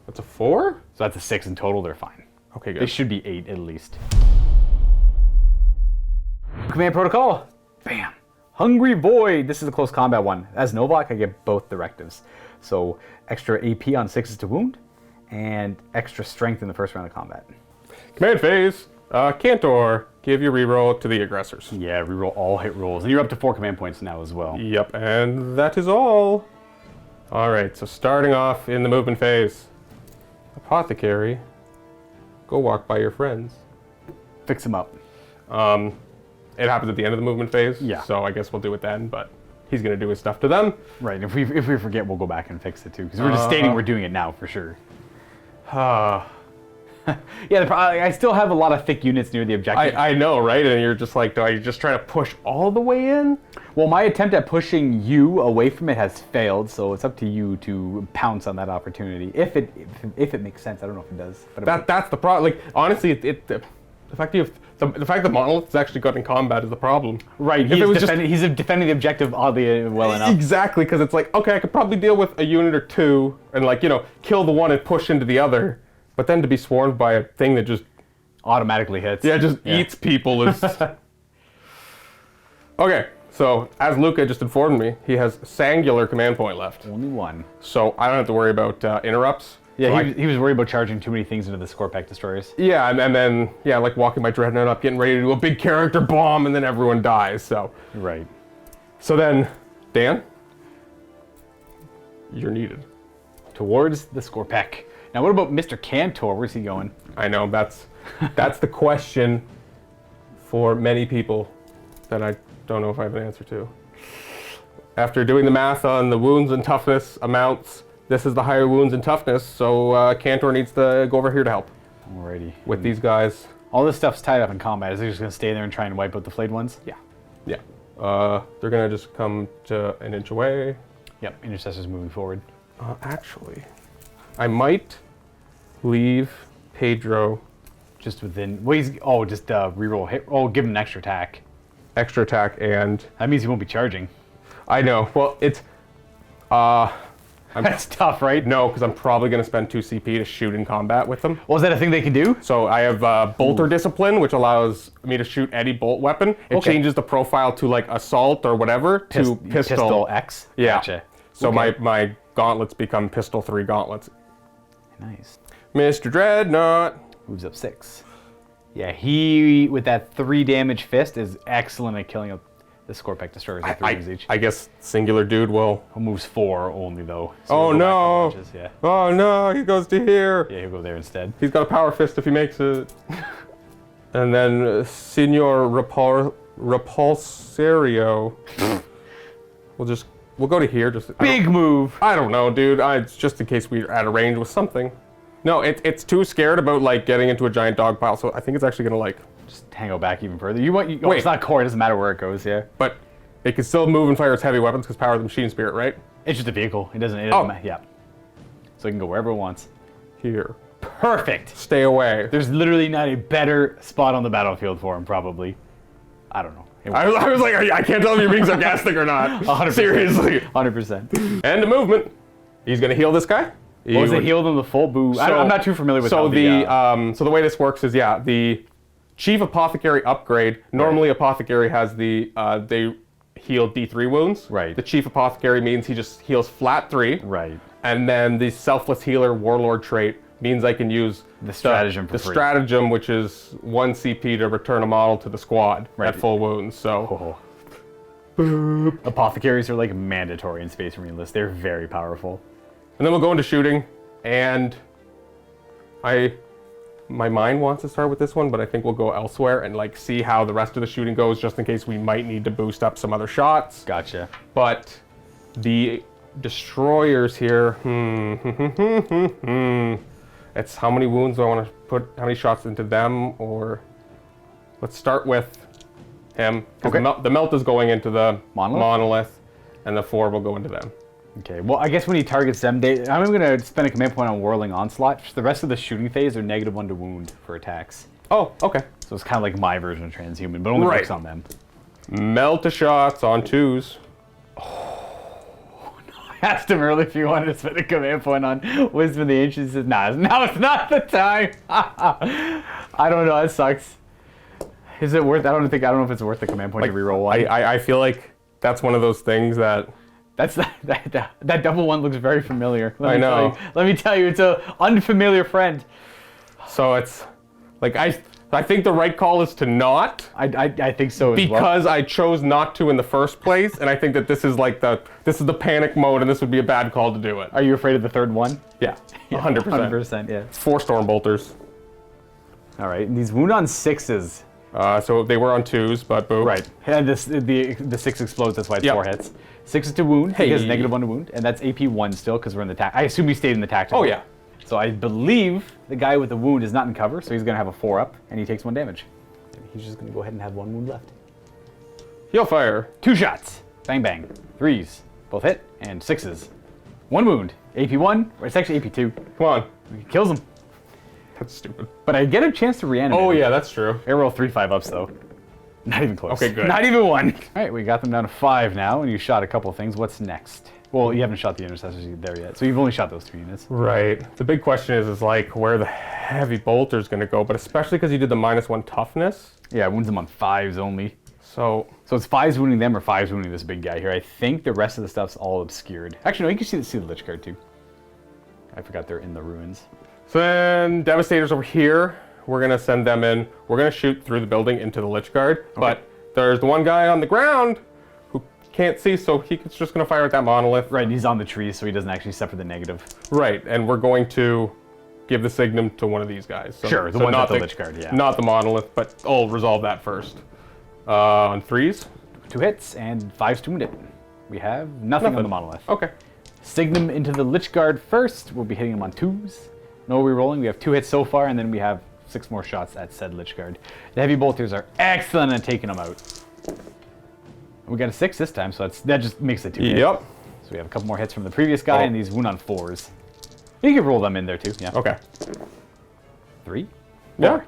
That's a 4? So that's a 6 in total. They're fine. Okay, good. They should be 8 at least. Command protocol. Bam. Hungry Void. This is a close combat one. As Novak, I get both directives. So extra AP on 6s to wound, and extra strength in the first round of combat. Command phase. Cantor, give your reroll to the aggressors. Yeah, reroll all hit rolls. And you're up to 4 command points now as well. Yep, and that is all. All right, so starting off in the movement phase. Apothecary, go walk by your friends. Fix them up. It happens at the end of the movement phase, Yeah. so I guess we'll do it then, but he's going to do his stuff to them. Right, if we forget, we'll go back and fix it too. Because we're just stating we're doing it now for sure. Yeah, I still have a lot of thick units near the objective. I know, right? And you're just like, are you just trying to push all the way in? Well, my attempt at pushing you away from it has failed, so it's up to you to pounce on that opportunity. If it makes sense. I don't know if it does. But That's the problem. Like, honestly, the fact that Monolith is actually got in combat is the problem. right, he's defending the objective oddly well enough. Exactly, because it's like, okay, I could probably deal with a unit or 2 and, like, you know, kill the one and push into the other. But then to be swarmed by a thing that just Automatically hits. eats people is... Okay, so as Luka just informed me, he has singular command point left. Only 1. So I don't have to worry about interrupts. Yeah, So he was worried about charging too many things into the Scorpack destroyers. Yeah, and then, yeah, like walking my Dreadnought up, getting ready to do a big character bomb, and then everyone dies, so. Right. So then, Dan, you're needed. Towards the Scorpack. Now, what about Mr. Cantor? Where's he going? I know, that's the question for many people that I don't know if I have an answer to. After doing the math on the wounds and toughness amounts, this is the higher wounds and toughness, so Cantor needs to go over here to help. Alrighty. With these guys. All this stuff's tied up in combat. Is he just going to stay there and try and wipe out the flayed ones? Yeah. Yeah. They're going to just come to an inch away. Yep, Intercessor's moving forward. Actually, I might leave Pedro Just within... Well, he's... Oh, just reroll hit... Oh, give him an extra attack. extra attack and... That means he won't be charging. I know. Well, it's... That's tough, right? No, because I'm probably going to spend 2 CP to shoot in combat with them. Well, is that a thing they can do? So I have Bolter Discipline, which allows me to shoot any bolt weapon. It Okay. changes the profile to like Assault or whatever to Pistol. Pistol X? Yeah. Gotcha. So Okay. my gauntlets become Pistol 3 gauntlets. Nice. Mr. Dreadnought. Moves up 6. Yeah, he, with that 3 damage fist, is excellent at killing up the Scorpack destroyers at 3 damage each. I guess singular dude will... He moves 4 only, though. So Oh he'll go back no! on launches, yeah. Oh no, he goes to here. Yeah, he'll go there instead. He's got a power fist if he makes it. And then Senor Repulsario. We'll go to here. Big move! I don't know, dude. It's just in case we're at a range with something. No, it's too scared about like getting into a giant dog pile, so I think it's actually gonna like. Just hang out back even further. Oh, Wait. it's not core, it doesn't matter where it goes, yeah. But it can still move and fire its heavy weapons because power of the machine spirit, right? It's just a vehicle. It doesn't Oh. matter. Yeah. So it can go wherever it wants. Here. Perfect! Stay away. There's literally not a better spot on the battlefield for him, probably. I don't know. I was like, I can't tell if you're being sarcastic or not. 100%. Seriously. 100%. End of movement. He's gonna heal this guy. What was it healed him the full boo? I'm not too familiar with so how so the way this works is the Chief Apothecary upgrade. Normally Apothecary has the they heal D3 wounds. Right. The Chief Apothecary means he just heals flat 3. Right. And then the Selfless Healer Warlord trait means I can use The stratagem for the free. stratagem, which is 1 CP to return a model to the squad Right. at full wounds. So Apothecaries are like mandatory in Space Marine lists. They're very powerful. and then we'll go into shooting, and I my mind wants to start with this one, but I think we'll go elsewhere and like see how the rest of the shooting goes, just in case we might need to boost up some other shots. Gotcha. But the destroyers here, it's how many wounds do I want to put, how many shots into them, or let's start with him. Okay. The melt is going into the Monolith? and the 4 will go into them. Okay, well, I guess when he targets them, I'm going to spend a command point on Whirling Onslaught. The rest of the shooting phase are -1 to wound for attacks. Oh, okay. So it's kind of like my version of Transhuman, but only works on them. Melt the shots on 2s. I asked him earlier if he wanted to spend a command point on Wisdom of the Ancients. He said, nah, now it's not the time. I don't know, that sucks. Is it worth, I don't know if it's worth the command point to reroll one. I feel like that's one of those things that... That double one looks very familiar. I know. Let me tell you, it's an unfamiliar friend. So it's like I think the right call is to not. I think so as well. Because I chose not to in the first place, and I think that this is like the panic mode, and this would be a bad call to do it. Are you afraid of the third one? Yeah, 100%. 100%, yeah. It's 4 storm bolters. All right, and these wound on 6s. So they were on 2s, but boom. Right, and the 6 explodes. That's why it's 4 hits. 6 is to wound. Hey. Because -1 to wound, and that's AP 1 still because we're in the I assume you stayed in the tactical. Oh yeah. So I believe the guy with the wound is not in cover, so he's going to have a 4 up, and he takes 1 damage. And he's just going to go ahead and have 1 wound left. He'll fire. 2 shots. Bang, bang. 3s. Both hit. And 6s. 1 wound. AP 1, or it's actually AP 2. Come on. He kills him. That's stupid. But I get a chance to reanimate Oh him. yeah, that's true. I roll 3 5-ups, though. Not even close. Okay, good. Not even 1. All right, we got them down to 5 now, and you shot a couple of things. What's next? Well, you haven't shot the intercessors there yet, so you've only shot those 2 units. Right. The big question is like where the heavy bolter's going to go, but especially because you did the -1 toughness. Yeah, it wounds them on 5s only. So it's 5s wounding them or 5s wounding this big guy here. I think the rest of the stuff's all obscured. Actually, no, you can see the Lich card too. I forgot they're in the ruins. So then Devastator's over here. We're going to send them in. We're going to shoot through the building into the Lich Guard. Okay. But there's the one guy on the ground who can't see, so he's just going to fire at that monolith. Right, and he's on the tree, so he doesn't actually suffer the negative. Right, and we're going to give the signum to one of these guys. So, sure, the one with the Lich Guard, yeah. Not the monolith, but I'll resolve that first. On 3s. 2 hits and 5s to wound it. We have nothing on the monolith. Okay. Signum into the Lich Guard first. We'll be hitting him on 2s. No rerolling. We have 2 hits so far, and then we have 6 more shots at said Lich Guard. The heavy bolters are excellent at taking them out. We got a 6 this time, so that just makes it 2 hits. Yep. So we have a couple more hits from the previous guy, and these wound on 4s. You can roll them in there too. Yeah. Okay. 3? 4. Yeah.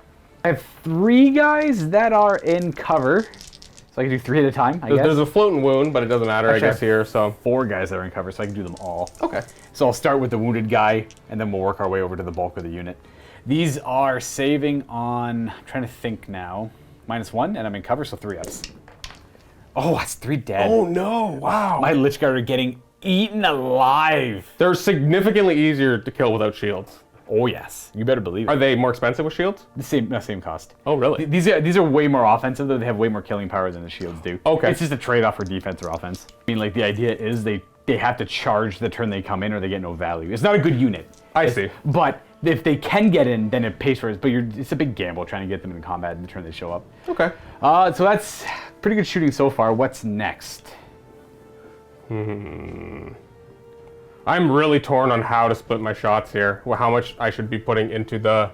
I have 3 guys that are in cover, so I can do 3 at a time. I guess. There's a floating wound, but it doesn't matter. Actually, I guess here. So 4 guys that are in cover, so I can do them all. Okay. So I'll start with the wounded guy, and then we'll work our way over to the bulk of the unit. These are saving on, I'm trying to think now, -1, and I'm in cover, so 3 ups. Oh, that's 3 dead. Oh no! Wow. My Lich Guard are getting eaten alive. They're significantly easier to kill without shields. Oh yes, you better believe it. Are they more expensive with shields? The same cost. Oh really? These are way more offensive, though. They have way more killing power than the shields do. Okay. It's just a trade-off for defense or offense. I mean, like, the idea is they have to charge the turn they come in, or they get no value. It's not a good unit. I see. But if they can get in, then it pays for it. But it's a big gamble trying to get them in combat in the turn they show up. Okay. So that's pretty good shooting so far. What's next? I'm really torn on how to split my shots here. How much I should be putting into the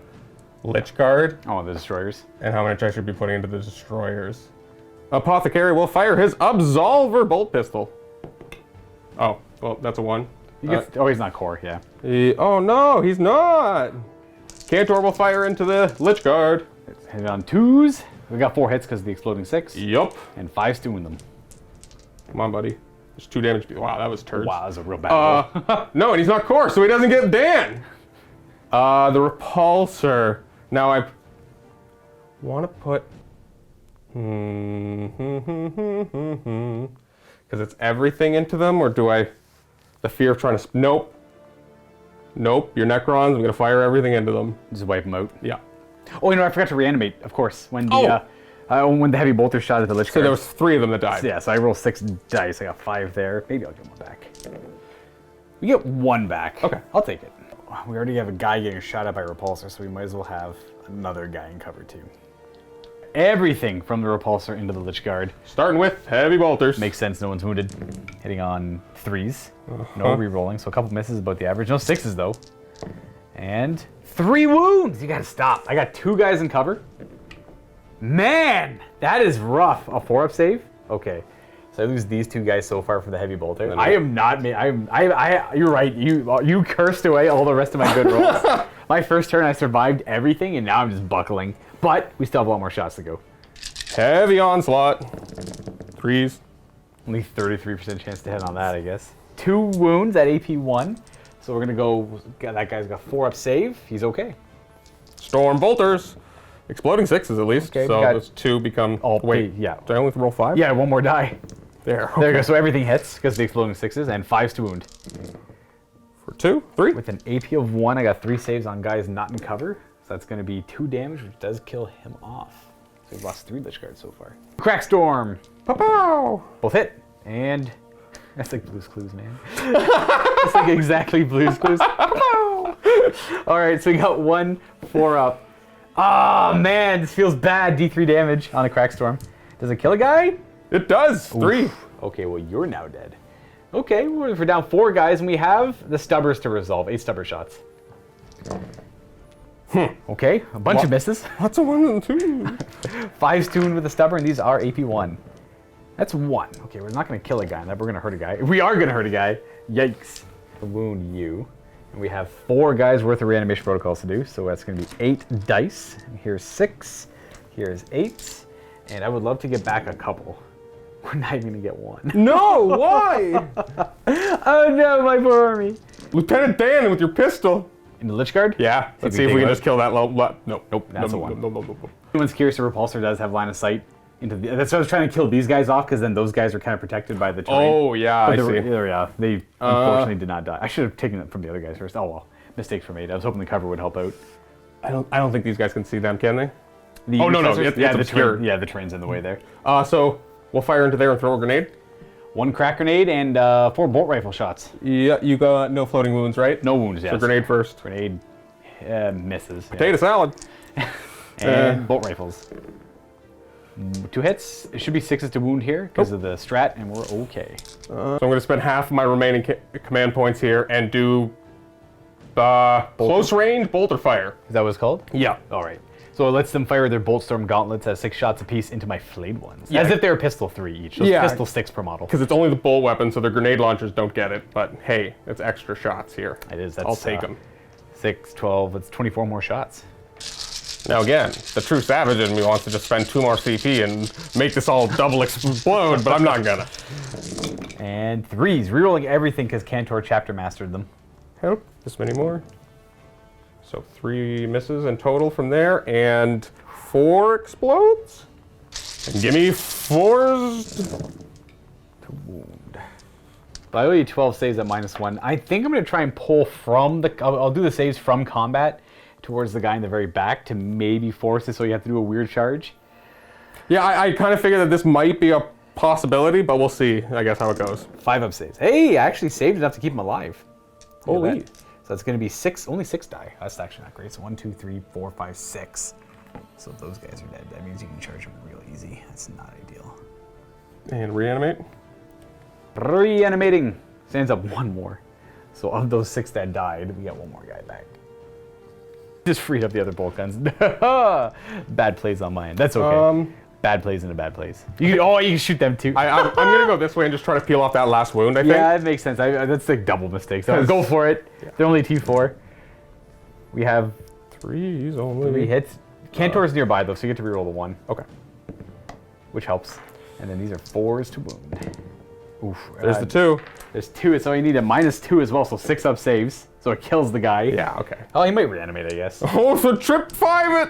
Lich Guard. Oh, the destroyers. And how much I should be putting into the destroyers. Apothecary will fire his Absolver bolt pistol. Oh, well, that's a 1. He's not core, yeah. Oh no, he's not. Cantor will fire into the Lich Guard. Hit on 2s. We got 4 hits because of the exploding 6. Yup. And 5s to wound them. Come on, buddy. There's 2 damage. Wow, that was turds. Wow, that was a real bad roll. No, and he's not core, so he doesn't get Dan. The repulsor. Now I want to put... Because it's everything into them, or do I... The fear of trying to... Nope. Nope, your Necrons, I'm going to fire everything into them. Just wipe them out. Yeah. Oh, I forgot to reanimate, of course, when the heavy bolter shot at the Lich Guard. So there was 3 of them that died. Yeah, so I rolled 6 dice. I got 5 there. Maybe I'll get 1 back. We get 1 back. Okay. I'll take it. We already have a guy getting shot at by repulsor, so we might as well have another guy in cover too. Everything from the repulsor into the Lich Guard. Starting with heavy bolters. Makes sense, no one's wounded. Hitting on 3s. No re-rolling, so a couple misses is about the average. No 6s though. And 3 wounds! You gotta stop. I got 2 guys in cover. Man, that is rough. A 4-up save? Okay. So I lose these 2 guys so far for the heavy bolter. I am not, you're right, you cursed away all the rest of my good rolls. My first turn I survived everything and now I'm just buckling. But we still have a lot more shots to go. Heavy onslaught. 3s. Only 33% chance to hit on that, I guess. 2 wounds at AP 1. So we're gonna go, that guy's got 4-up save. He's okay. Storm bolters. Exploding 6s at least. Okay, so those 2 become, wait, yeah. do I only have to roll 5? Yeah, 1 more die. There, okay. There you go, so everything hits because of the exploding 6s and 5s to wound. For 2, 3. With an AP of 1, I got 3 saves on guys not in cover. So that's gonna be 2 damage, which does kill him off. So we've lost 3 Lich Guards so far. Crack Storm! Pow! Both hit, and that's like Blue's Clues, man. It's like exactly Blue's Clues. All right, so we got 1 4-up. Oh man, this feels bad. D3 damage on a Crack Storm. Does it kill a guy? It does. 3. Oof. Okay, well you're now dead. Okay, we're down 4 guys, and we have the Stubbers to resolve. 8 Stubber shots. Okay, a bunch of misses. Lots of 1s and 2s. 5's tuned with the Stubber, and these are AP 1. That's 1. Okay, we're not going to kill a guy, and we're going to hurt a guy. We are going to hurt a guy. Yikes. Wound you. And we have 4 guys worth of reanimation protocols to do, so that's going to be 8 dice. And here's 6. Here's 8. And I would love to get back a couple. We're not even going to get 1. No, why? Oh no, my poor army. Lieutenant Dan with your pistol. In the Lich Guard? Yeah, let's see if we can just kill that low. Nope, That's a no, 1. No. Anyone's curious, the repulsor does have line of sight into the. That's why I was trying to kill these guys off, because then those guys are kind of protected by the terrain. Oh yeah, But I see. Yeah, they unfortunately did not die. I should have taken it from the other guys first. Oh well, mistakes were made. I was hoping the cover would help out. I don't think these guys can see them, can they? The Oh, no, intercessors? it's Yeah, the obscured. terrain, yeah, the terrain's in the way there. So we'll fire into there and throw a grenade. 1 crack grenade and 4 bolt rifle shots. Yeah, you got no floating wounds, right? No wounds, yes. So grenade first. Grenade misses. Potato salad. And bolt rifles. 2 hits. It should be 6s to wound here because of the strat, and we're okay. So I'm going to spend half of my remaining command points here and do close range bolter fire. Is that what it's called? Yeah. All right. So it lets them fire their bolt storm gauntlets at 6 shots apiece into my flayed ones. Yeah. As if they were pistol 3 each. So Yeah. pistol 6 per model. Because it's only the bolt weapon, so the grenade launchers don't get it. But hey, it's extra shots here. It is. That's, I'll take them. 6, 12, it's 24 more shots. Now again, the true savage in me wants to just spend 2 more CP and make this all double explode, but I'm not gonna. And 3s, rerolling everything because Cantor Chapter mastered them. Nope, this many more. So 3 misses in total from there, and 4 explodes. And give me 4s. To wound. But I owe you 12 saves at -1. I think I'm going to try and pull from the... I'll do the saves from combat towards the guy in the very back to maybe force it so you have to do a weird charge. Yeah, I kind of figured that this might be a possibility, but we'll see, I guess, how it goes. 5-up saves. Hey, I actually saved enough to keep him alive. Look at Holy. that. So that's going to be 6, only 6 die. That's actually not great. So 1, 2, 3, 4, 5, 6. So if those guys are dead, that means you can charge them real easy. That's not ideal. And reanimate. Reanimating. Stands up 1 more. So of those 6 that died, we got 1 more guy back. Just freed up the other bolt guns. Bad plays on mine. That's okay. Bad plays into bad plays. You can shoot them too. I'm going to go this way and just try to peel off that last wound, I think. Yeah, it makes sense. That's like double mistake. So go for it. Yeah. They're only T4. We have 3s only. 3 hits. Cantor's nearby though, so you get to reroll the 1. Okay. Which helps. And then these are 4s to wound. Oof. There's the 2. There's 2, so you need a -2 as well, so 6-up saves. So it kills the guy. Yeah, okay. Oh, he might reanimate, I guess. Oh, so trip 5 it!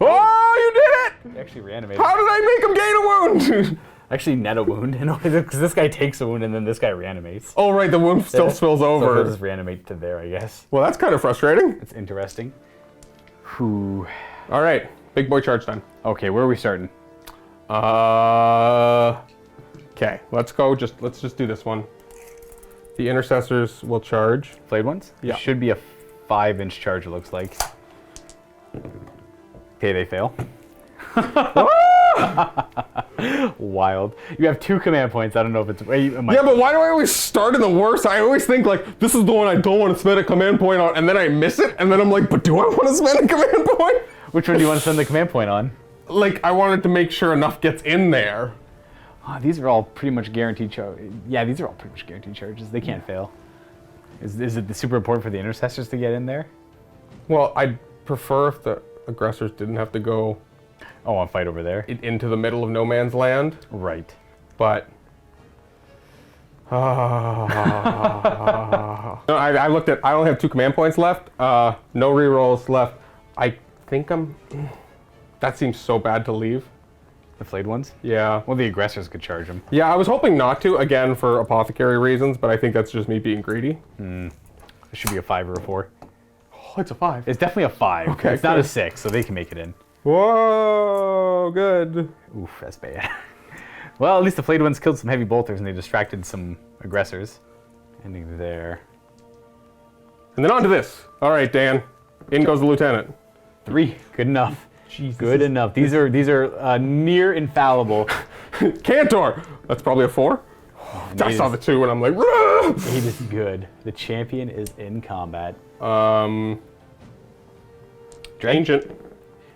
Oh, you did it! He actually reanimated. How did I make him gain a wound? Actually, net a wound, because this guy takes a wound and then this guy reanimates. Oh, right, the wound still spills So over. he'll just reanimate to there, I guess. Well, that's kind of frustrating. It's interesting. Whew. All right, big boy charge time. Okay, where are we starting? Okay, let's go. Let's just do this one. The intercessors will charge. Flayed ones? Yeah. It should be a 5-inch charge, it looks like. Okay, they fail. Wild. You have 2 command points. I don't know if it's... Yeah, but why do I always start in the worst? I always think, like, this is the one I don't want to spend a command point on, and then I miss it, and then I'm like, but do I want to spend a command point? Which one do you want to spend the command point on? Like, I wanted to make sure enough gets in there. Oh, these are all pretty much guaranteed charges. Yeah, these are all pretty much guaranteed charges. They can't fail. Is it super important for the intercessors to get in there? Well, I'd prefer if the aggressors didn't have to go... Oh, and fight over there? into the middle of no man's land. Right. But... I looked at... I only have 2 command points left. No rerolls left. I think I'm... That seems so bad to leave. The flayed ones? Yeah. Well, the aggressors could charge them. Yeah, I was hoping not to, again, for apothecary reasons, but I think that's just me being greedy. It should be a 5 or a 4. Oh, it's a 5. It's definitely a 5. Okay, it's not good. a 6, so they can make it in. Whoa, good. Oof, that's bad. Well, at least the flayed ones killed some heavy bolters and they distracted some aggressors. Ending there. And then on to this. All right, Dan. In goes the lieutenant. 3, good enough. Jesus. Good enough. These are near infallible. Cantor! That's probably a 4. I saw the 2 and I'm like, Rah! 8 is good. The champion is in combat. Ancient.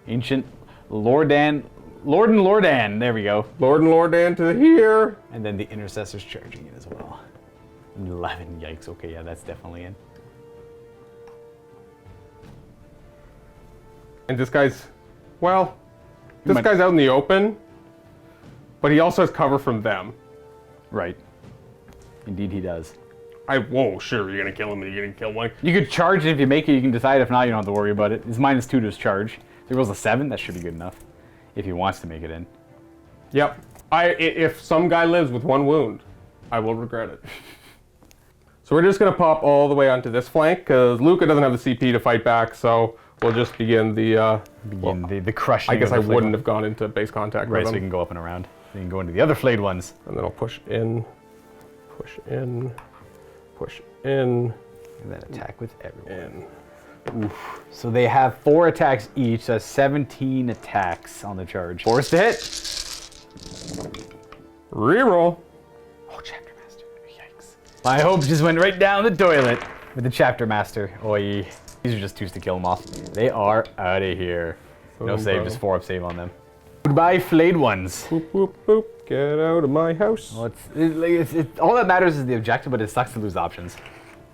Ancient Lord and Lordan. There we go. Lord and Lordan to here. And then the intercessors charging it as well. 11. Yikes. Okay, yeah, that's definitely in. And this guy's, well, this guy's out in the open, but he also has cover from them. Right. Indeed, he does. Whoa, sure, you're gonna kill him and you're gonna kill one. You could charge it if you make it. You can decide. If not, you don't have to worry about it. It's -2 to his charge. If he rolls a 7, that should be good enough. If he wants to make it in. Yep. If some guy lives with 1 wound, I will regret it. So we're just gonna pop all the way onto this flank because Luka doesn't have the CP to fight back. So we'll just begin the the crushing. I guess of I the flayed wouldn't one. have gone into base contact Right, with so him. you can go up and around. So you can go into the other flayed ones. And then I'll push in, push in, push in, And then attack with everyone. in. So they have 4 attacks each, so that's 17 attacks on the charge. Force to hit. Reroll. Oh, Chapter Master. Yikes. My hopes just went right down the toilet with the Chapter Master. Oi. These are just 2s to kill them off. They are out of here. No Boom, save, boom. just 4-up save on them. Goodbye, flayed ones. Boop, boop, boop. Get out of my house. Well, all that matters is the objective, but it sucks to lose options.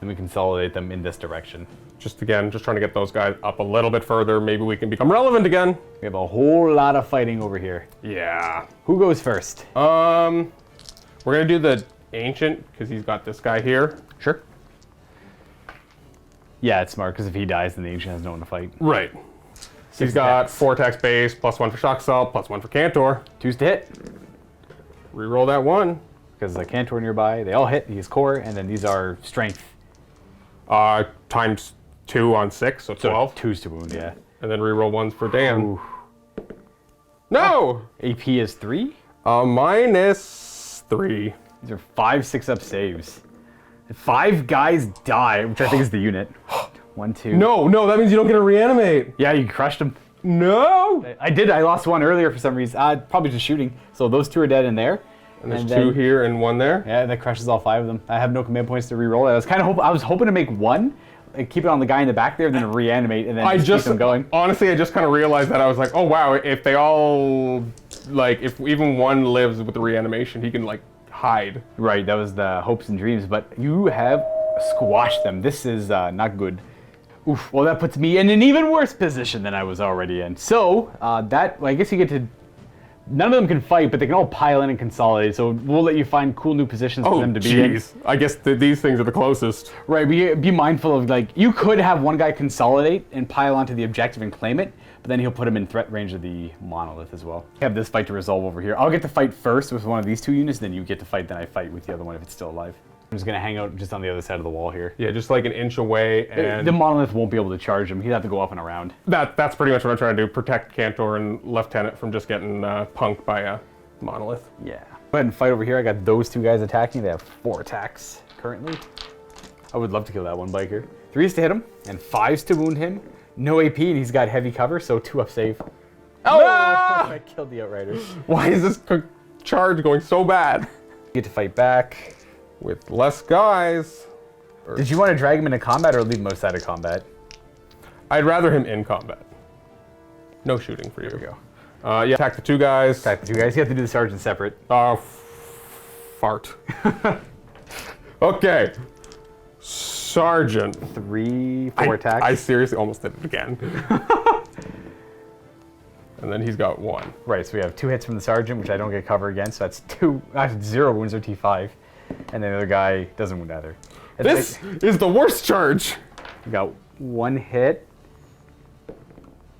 And we consolidate them in this direction. Just again, just trying to get those guys up a little bit further. Maybe we can become relevant again. We have a whole lot of fighting over here. Yeah. Who goes first? We're gonna do the ancient because he's got this guy here. Sure. Yeah, it's smart because if he dies, then the ancient has no one to fight. Right. He's 6 got attacks. 4 attacks base, +1 for shock assault, +1 for Cantor. 2s to hit Reroll that 1. because the Cantor nearby. They all hit. He's core, and then these are strength. Times 2 on 6, so 12. 2s to wound. Yeah. And then reroll 1s for Dan. Ooh. No! AP is 3. -3. These are 5 6-up saves. 5 guys die, which I think is the unit. 1, 2. No, that means you don't get to reanimate. Yeah, you crushed them. No! I did. I lost 1 earlier for some reason. Probably just shooting. So those 2 are dead in there. And there's then- 2 here and 1 there. Yeah, that crushes all 5 of them. I have no command points to re-roll. I was kind of I was hoping to make 1, like, keep it on the guy in the back there, then reanimate, and then keep them going. Honestly, I just kind of realized that. I was like, oh wow, if they all, like, if even 1 lives with the reanimation, he can, like, hide. Right, that was the hopes and dreams, but you have squashed them. This is not good. Oof, well, that puts me in an even worse position than I was already in. So, well, I guess you get to... None of them can fight, but they can all pile in and consolidate, so we'll let you find cool new positions for them to be in. I guess these things are the closest. Right, be mindful of, like, you could have one guy consolidate and pile onto the objective and claim it, but then he'll put him in threat range of the monolith as well. I have this fight to resolve over here. I'll get to fight first with one of these 2 units, then you get to fight, then I fight with the other one if it's still alive. I'm just gonna hang out just on the other side of the wall here. Yeah, just like an inch away, and The monolith won't be able to charge him. He'd have to go up and around. that's pretty much what I'm trying to do: protect Cantor and Lieutenant from just getting punked by a monolith. Yeah. Go ahead and fight over here. I got those 2 guys attacking. They have 4 attacks currently. I would love to kill that one biker. 3s to hit him, and 5s to wound him. No AP, and he's got heavy cover, so 2-up save. Oh! No! I killed the Outrider. Why is this charge going so bad? Get to fight back. With less guys. Did you want to drag him into combat or leave him outside of combat? I'd rather him in combat. No shooting for you. There we go. Yeah, attack the 2 guys. Attack the 2 guys. You have to do the sergeant separate. Fart. Okay. Sergeant. 3, 4 attacks. I seriously almost did it again. And then he's got 1. Right, so we have 2 hits from the sergeant, which I don't get cover against. So that's 2. I have 0 wounds or T5. And then the other guy doesn't wound either. This is the worst charge. We got 1 hit.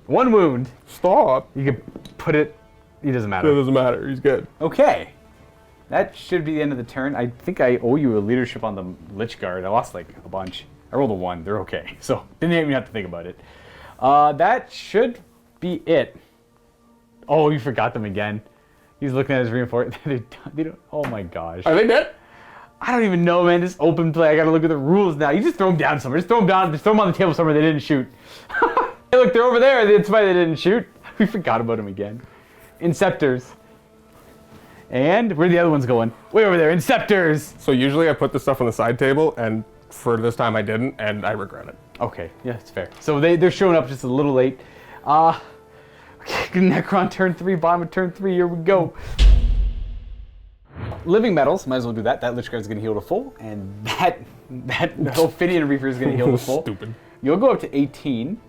1 wound. Stop. You can put it. It doesn't It matter. doesn't matter. He's good. Okay. That should be the end of the turn. I think I owe you a leadership on the Lich Guard. I lost like a bunch. I rolled a 1. They're okay. So didn't even have to think about it. That should be it. Oh, you forgot them again. He's looking at his reinforcement. They don't. Oh my gosh. Are they dead? I don't even know, man. Just open play. I gotta look at the rules now. You just throw them down somewhere. Just throw them down. Just throw them on the table somewhere they didn't shoot. Hey, look, they're over there. That's why they didn't shoot. We forgot about them again. Inceptors. And where are the other ones going? Way over there. Inceptors. So usually I put this stuff on the side table, and for this time I didn't, and I regret it. Okay, yeah, it's fair. So they're showing up just a little late. Necron turn 3, bottom of turn 3. Here we go. Living metals, might as well do that. That Lich Guard's gonna heal to full, and that Ophidian Reaper is gonna heal to full. Stupid. You'll go up to 18,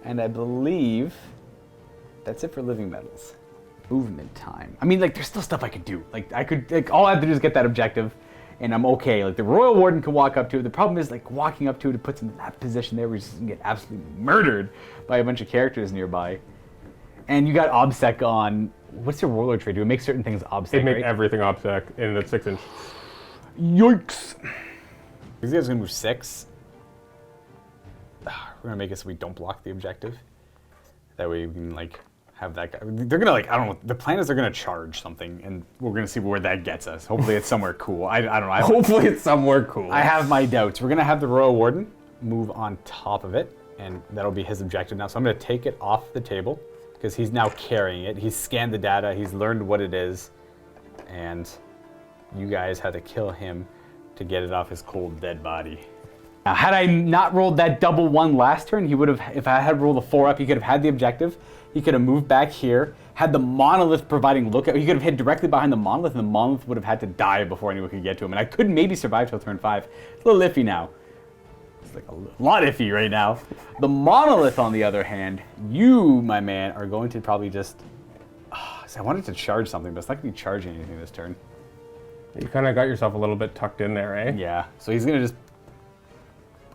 and I believe that's it for living metals. Movement time. I mean, like, there's still stuff I could do. Like, all I have to do is get that objective, and I'm okay. Like, the Royal Warden can walk up to it. The problem is, like, walking up to it, it puts him in that position there where he's just gonna get absolutely murdered by a bunch of characters nearby. And you got OBSEC on. What's your Warlord trait do? It makes certain things OBSEC, It makes right? everything OBSEC in the 6-inch. Yikes. These guys are gonna move 6. We're gonna make it so we don't block the objective. That way we can, like, have that guy. They're gonna, like, I don't know. The plan is they're gonna charge something, and we're gonna see where that gets us. Hopefully it's somewhere cool. I don't know. Hopefully it's somewhere cool. I have my doubts. We're gonna have the Royal Warden move on top of it, and that'll be his objective now. So I'm gonna take it off the table, because he's now carrying it. He's scanned the data, he's learned what it is, and you guys had to kill him to get it off his cold, dead body. Now, had I not rolled that double 1 last turn, he would have, if I had rolled a 4 up, he could have had the objective. He could have moved back here, had the Monolith providing lookout. He could have hit directly behind the Monolith, and the Monolith would have had to die before anyone could get to him. And I could maybe survive till turn 5. It's a little iffy now. It's like a lot iffy right now. The Monolith, on the other hand, you, my man, are going to probably just... I wanted to charge something, but it's not going to be charging anything this turn. You kind of got yourself a little bit tucked in there, eh? Yeah, so he's going to just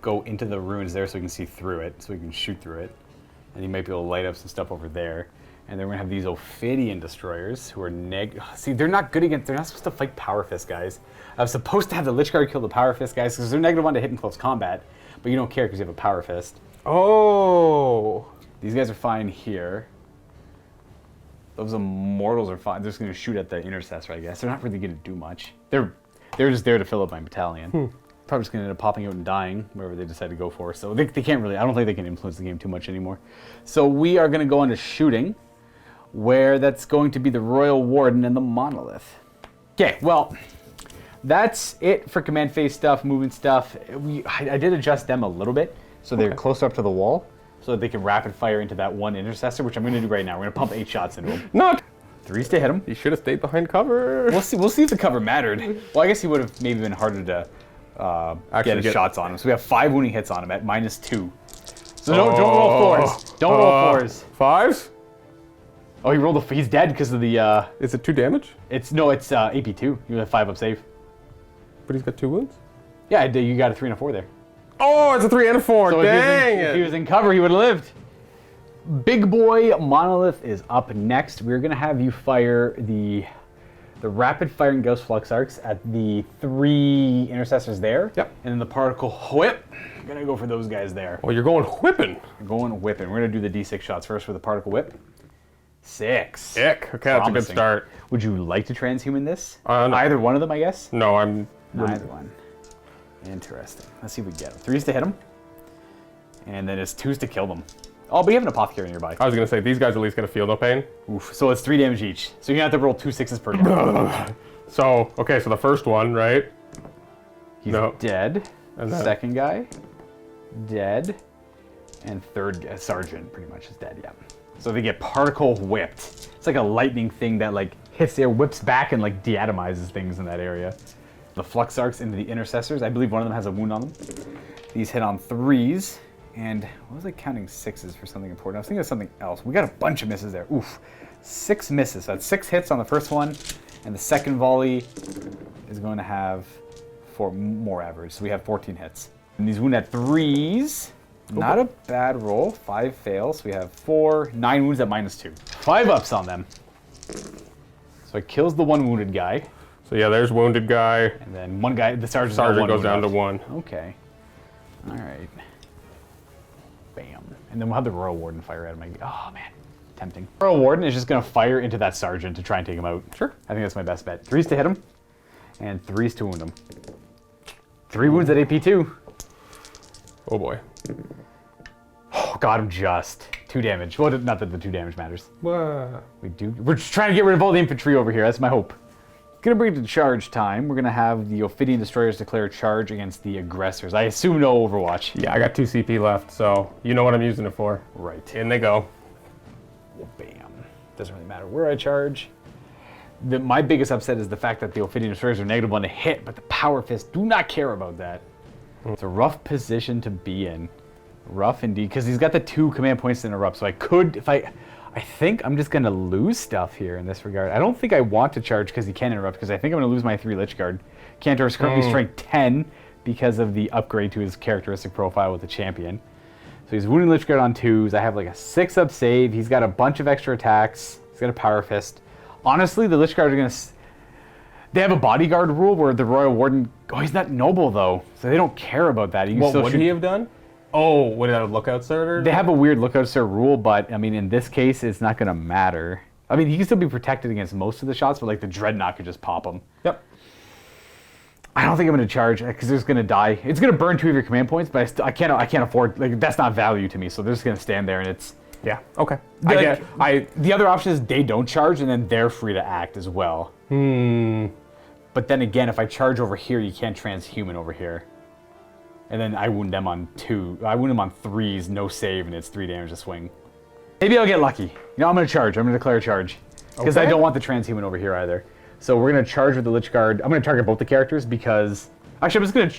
go into the ruins there so we can see through it, so we can shoot through it. And he might be able to light up some stuff over there. And then we're going to have these Ophidian destroyers who are See, they're not good against... They're not supposed to fight Power Fist guys. I was supposed to have the Lich Guard kill the Power Fist guys because they're -1 to hit in close combat. But you don't care because you have a Power Fist. Oh. These guys are fine here. Those Immortals are fine. They're just going to shoot at the Intercessor, I guess. They're not really going to do much. They're just there to fill up my battalion. Probably just going to end up popping out and dying, wherever they decide to go for. So they can't really... I don't think they can influence the game too much anymore. So we are going to go on to shooting, where that's going to be the Royal Warden and the Monolith. Okay, well... That's it for command phase stuff, movement stuff. I did adjust them a little bit, so they're closer up to the wall, so that they can rapid fire into that one Intercessor, which I'm going to do right now. We're going to pump 8 shots into him. Not. 3s to hit him. He should have stayed behind cover. We'll see if the cover mattered. Well, I guess he would have maybe been harder to get his shots on him. So we have 5 wounding hits on him at -2. So don't roll 4s. Don't roll 4s. 5s? Oh, he rolled he's dead because of the... Is it 2 damage? It's AP2. You have 5 up save. But he's got 2 wounds? Yeah, you got a 3 and a 4 there. Oh, it's a 3 and a 4. So Dang if he was in cover, he would have lived. Big Boy Monolith is up next. We're going to have you fire the rapid firing Ghost Flux Arcs at the 3 Intercessors there. Yep. And then the Particle Whip. I'm going to go for those guys there. Well, you're going whipping. Going whipping. We're going to do the D6 shots first for the Particle Whip. 6. Sick. Okay, that's a good start. Would you like to transhuman this? No. Either one of them, I guess? No, I'm... Neither one. Interesting. Let's see if we get them. 3s to hit them. And then it's 2s to kill them. Oh, but you have an apothecary nearby. I was going to say, these guys at least get a feel no pain. Oof. So it's 3 damage each. So you're going to have to roll 2 6s per damage. So, okay, so the first one, right? He's dead. And then... Second guy, dead. And third sergeant pretty much is dead, yeah. So they get particle whipped. It's like a lightning thing that like hits there, whips back, and like deatomizes things in that area. The flux arcs into the intercessors. I believe one of them has a wound on them. These hit on 3s. And what was I counting 6s for something important? I was thinking of something else. We got a bunch of misses there. Oof. 6 misses. So that's 6 hits on the first one. And the second volley is going to have 4 more average. So we have 14 hits. And these wound at 3s. Not a bad roll. 5 fails. We have 9 wounds at -2. 5 ups on them. So it kills the one wounded guy. So yeah, there's wounded guy. And then one guy, the sergeant goes down to 1. Okay. All right. Bam. And then we'll have the Royal Warden fire at him. Oh man, tempting. Royal Warden is just gonna fire into that sergeant to try and take him out. Sure. I think that's my best bet. 3s to hit him, and 3s to wound him. 3 wounds at AP 2. Oh boy. Oh, got him just. 2 damage. Well, not that the 2 damage matters. What? We're just trying to get rid of all the infantry over here. That's my hope. Gonna bring it to charge time. We're gonna have the Ophidian Destroyers declare charge against the aggressors. I assume no Overwatch. Yeah, I got 2 CP left, so you know what I'm using it for. Right. In they go. Bam. Doesn't really matter where I charge. My biggest upset is the fact that the Ophidian Destroyers are -1 to hit, but the Power Fists do not care about that. It's a rough position to be in. Rough indeed, because he's got the 2 command points to interrupt, so I could, I think I'm just going to lose stuff here in this regard. I don't think I want to charge because he can interrupt, because I think I'm going to lose my 3 Lich Guard. Cantor is currently strength 10 because of the upgrade to his characteristic profile with the champion. So he's wounding Lich Guard on 2s. I have like a 6-up save. He's got a bunch of extra attacks. He's got a Power Fist. Honestly, the Lich Guard are going to... They have a bodyguard rule where the Royal Warden... Oh, he's not noble, though. So they don't care about that. What would he have done? Oh, would it have a lookout cert? They have a weird lookout cert rule, but I mean, in this case, it's not going to matter. I mean, he can still be protected against most of the shots, but like the Dreadnought could just pop him. Yep. I don't think I'm going to charge because they're just going to die. It's going to burn 2 of your command points, but I can't afford. Like that's not value to me, so they're just going to stand there, and it's yeah. Okay. The other option is they don't charge, and then they're free to act as well. But then again, if I charge over here, you can't transhuman over here. And then I wound them on 2. I wound them on 3s, no save, and it's 3 damage a swing. Maybe I'll get lucky. You know, I'm going to charge. I'm going to declare a charge. Because I don't want the transhuman over here either. So we're going to charge with the Lich Guard. I'm going to target both the characters because... Actually, I'm going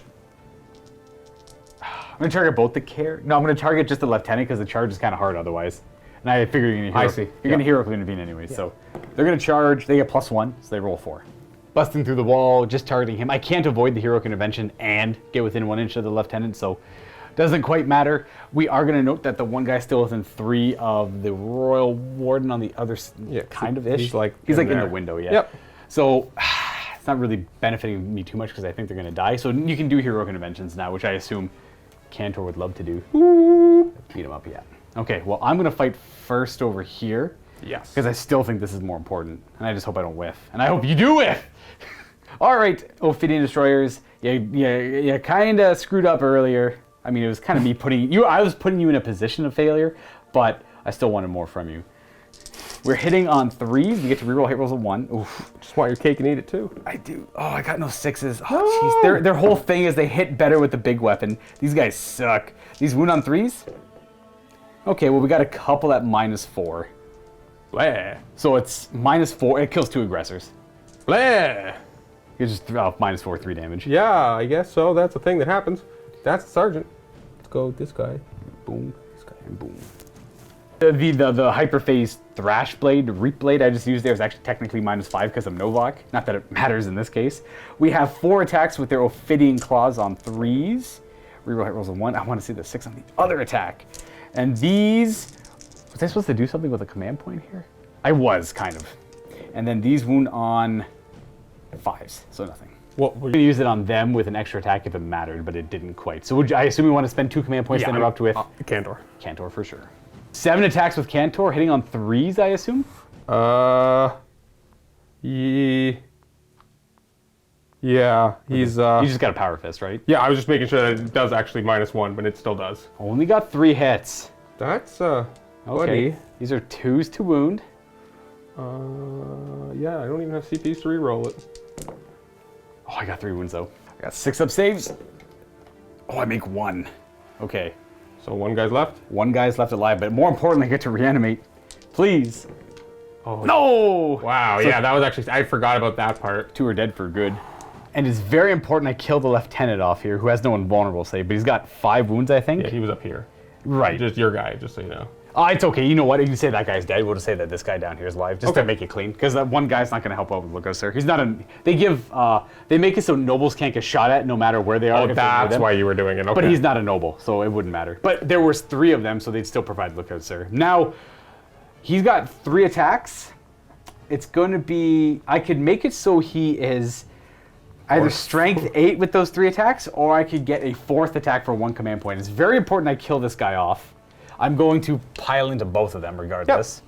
to target both the No, I'm going to target just the lieutenant because the charge is kind of hard otherwise. And I figure you're going to You're going to heroically intervene anyway. Yeah. So they're going to charge. They get +1, so they roll 4. Busting through the wall, just targeting him. I can't avoid the heroic intervention and get within 1 inch of the lieutenant, so doesn't quite matter. We are going to note that the one guy still within 3 of the Royal Warden on the other, kind of ish. He's like in the window, yeah. Yep. So it's not really benefiting me too much because I think they're going to die. So you can do heroic interventions now, which I assume Cantor would love to do. Beat him up, yeah. Okay, well I'm going to fight first over here. Yes. Because I still think this is more important, and I just hope I don't whiff. And I hope you do whiff! All right, Ophidian Destroyers, you kind of screwed up earlier. I mean, it was kind of me putting you. I was putting you in a position of failure, but I still wanted more from you. We're hitting on 3s. We get to reroll hit rolls of 1. Oof. Just want your cake and eat it too. I do. Oh, I got no 6s. Oh, jeez. Their whole thing is they hit better with the big weapon. These guys suck. These wound on 3s. Okay, well we got a couple at -4. Blah. So it's -4. It kills 2 aggressors. Blah. You just throw off -4, 3 damage. Yeah, I guess so. That's a thing that happens. That's the sergeant. Let's go with this guy. Boom. This guy. And boom. The Hyperphase Thrash Blade, Reap Blade I just used there is actually technically -5 because of Novak. Not that it matters in this case. We have 4 attacks with their Ophidian Claws on 3s. Reroll hit rolls of 1. I want to see the 6 on the other attack. And these... Was I supposed to do something with a command point here? I was, kind of. And then these wound on 5s, so nothing. Well, we're going to use it on them with an extra attack if it mattered, but it didn't quite. So I assume we want to spend 2 command points to interrupt with... Cantor. Cantor, for sure. 7 attacks with Cantor, hitting on 3s, I assume? Yeah, he's... You just got a Power Fist, right? Yeah, I was just making sure that it does actually -1, but it still does. Only got 3 hits. That's Okay. buddy. These are 2s to wound. Yeah, I don't even have CPs to reroll it. Oh, I got 3 wounds though. I got 6 up saves. Oh, I make 1. Okay. So 1 guy's left. 1 guy's left alive, but more importantly, I get to reanimate. Please. Oh No! Wow. So Yeah, that was actually. I forgot about that part. 2 are dead for good. And it's very important I kill the lieutenant off here, who has no invulnerable save, but he's got 5 wounds, I think. Yeah, he was up here. Right. Just your guy, just so you know. It's okay. You know what? If you say that guy's dead, we'll just say that this guy down here is alive, just to make it clean. Because that one guy's not going to help out with Luka, sir. He's not a. They make it so nobles can't get shot at no matter where they are. Oh, that's why you were doing it. Okay. But he's not a noble, so it wouldn't matter. But there was 3 of them, so they'd still provide Luka, sir. Now, he's got 3 attacks. It's going to be. I could make it so he is either strength 8 with those 3 attacks, or I could get a 4th attack for 1 command point. It's very important I kill this guy off. I'm going to pile into both of them regardless.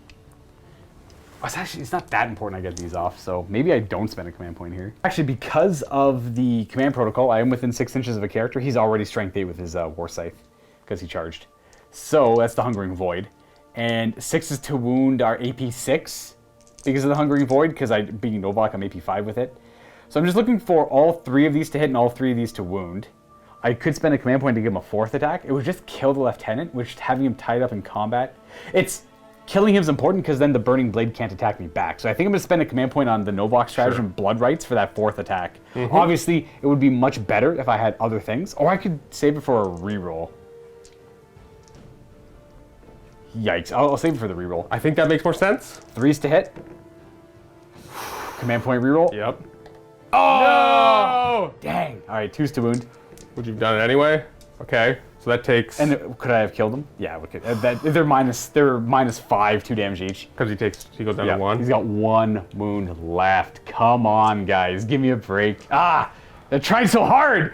Yep. It's not that important I get these off, so maybe I don't spend a command point here. Actually, because of the command protocol, I am within 6 inches of a character. He's already strength 8 with his War Scythe, because he charged. So that's the Hungering Void. And 6s to wound are AP 6 because of the Hungering Void, because being Novak, I'm AP 5 with it. So I'm just looking for all 3 of these to hit and all 3 of these to wound. I could spend a command point to give him a 4th attack. It would just kill the lieutenant, which having him tied up in combat. Killing him is important because then the Burning Blade can't attack me back. So I think I'm going to spend a command point on the Novak stratagem Blood Rights for that 4th attack. Obviously, it would be much better if I had other things, or I could save it for a reroll. Yikes. I'll save it for the reroll. I think that makes more sense. 3s to hit. Command point reroll. Yep. Oh! No! Dang. All right, 2s to wound. Would you've done it anyway? Okay, so that takes. And could I have killed them? Yeah, we could. They're -5, 2 damage each. Because he goes down to 1. He's got 1 wound left. Come on, guys, give me a break. They're trying so hard.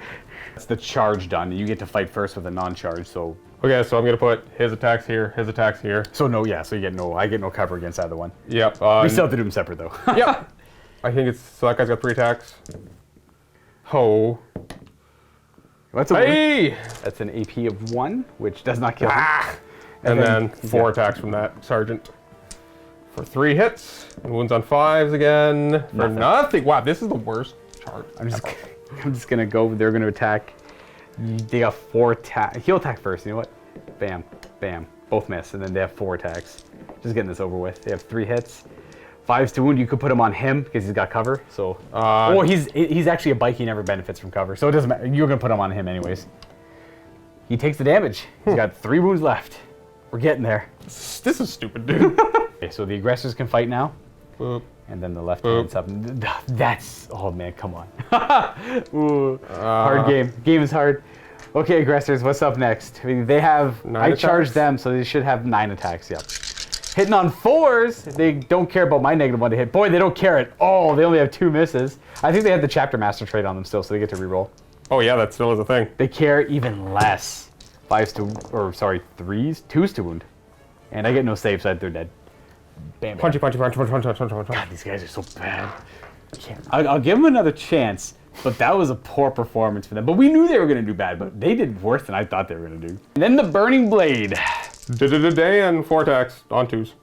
That's the charge done. You get to fight first with a non-charge. So. Okay, so I'm gonna put his attacks here, his attacks here. So no, yeah. So I get no cover against either one. Yep. We still have to do them separate though. Yep. I think so that guy's got 3 attacks. Oh. That's That's an AP of 1, which does not kill him. And then 4 attacks from that sergeant. For 3 hits. And wounds on 5s again. For nothing. Wow, this is the worst chart. I'm just gonna go. They're gonna attack. They got 4 attacks. He'll attack first. You know what? Bam, bam. Both miss, and then they have 4 attacks. Just getting this over with. They have 3 hits. 5s to wound, you could put him on him because he's got cover. So, he's actually a bike. He never benefits from cover, so it doesn't matter. You're gonna put him on him anyways. He takes the damage. He's got 3 wounds left. We're getting there. This is stupid, dude. Okay, so the aggressors can fight now. Boop. And then the lieutenant's up. That's oh man, come on. Ooh, hard game. Game is hard. Okay, aggressors, what's up next? I mean, they have. 9 I charged attacks? them, so they should have 9 attacks. Yep. Hitting on 4s, they don't care about my -1 to hit. Boy, they don't care at all. They only have 2 misses. I think they have the Chapter Master trait on them still, so they get to reroll. Oh yeah, that still is a thing. They care even less. 2s to wound. And I get no save, so they're dead. Bam, bam. Punchy. God, these guys are so bad. I'll give them another chance, but that was a poor performance for them. But we knew they were going to do bad, but they did worse than I thought they were going to do. And then the Burning Blade. And 4 attacks on 2s.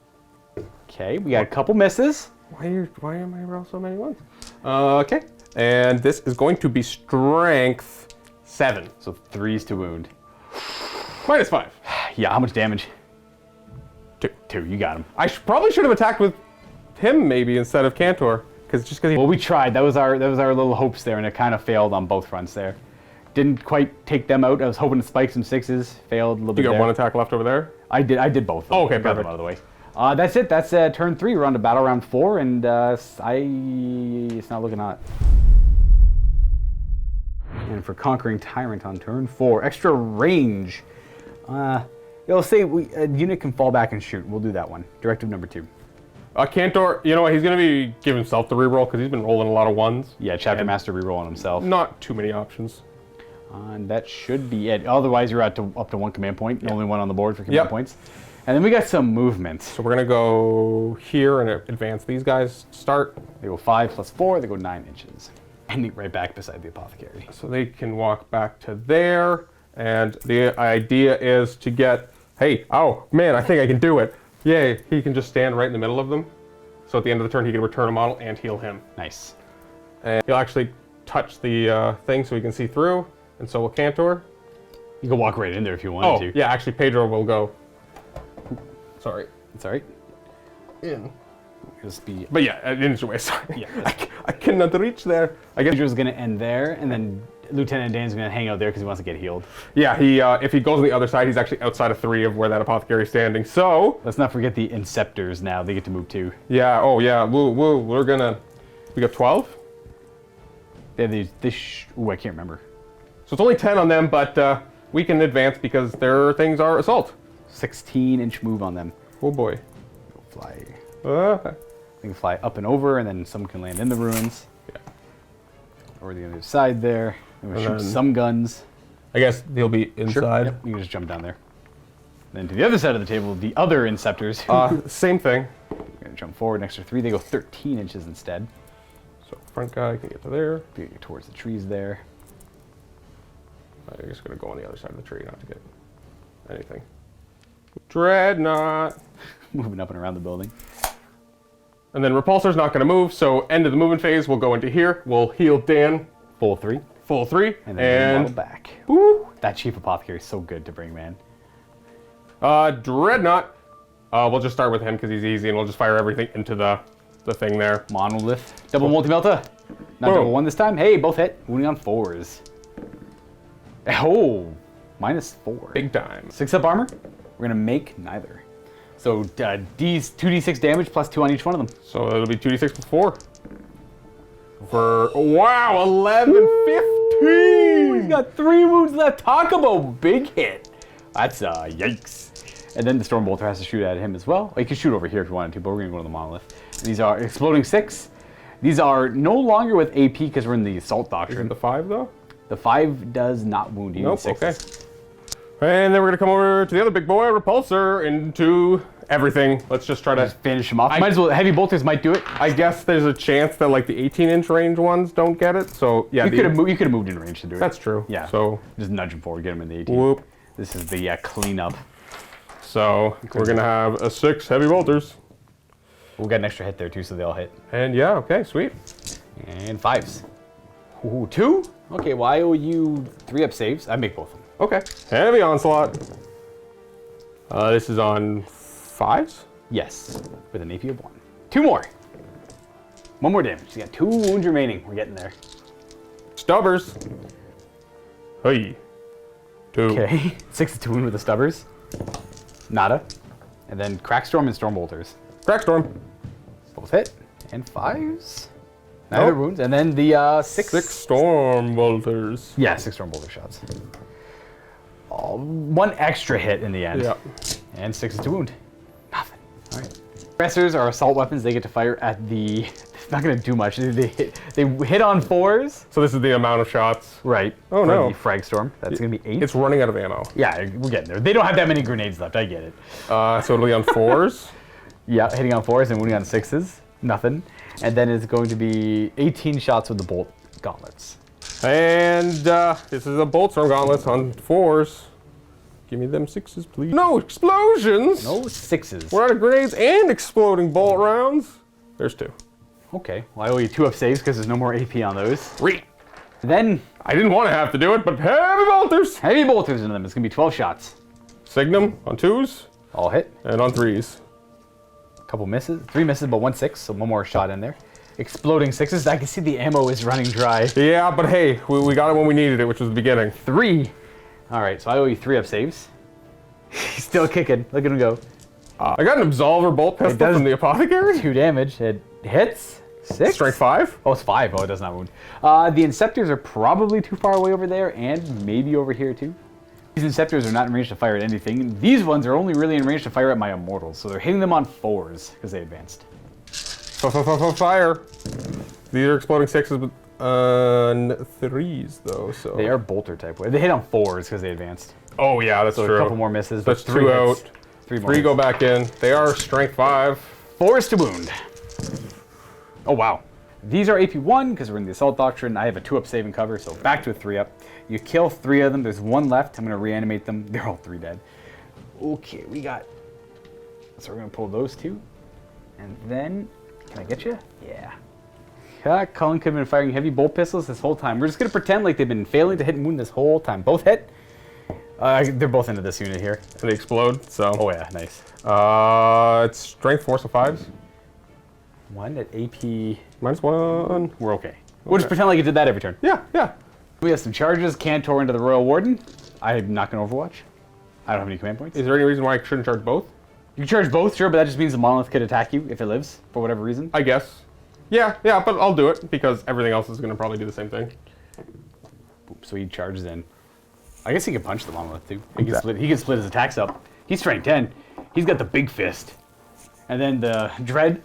Okay, we got a couple misses. Why am I roll so many ones? Okay, and this is going to be strength 7. So 3s to wound. -5. Yeah, how much damage? 2. 2, you got him. I probably should have attacked with him maybe instead of Cantor, because he. Well, we tried. That was our little hopes there, and it kind of failed on both fronts there. Didn't quite take them out. I was hoping to spike some 6s. Failed a little bit. You got there. 1 attack left over there. I did both. Oh, okay, got them perfect. out of the way. That's it. That's turn 3. We're on to battle round 4, and it's not looking hot. And for Conquering Tyrant on turn 4, extra range. It'll say a unit can fall back and shoot. We'll do that one. Directive number 2. Cantor, you know what? He's going to be giving himself the reroll because he's been rolling a lot of 1s. Yeah, Chapter Master reroll on himself. Not too many options. And that should be it. Otherwise, you're up to 1 command point. Only 1 on the board for command points. And then we got some movement. So we're going to go here and advance these guys. Start. They go 5 + 4. They go 9 inches. And right back beside the apothecary. So they can walk back to there. And the idea is to get Hey, oh, man, I think I can do it. Yay, he can just stand right in the middle of them. So at the end of the turn, he can return a model and heal him. Nice. And he'll actually touch the thing so he can see through, and so will Cantor. You can walk right in there if you wanted to. Yeah, actually, Pedro will go. Sorry. It's all right. In. Just be. But yeah, an inch away, sorry. Yeah. I cannot reach there. I guess. Pedro's gonna end there, and then Lieutenant Dan's gonna hang out there because he wants to get healed. Yeah, he if he goes on the other side, he's actually outside of 3 of where that apothecary is standing. So Let's not forget the Inceptors now. They get to move too. yeah, oh yeah, we got 12. They have these. Ooh, I can't remember. So it's only 10 on them, but we can advance because their things are assault. 16-inch move on them. Oh boy. They'll fly. They can fly up and over, and then some can land in the ruins. Yeah. Or the other side there. And we'll And shoot then- some guns. I guess they'll be inside. Yep, you can just jump down there. Then to the other side of the table, the other Inceptors. Same thing. Gonna jump forward an extra 3. They go 13 inches instead. So front guy can get to there. Get towards the trees there. I'm just gonna go on the other side of the tree, not to get anything. Dreadnought. Moving up and around the building. And then Repulsor's not gonna move, so end of the movement phase, we'll go into here. We'll heal Dan. Full 3. Full 3. And then model back. Woo! That Chief Apothecary is so good to bring, man. Dreadnought. We'll just start with him because he's easy, and we'll just fire everything into the thing there. Monolith. Double multi-melta. Not Boom. double 1 this time. Hey, both hit. Wounding on 4s. Oh, -4. Big time. 6 up armor. We're gonna make neither. So D's 2d6 damage plus 2 on each one of them. So it'll be 2d6 before. For, wow, 11, 15! He's got 3 wounds left. Talk about big hit. That's yikes. And then the Stormbolter has to shoot at him as well. You can shoot over here if you wanted to, but we're gonna go to the Monolith. And these are exploding 6. These are no longer with AP because we're in the Assault Doctrine. Isn't the 5 though? The 5 does not wound you. Nope, 6. okay. And then we're gonna come over to the other big boy, Repulsor, into everything. Let's just try to Finish him off. Might as well. Heavy bolters might do it. I guess there's a chance that like the 18-inch range ones don't get it. So yeah, You could have moved in range to do it. That's true. Yeah. So just nudge him forward, get him in the 18. whoop. This is the cleanup. So we're gonna have a 6 heavy bolters. We'll get an extra hit there too, so they all hit. And yeah, okay, sweet. And 5s. Ooh, 2? Okay, well I owe you 3 up saves. I make both of them. Okay, heavy onslaught. This is on 5s. Yes, with an AP of 1. 2 more. 1 more damage. You got 2 wounds remaining. We're getting there. Stubbers. Hey. 2. Okay. 6 to wound with the stubbers. Nada. And then Crackstorm and Stormbolters. Crackstorm. Both hit. And 5s. Neither wounds. And then the 6. 6 storm bolters. Yeah, 6 Stormbolter shots. 1 extra hit in the end. Yeah. And 6 to wound. Nothing. All right. Aggressors are assault weapons. They get to fire at the... It's not going to do much. They hit on 4s. So this is the amount of shots. Right. Oh, for no. the Frag Storm. That's going to be 8. It's running out of ammo. Yeah, we're getting there. They don't have that many grenades left. I get it. So it'll be on 4s. Yeah, hitting on 4s and wounding on 6s. Nothing. And then it's going to be 18 shots with the bolt gauntlets. And this is a bolt storm gauntlets on 4s. Give me them 6s, please. No explosions! No 6s. We're out of grenades and exploding bolt rounds. There's 2. Okay, well I owe you 2 up saves because there's no more AP on those. 3. Then, I didn't want to have to do it, but heavy bolters! heavy bolters into them. It's going to be 12 shots. Signum on 2s All hit. and on 3s. Couple misses. 3 misses, but 1 6, so 1 more shot in there. Exploding 6s. I can see the ammo is running dry. Yeah, but hey, we got it when we needed it, which was the beginning. 3. All right, so I owe you 3 up saves. He's still kicking. Look at him go. I got an Absolver bolt pistol does- from the Apothecary. 2 damage. It hits. 6. Strength 5. Oh, it's 5. Oh, it does not wound. The Inceptors are probably too far away over there, and maybe over here too. These Inceptors are not in range to fire at anything. These ones are only really in range to fire at my Immortals, so they're hitting them on 4s because they advanced. Fire. These are exploding 6s, but 3s though. So They are bolter type. They hit on 4s because they advanced. Oh yeah, that's So true. a couple more misses. That's but 2 hits. out. 3 more. 3 go back in. They are strength 5. 4s to wound. Oh wow. These are AP 1 because we're in the Assault Doctrine. I have a 2 up save and cover, so back to a 3 up. You kill 3 of them. There's 1 left. I'm going to reanimate them. They're all 3 dead. Okay, we got. So we're gonna pull those two, and then can I get you? Yeah. Cullen could have been firing heavy bolt pistols this whole time. We're just gonna pretend like they've been failing to hit and wound this whole time. Both hit. They're both into this unit here. They explode. So. Oh yeah, nice. It's strength, force of 5s. 1 at AP. -1. We're okay. We'll just pretend like you did that every turn. Yeah, yeah. We have some charges. Cantor into the Royal Warden. I'm not gonna Overwatch. I don't have any command points. Is there any reason why I shouldn't charge both? You can charge both, sure, but that just means the monolith could attack you if it lives for whatever reason. I guess. Yeah, but I'll do it because everything else is going to probably do the same thing. So he charges in. I guess he can punch the monolith too. He can split his attacks up. He's strength 10. He's got the big fist. And then the dread.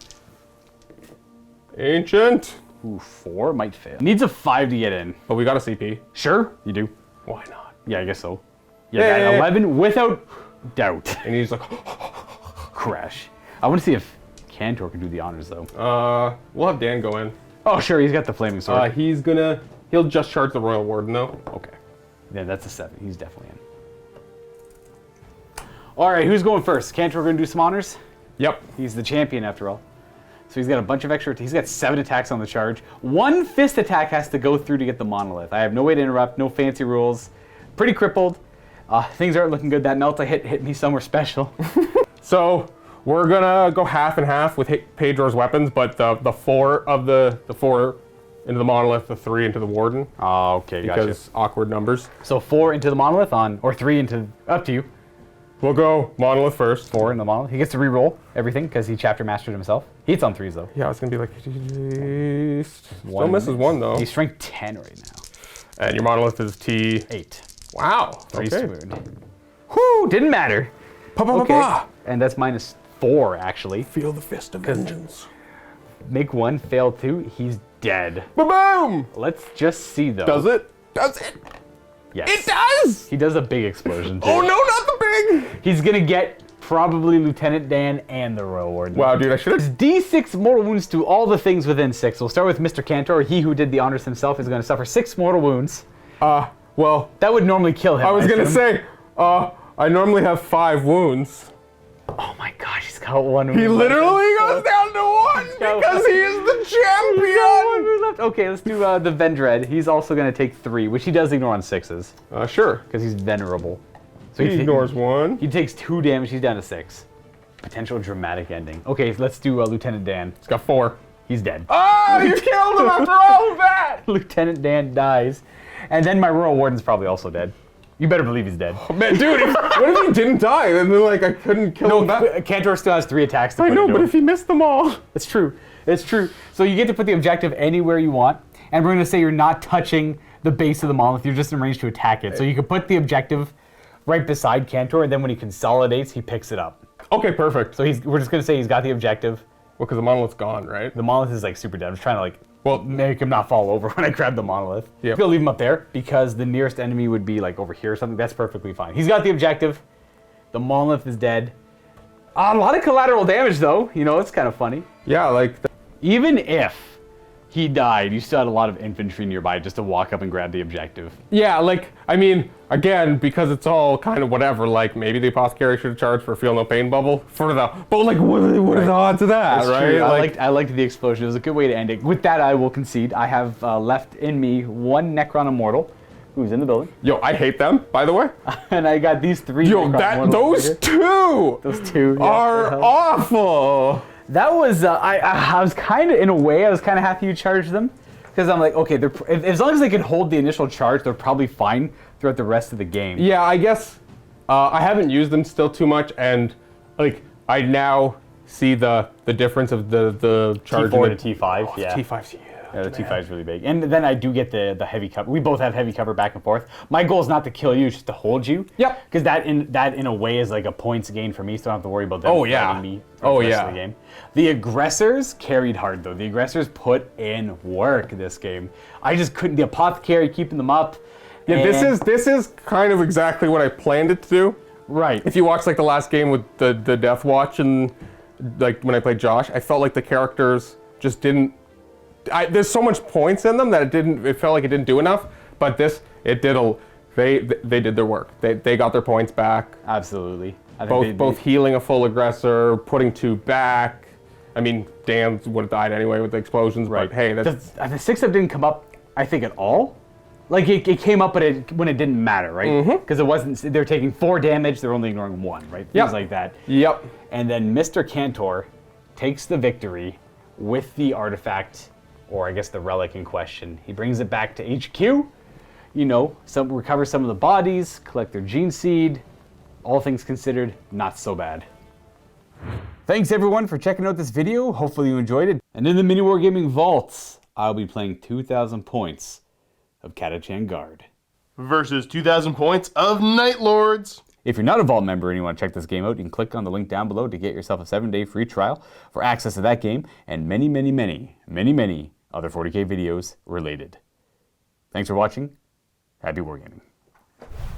Ancient. Ooh, 4 might fail. Needs a 5 to get in. But we got a CP. Sure, you do. Why not? Yeah, I guess so. Yeah, that 11 without doubt. And he's like, Crash. I want to see if Cantor can do the honors though. we'll have Dan go in. Oh, sure, he's got the flaming sword. He'll just charge the Royal Warden though. Okay. Yeah, that's a 7. He's definitely in. All right, who's going first? Cantor going to do some honors? Yep. He's the champion after all. So he's got a bunch of extra. He's got 7 attacks on the charge. 1 fist attack has to go through to get the monolith. I have no way to interrupt. No fancy rules. Pretty crippled. Things aren't looking good. That melt I hit me somewhere special. So we're gonna go half and half with Pedro's weapons, but the 4 into the monolith, the 3 into the warden. Oh, okay, because awkward numbers. So 4 into the monolith or 3 into, up to you. We'll go monolith first. 4 in the monolith. He gets to re-roll everything because he chapter mastered himself. He hits on 3s though. Yeah, it's gonna be like, still misses 1 though. He's strength 10 right now. And your monolith is T8. Wow. 3 okay. swoon. Whew, didn't matter. Okay. And that's -4 actually. Feel the fist of vengeance. Make 1, fail 2, he's dead. Ba-boom! Let's just see though. Does it? Does it? Yes. It does! He does a big explosion too. Oh no, not the big! He's gonna get probably Lieutenant Dan and the Royal Warden. Wow, dude, I should have... D6 mortal wounds to all the things within 6. We'll start with Mr. Cantor. He who did the honors himself is gonna suffer 6 mortal wounds. Well... That would normally kill him. I was gonna say, I normally have 5 wounds. Oh my gosh, he's got 1 wound. He literally goes down to 1 because he is the champion! Okay, let's do the Vendread. He's also gonna take 3, which he does ignore on 6s. Sure. Because he's venerable. So he ignores 1. He takes 2 damage, he's down to 6. Potential dramatic ending. Okay, let's do Lieutenant Dan. He's got 4. He's dead. Oh, you killed him after all of that! Lieutenant Dan dies. And then my Royal Warden's probably also dead. You better believe he's dead. Oh, man, dude, what if he didn't die? And then, like, I couldn't kill him back? Cantor still has 3 attacks to I put know, into but him. if he missed them all. It's true. It's true. So you get to put the objective anywhere you want. And we're going to say you're not touching the base of the monolith. You're just in range to attack it. So you can put the objective right beside Cantor. And then when he consolidates, he picks it up. Okay, perfect. So we're just going to say he's got the objective. Well, because the monolith's gone, right? The monolith is like super dead. I was trying to make him not fall over when I grab the monolith. Yeah. I'm gonna leave him up there because the nearest enemy would be like over here or something. That's perfectly fine. He's got the objective. The monolith is dead. A lot of collateral damage though. You know, it's kind of funny. Yeah, like... Even if he died, you still had a lot of infantry nearby just to walk up and grab the objective. Yeah, like, I mean, again, because it's all kind of whatever, like, maybe the Apothecary should have charged for a Feel No Pain bubble for the... But, like, what are the odds of that, That's right? true. Like, I liked the explosion. It was a good way to end it. With that, I will concede. I have left in me 1 Necron Immortal, who's in the building. Yo, I hate them, by the way. And I got these 3 Yo, Necron those two are awful. That was, I was kind of, in a way, I was kind of happy you charged them. Because I'm like, okay, as long as they can hold the initial charge, they're probably fine throughout the rest of the game. Yeah, I guess I haven't used them still too much, and like I now see the difference of the charge. T4 to T5, Oh, yeah. T5's huge. Yeah, the T5 is really big. And then I do get the heavy cover. We both have heavy cover back and forth. My goal is not to kill you, it's just to hold you. Yep. Because that in a way is like a points gain for me, so I don't have to worry about them fighting me Oh, for the rest yeah. of the game. The aggressors carried hard though. The aggressors put in work this game. I just couldn't. The Apothecary keeping them up. Yeah, this is kind of exactly what I planned it to do. Right. If you watch like the last game with the Death Watch and like when I played Josh, I felt like the characters just didn't. There's so much points in them that it felt like it didn't do enough. But this, it did they did their work. They got their points back. Absolutely. Both healing a full aggressor, putting 2 back. I mean, Dan would have died anyway with the explosions, Right. but hey, that's... The 6-up didn't come up, I think, at all. Like, it came up when it didn't matter, right? Because it wasn't, they're taking 4 damage, they're only ignoring 1, right? Things like that. Yep. And then Mr. Cantor takes the victory with the artifact, or I guess the relic in question. He brings it back to HQ, you know, recover some of the bodies, collect their gene seed. All things considered, not so bad. Thanks everyone for checking out this video. Hopefully you enjoyed it. And in the MiniWarGaming vaults, I'll be playing 2,000 points of Catachan Guard versus 2,000 points of Night Lords. If you're not a Vault member and you want to check this game out, you can click on the link down below to get yourself a 7-day free trial for access to that game and many, many, many, many, many other 40K videos related. Thanks for watching. Happy wargaming.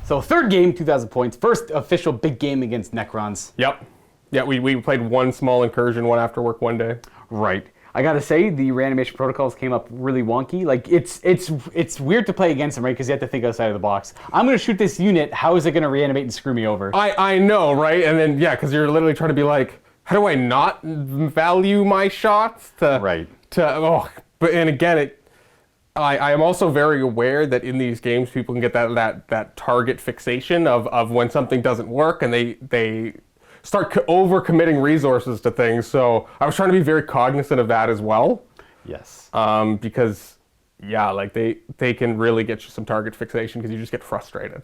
So 3rd game, 2,000 points. First official big game against Necrons. Yep. Yeah, we played 1 small incursion, 1 after work, 1 day. Right. I gotta say, the reanimation protocols came up really wonky. Like, it's weird to play against them, right? Because you have to think outside of the box. I'm gonna shoot this unit. How is it gonna reanimate and screw me over? I know, right? And then, yeah, because you're literally trying to be like, how do I not value my shots? Right. But again, I am also very aware that in these games, people can get that target fixation of when something doesn't work, and they start over-committing resources to things. So I was trying to be very cognizant of that as well. Yes. Because, yeah, like they can really get you some target fixation because you just get frustrated.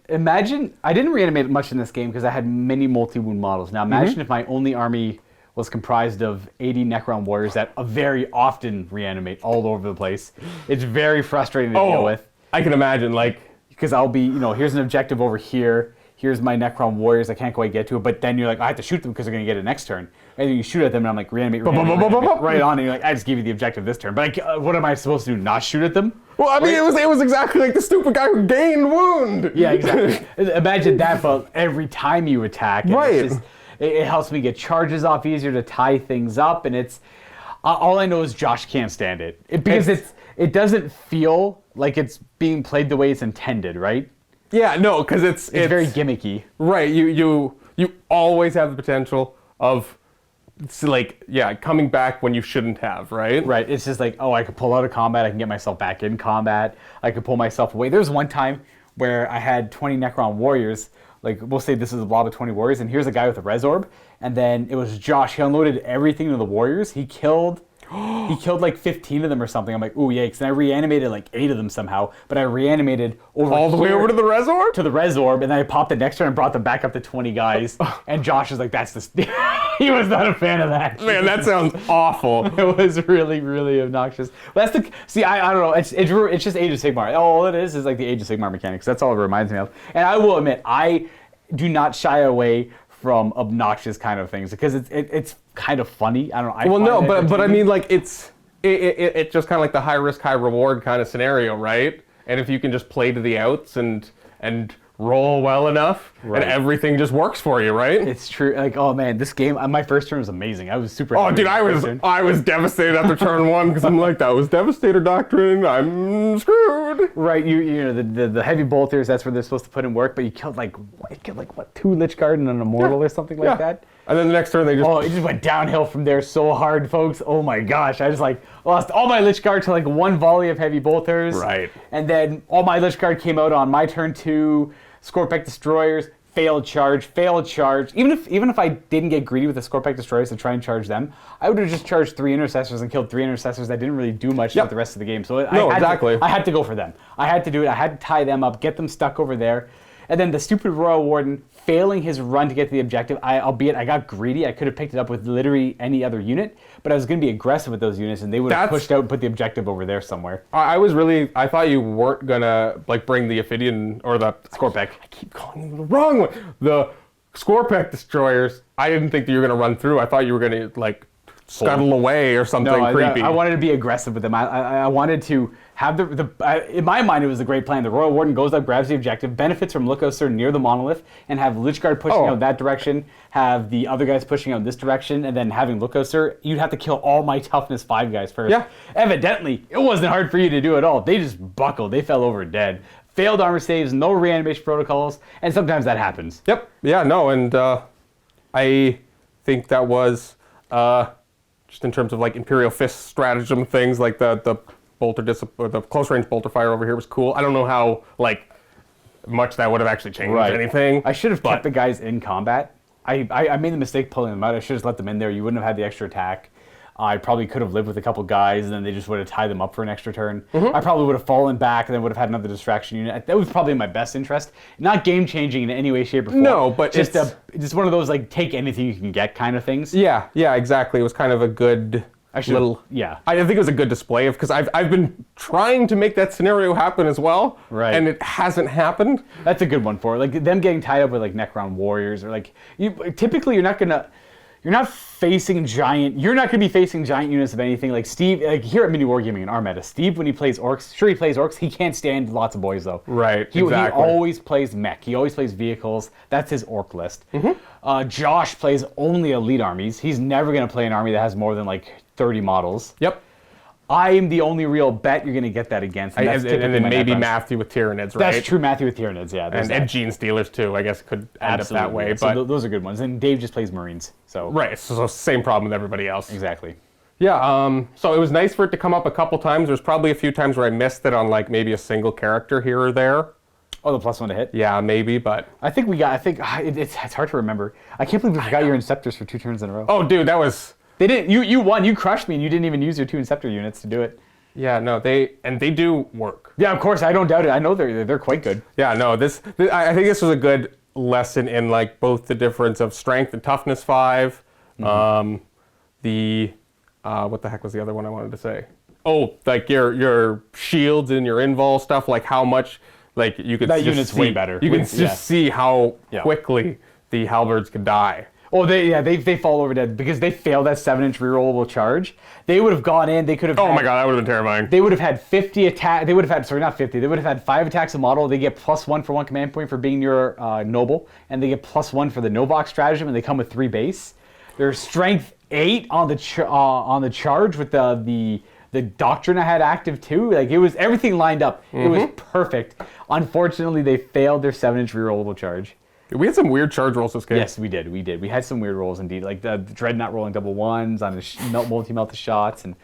Imagine, I didn't reanimate much in this game because I had many multi-wound models. Now imagine if my only army was comprised of 80 Necron warriors that very often reanimate all over the place. It's very frustrating to deal with. I can imagine, like... Because I'll be, here's an objective over here. Here's my Necron warriors. I can't quite get to it. But then you're like, I have to shoot them because they're going to get it next turn. And then you shoot at them, and I'm like, reanimate right on. And you're like, I just gave you the objective this turn. But what am I supposed to do? Not shoot at them? Well, I mean, it was exactly like the stupid guy who gained wound. Yeah, exactly. Imagine that, but every time you attack. Right. It helps me get charges off easier to tie things up. And it's all I know is Josh can't stand it. Because it doesn't feel like it's being played the way it's intended, right? Yeah, no, because it's very gimmicky. Right, you always have the potential of, like, yeah, coming back when you shouldn't have, right? Right, it's just like, oh, I could pull out of combat, I can get myself back in combat, I could pull myself away. There was one time where I had 20 Necron warriors, like, we'll say this is a blob of 20 warriors, and here's a guy with a res orb, and then it was Josh, he unloaded everything into the warriors, he killed like 15 of them or something. I'm like, ooh, yikes. And I reanimated like 8 of them somehow, but I reanimated all the way over to the res orb? To the res orb, and then I popped the next turn and brought them back up to 20 guys. And Josh was like, that's the... He was not a fan of that. Man, that sounds awful. It was really, really obnoxious. Well, that's see, I don't know. It's just Age of Sigmar. All it is like the Age of Sigmar mechanics. That's all it reminds me of. And I will admit, I do not shy away from obnoxious kind of things because it's kind of funny. I don't know. But I mean, like, it's just kind of like the high risk, high reward kind of scenario, right? And if you can just play to the outs and roll well enough, and everything just works for you, right? It's true. Like, oh man, this game, my first turn was amazing. I was super. Oh, dude, I was devastated after turn 1 because I'm like, that was Devastator Doctrine. I'm screwed. Right, you know the heavy bolters. That's where they're supposed to put in work. But you killed like what 2 Lich Guard and an Immortal or something like that. And then the next turn they just... Oh, it just went downhill from there so hard, folks. Oh my gosh, I just like lost all my Lich Guard to like 1 volley of heavy bolters. Right. And then all my Lich Guard came out on my turn 2. Scorpec Destroyers, failed charge. Even if I didn't get greedy with the Scorpec Destroyers to try and charge them, I would have just charged 3 Intercessors and killed 3 Intercessors that didn't really do much with the rest of the game. So I had to go for them. I had to do it. I had to tie them up, get them stuck over there. And then the stupid Royal Warden failing his run to get to the objective. Albeit I got greedy. I could have picked it up with literally any other unit, but I was going to be aggressive with those units, and they would have pushed out and put the objective over there somewhere. I thought you weren't gonna like bring the Ophidian or the Scorpec. I keep calling them the wrong one. The Scorpec Destroyers. I didn't think that you were gonna run through. I thought you were gonna like scuttle away or something creepy. I wanted to be aggressive with them. I wanted to have in my mind, it was a great plan. The Royal Warden goes up, grabs the objective, benefits from Luka near the Monolith, and have Lich Guard pushing out that direction, have the other guys pushing out this direction, and then having Luka, you'd have to kill all my toughness 5 guys first. Yeah. Evidently, it wasn't hard for you to do at all. They just buckled. They fell over dead. failed armor saves, no reanimation protocols, and sometimes that happens. Yep. Yeah. No. And I think that was just in terms of like Imperial Fist stratagem things, like the bolter the close range bolter fire over here was cool. I don't know how like much that would have actually changed anything. I should have kept the guys in combat. I made the mistake pulling them out. I should have let them in there. You wouldn't have had the extra attack. I probably could have lived with a couple guys, and then they just would have tied them up for an extra turn. I probably would have fallen back, and then would have had another distraction unit. That was probably in my best interest. Not game-changing in any way, shape, or form. No, but just one of those like take anything you can get kind of things. Yeah, exactly. It was kind of a good little. Yeah. I think it was a good display of because I've been trying to make that scenario happen as well, right? And it hasn't happened. That's a good one for it. Like them getting tied up with like Necron warriors or like typically you're not gonna. You're not facing giant. You're not going to be facing giant units of anything. Like Steve, like here at MiniWarGaming in our meta, Steve when he plays orcs, sure he plays orcs. He can't stand lots of boys though. Right. He exactly. always plays mech. He always plays vehicles. That's his orc list. Josh plays only elite armies. He's never going to play an army that has more than like 30 models. Yep. I am the only real bet you're going to get that against. And then maybe Matthew with Tyranids, right? That's true, Matthew with Tyranids, yeah. And Gene Stealers too, I guess could end up that way. So but those are good ones. And Dave just plays Marines. So right, so same problem with everybody else. Exactly. Yeah, so it was nice for it to come up a couple times. There's probably a few times where I missed it on like maybe a single character here or there. Oh, the +1 to hit? Yeah, maybe, but... I think it's hard to remember. I can't believe we forgot your Inceptors for 2 turns in a row. Oh, dude, that was... They didn't, you won, you crushed me, and you didn't even use your 2 Inceptor units to do it. Yeah, no, they do work. Yeah, of course, I don't doubt it. I know they're quite good. Yeah, no, I think this was a good lesson in like both the difference of strength and toughness 5. What the heck was the other one I wanted to say? Oh, like your shields and your invul stuff, like how much like you could that unit's way better. You can just see how quickly the halberds could die. Oh, they fall over dead because they failed that 7-inch rerollable charge. They would have gone in. They could have. Oh my god, that would have been terrifying. They would have had 50 attack. They would have had not 50. They would have had 5 attacks a model. They get +1 for 1 command point for being your noble, and they get +1 for the Novok stratagem, and they come with 3 base. Their strength 8 on the charge with the doctrine I had active too. Like it was everything lined up. It was perfect. Unfortunately, they failed their 7-inch rerollable charge. We had some weird charge rolls this game. Yes, we did. We had some weird rolls indeed, like the Dreadnought rolling double 1s on his multi-melted shots, and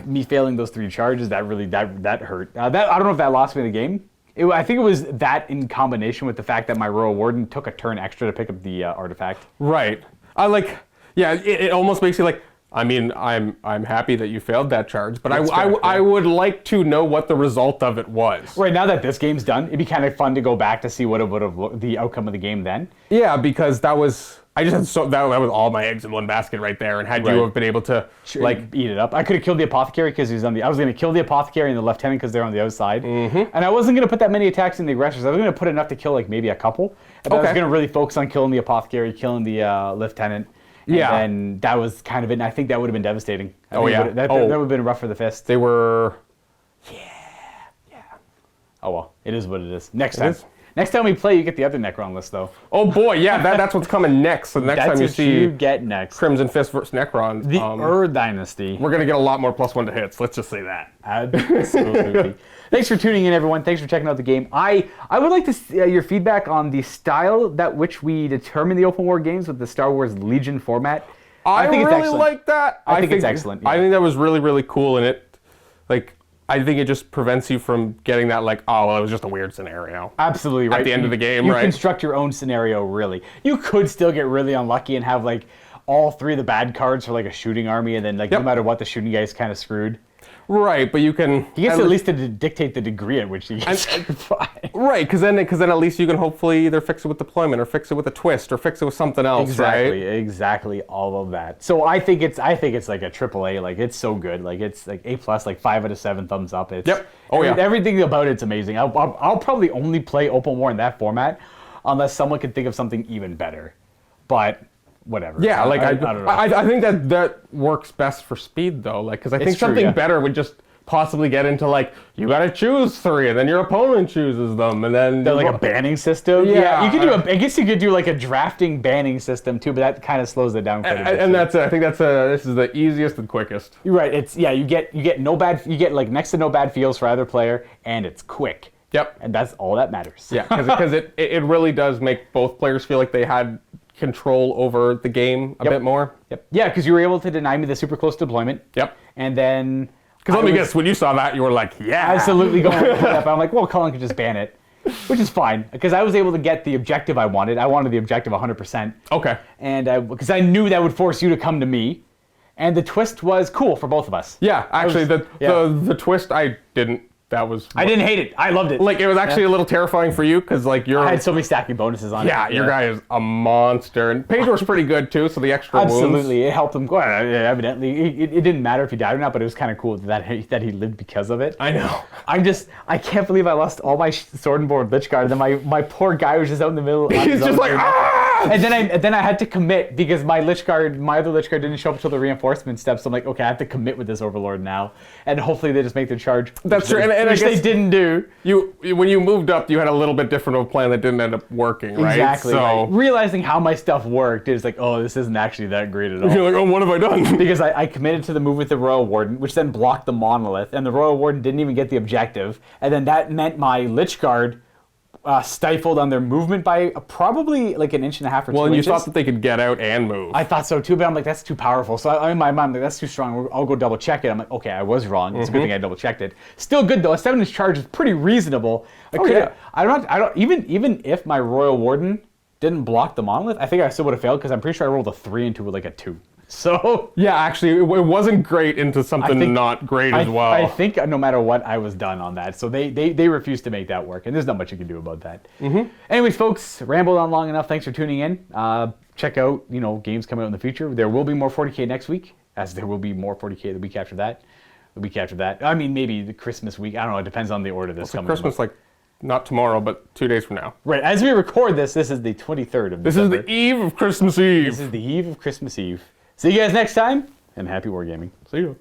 me failing those 3 charges that really that hurt. I don't know if that lost me the game. I think it was that in combination with the fact that my Royal Warden took a turn extra to pick up the artifact. Right. It almost makes you like. I mean, I'm happy that you failed that charge, but I would like to know what the result of it was. Right, now that this game's done, it'd be kind of fun to go back to see what it would have the outcome of the game then. Yeah, because that was that was all my eggs in one basket right there, and had you have been able to eat it up, I could have killed the apothecary because he was on the. I was going to kill the apothecary and the lieutenant because they're on the outside, and I wasn't going to put that many attacks in the aggressors. I was going to put enough to kill like maybe a couple. But I was going to really focus on killing the apothecary, killing the lieutenant. And that was kind of it. And I think that would have been devastating. That would have been rough for the fist. They were... Yeah. Oh, well. It is what it is. Next time we play, you get the other Necron list, though. Oh, boy. Yeah, that's what's coming next. So the next time you see... you get next. Crimson Fist versus Necron. The Dynasty. We're going to get a lot more +1 to hits. Let's just say that. Absolutely. Thanks for tuning in, everyone. Thanks for checking out the game. I would like to see your feedback on the style that which we determine the open war games with the Star Wars Legion format. I think it's excellent. Like that. I think it's excellent. Yeah. I think that was really, really cool, and I think it just prevents you from getting that it was just a weird scenario. Absolutely right. At the end of the game, you construct your own scenario. Really, you could still get really unlucky and have all 3 of the bad cards for a shooting army, and then no matter what, the shooting guy's kind of screwed. Right, but you can... He gets at least to dictate the degree at which he gets Right, because then at least you can hopefully either fix it with deployment or fix it with a twist or fix it with something else, Exactly, all of that. So I think it's like a AAA, it's so good. It's like A+, 5 out of 7 thumbs up. It's, everything about it's amazing. I'll probably only play Open War in that format unless someone can think of something even better. But... whatever. Yeah, I don't know. I think that works best for speed though, because I think something better would just possibly get into you got to choose 3, and then your opponent chooses them, and then a banning system. Yeah, you could do I guess you could do a drafting banning system too, but that kind of slows it down quite a bit. And that's I think this is the easiest and quickest. You're right. It's you get next to no bad feels for either player, and it's quick. Yep. And that's all that matters. Yeah, because it really does make both players feel like they had control over the game a bit more. Yep. Yeah, because you were able to deny me the super close deployment. Yep. And then... Because let me guess, when you saw that, you were like, yeah. Absolutely going to pull it up. I'm like, well, Cullen could just ban it, which is fine. Because I was able to get the objective I wanted. I wanted the objective 100%. Okay. And because I knew that would force you to come to me. And the twist was cool for both of us. Yeah, actually, the twist I didn't. That was. I didn't hate it. I loved it. Like, it was actually a little terrifying for you because, like, you're. I had so many stacking bonuses on it. Yeah, your guy is a monster. And Pedro's pretty good, too, so the extra wounds. Absolutely. It helped him. Well, evidently, it didn't matter if he died or not, but it was kind of cool that he lived because of it. I know. I can't believe I lost all my sword and board Lich Guard, and then my poor guy was just out in the middle. He's just like, ah! And then I had to commit because my other Lich Guard didn't show up until the reinforcement step. So I'm like, okay, I have to commit with this Overlord now, and hopefully they just make their charge. That's true, and I guess they didn't do. When you moved up, you had a little bit different of a plan that didn't end up working, right? Exactly. So right. Realizing how my stuff worked, it was like, oh, this isn't actually that great at all. You're like, oh, what have I done? Because I committed to the move with the Royal Warden, which then blocked the Monolith, and the Royal Warden didn't even get the objective, and then that meant my Lich Guard stifled on their movement by probably like an inch and a half or 2 inches. Well, and you thought that they could get out and move. I thought so too, but I'm like, that's too powerful. So in my mind, I'm like, that's too strong. I'll go double check it. I'm like, okay, I was wrong. It's a good thing I double checked it. Still good though. A 7-inch charge is pretty reasonable. I don't even if my Royal Warden didn't block the Monolith, I think I still would have failed because I'm pretty sure I rolled a 3 into like a 2. So yeah, actually, it wasn't great into something not great as well. I think no matter what, I was done on that. So they refused to make that work, and there's not much you can do about that. Anyways, folks, rambled on long enough. Thanks for tuning in. Check out games coming out in the future. There will be more 40K next week, as there will be more 40K the week after that. The week after that, I mean, maybe the Christmas week. I don't know. It depends on the order this coming. Christmas, like not tomorrow, but 2 days from now. Right. As we record this is the 23rd of December. This is the eve of Christmas Eve. This is the eve of Christmas Eve. See you guys next time, and happy wargaming. See you.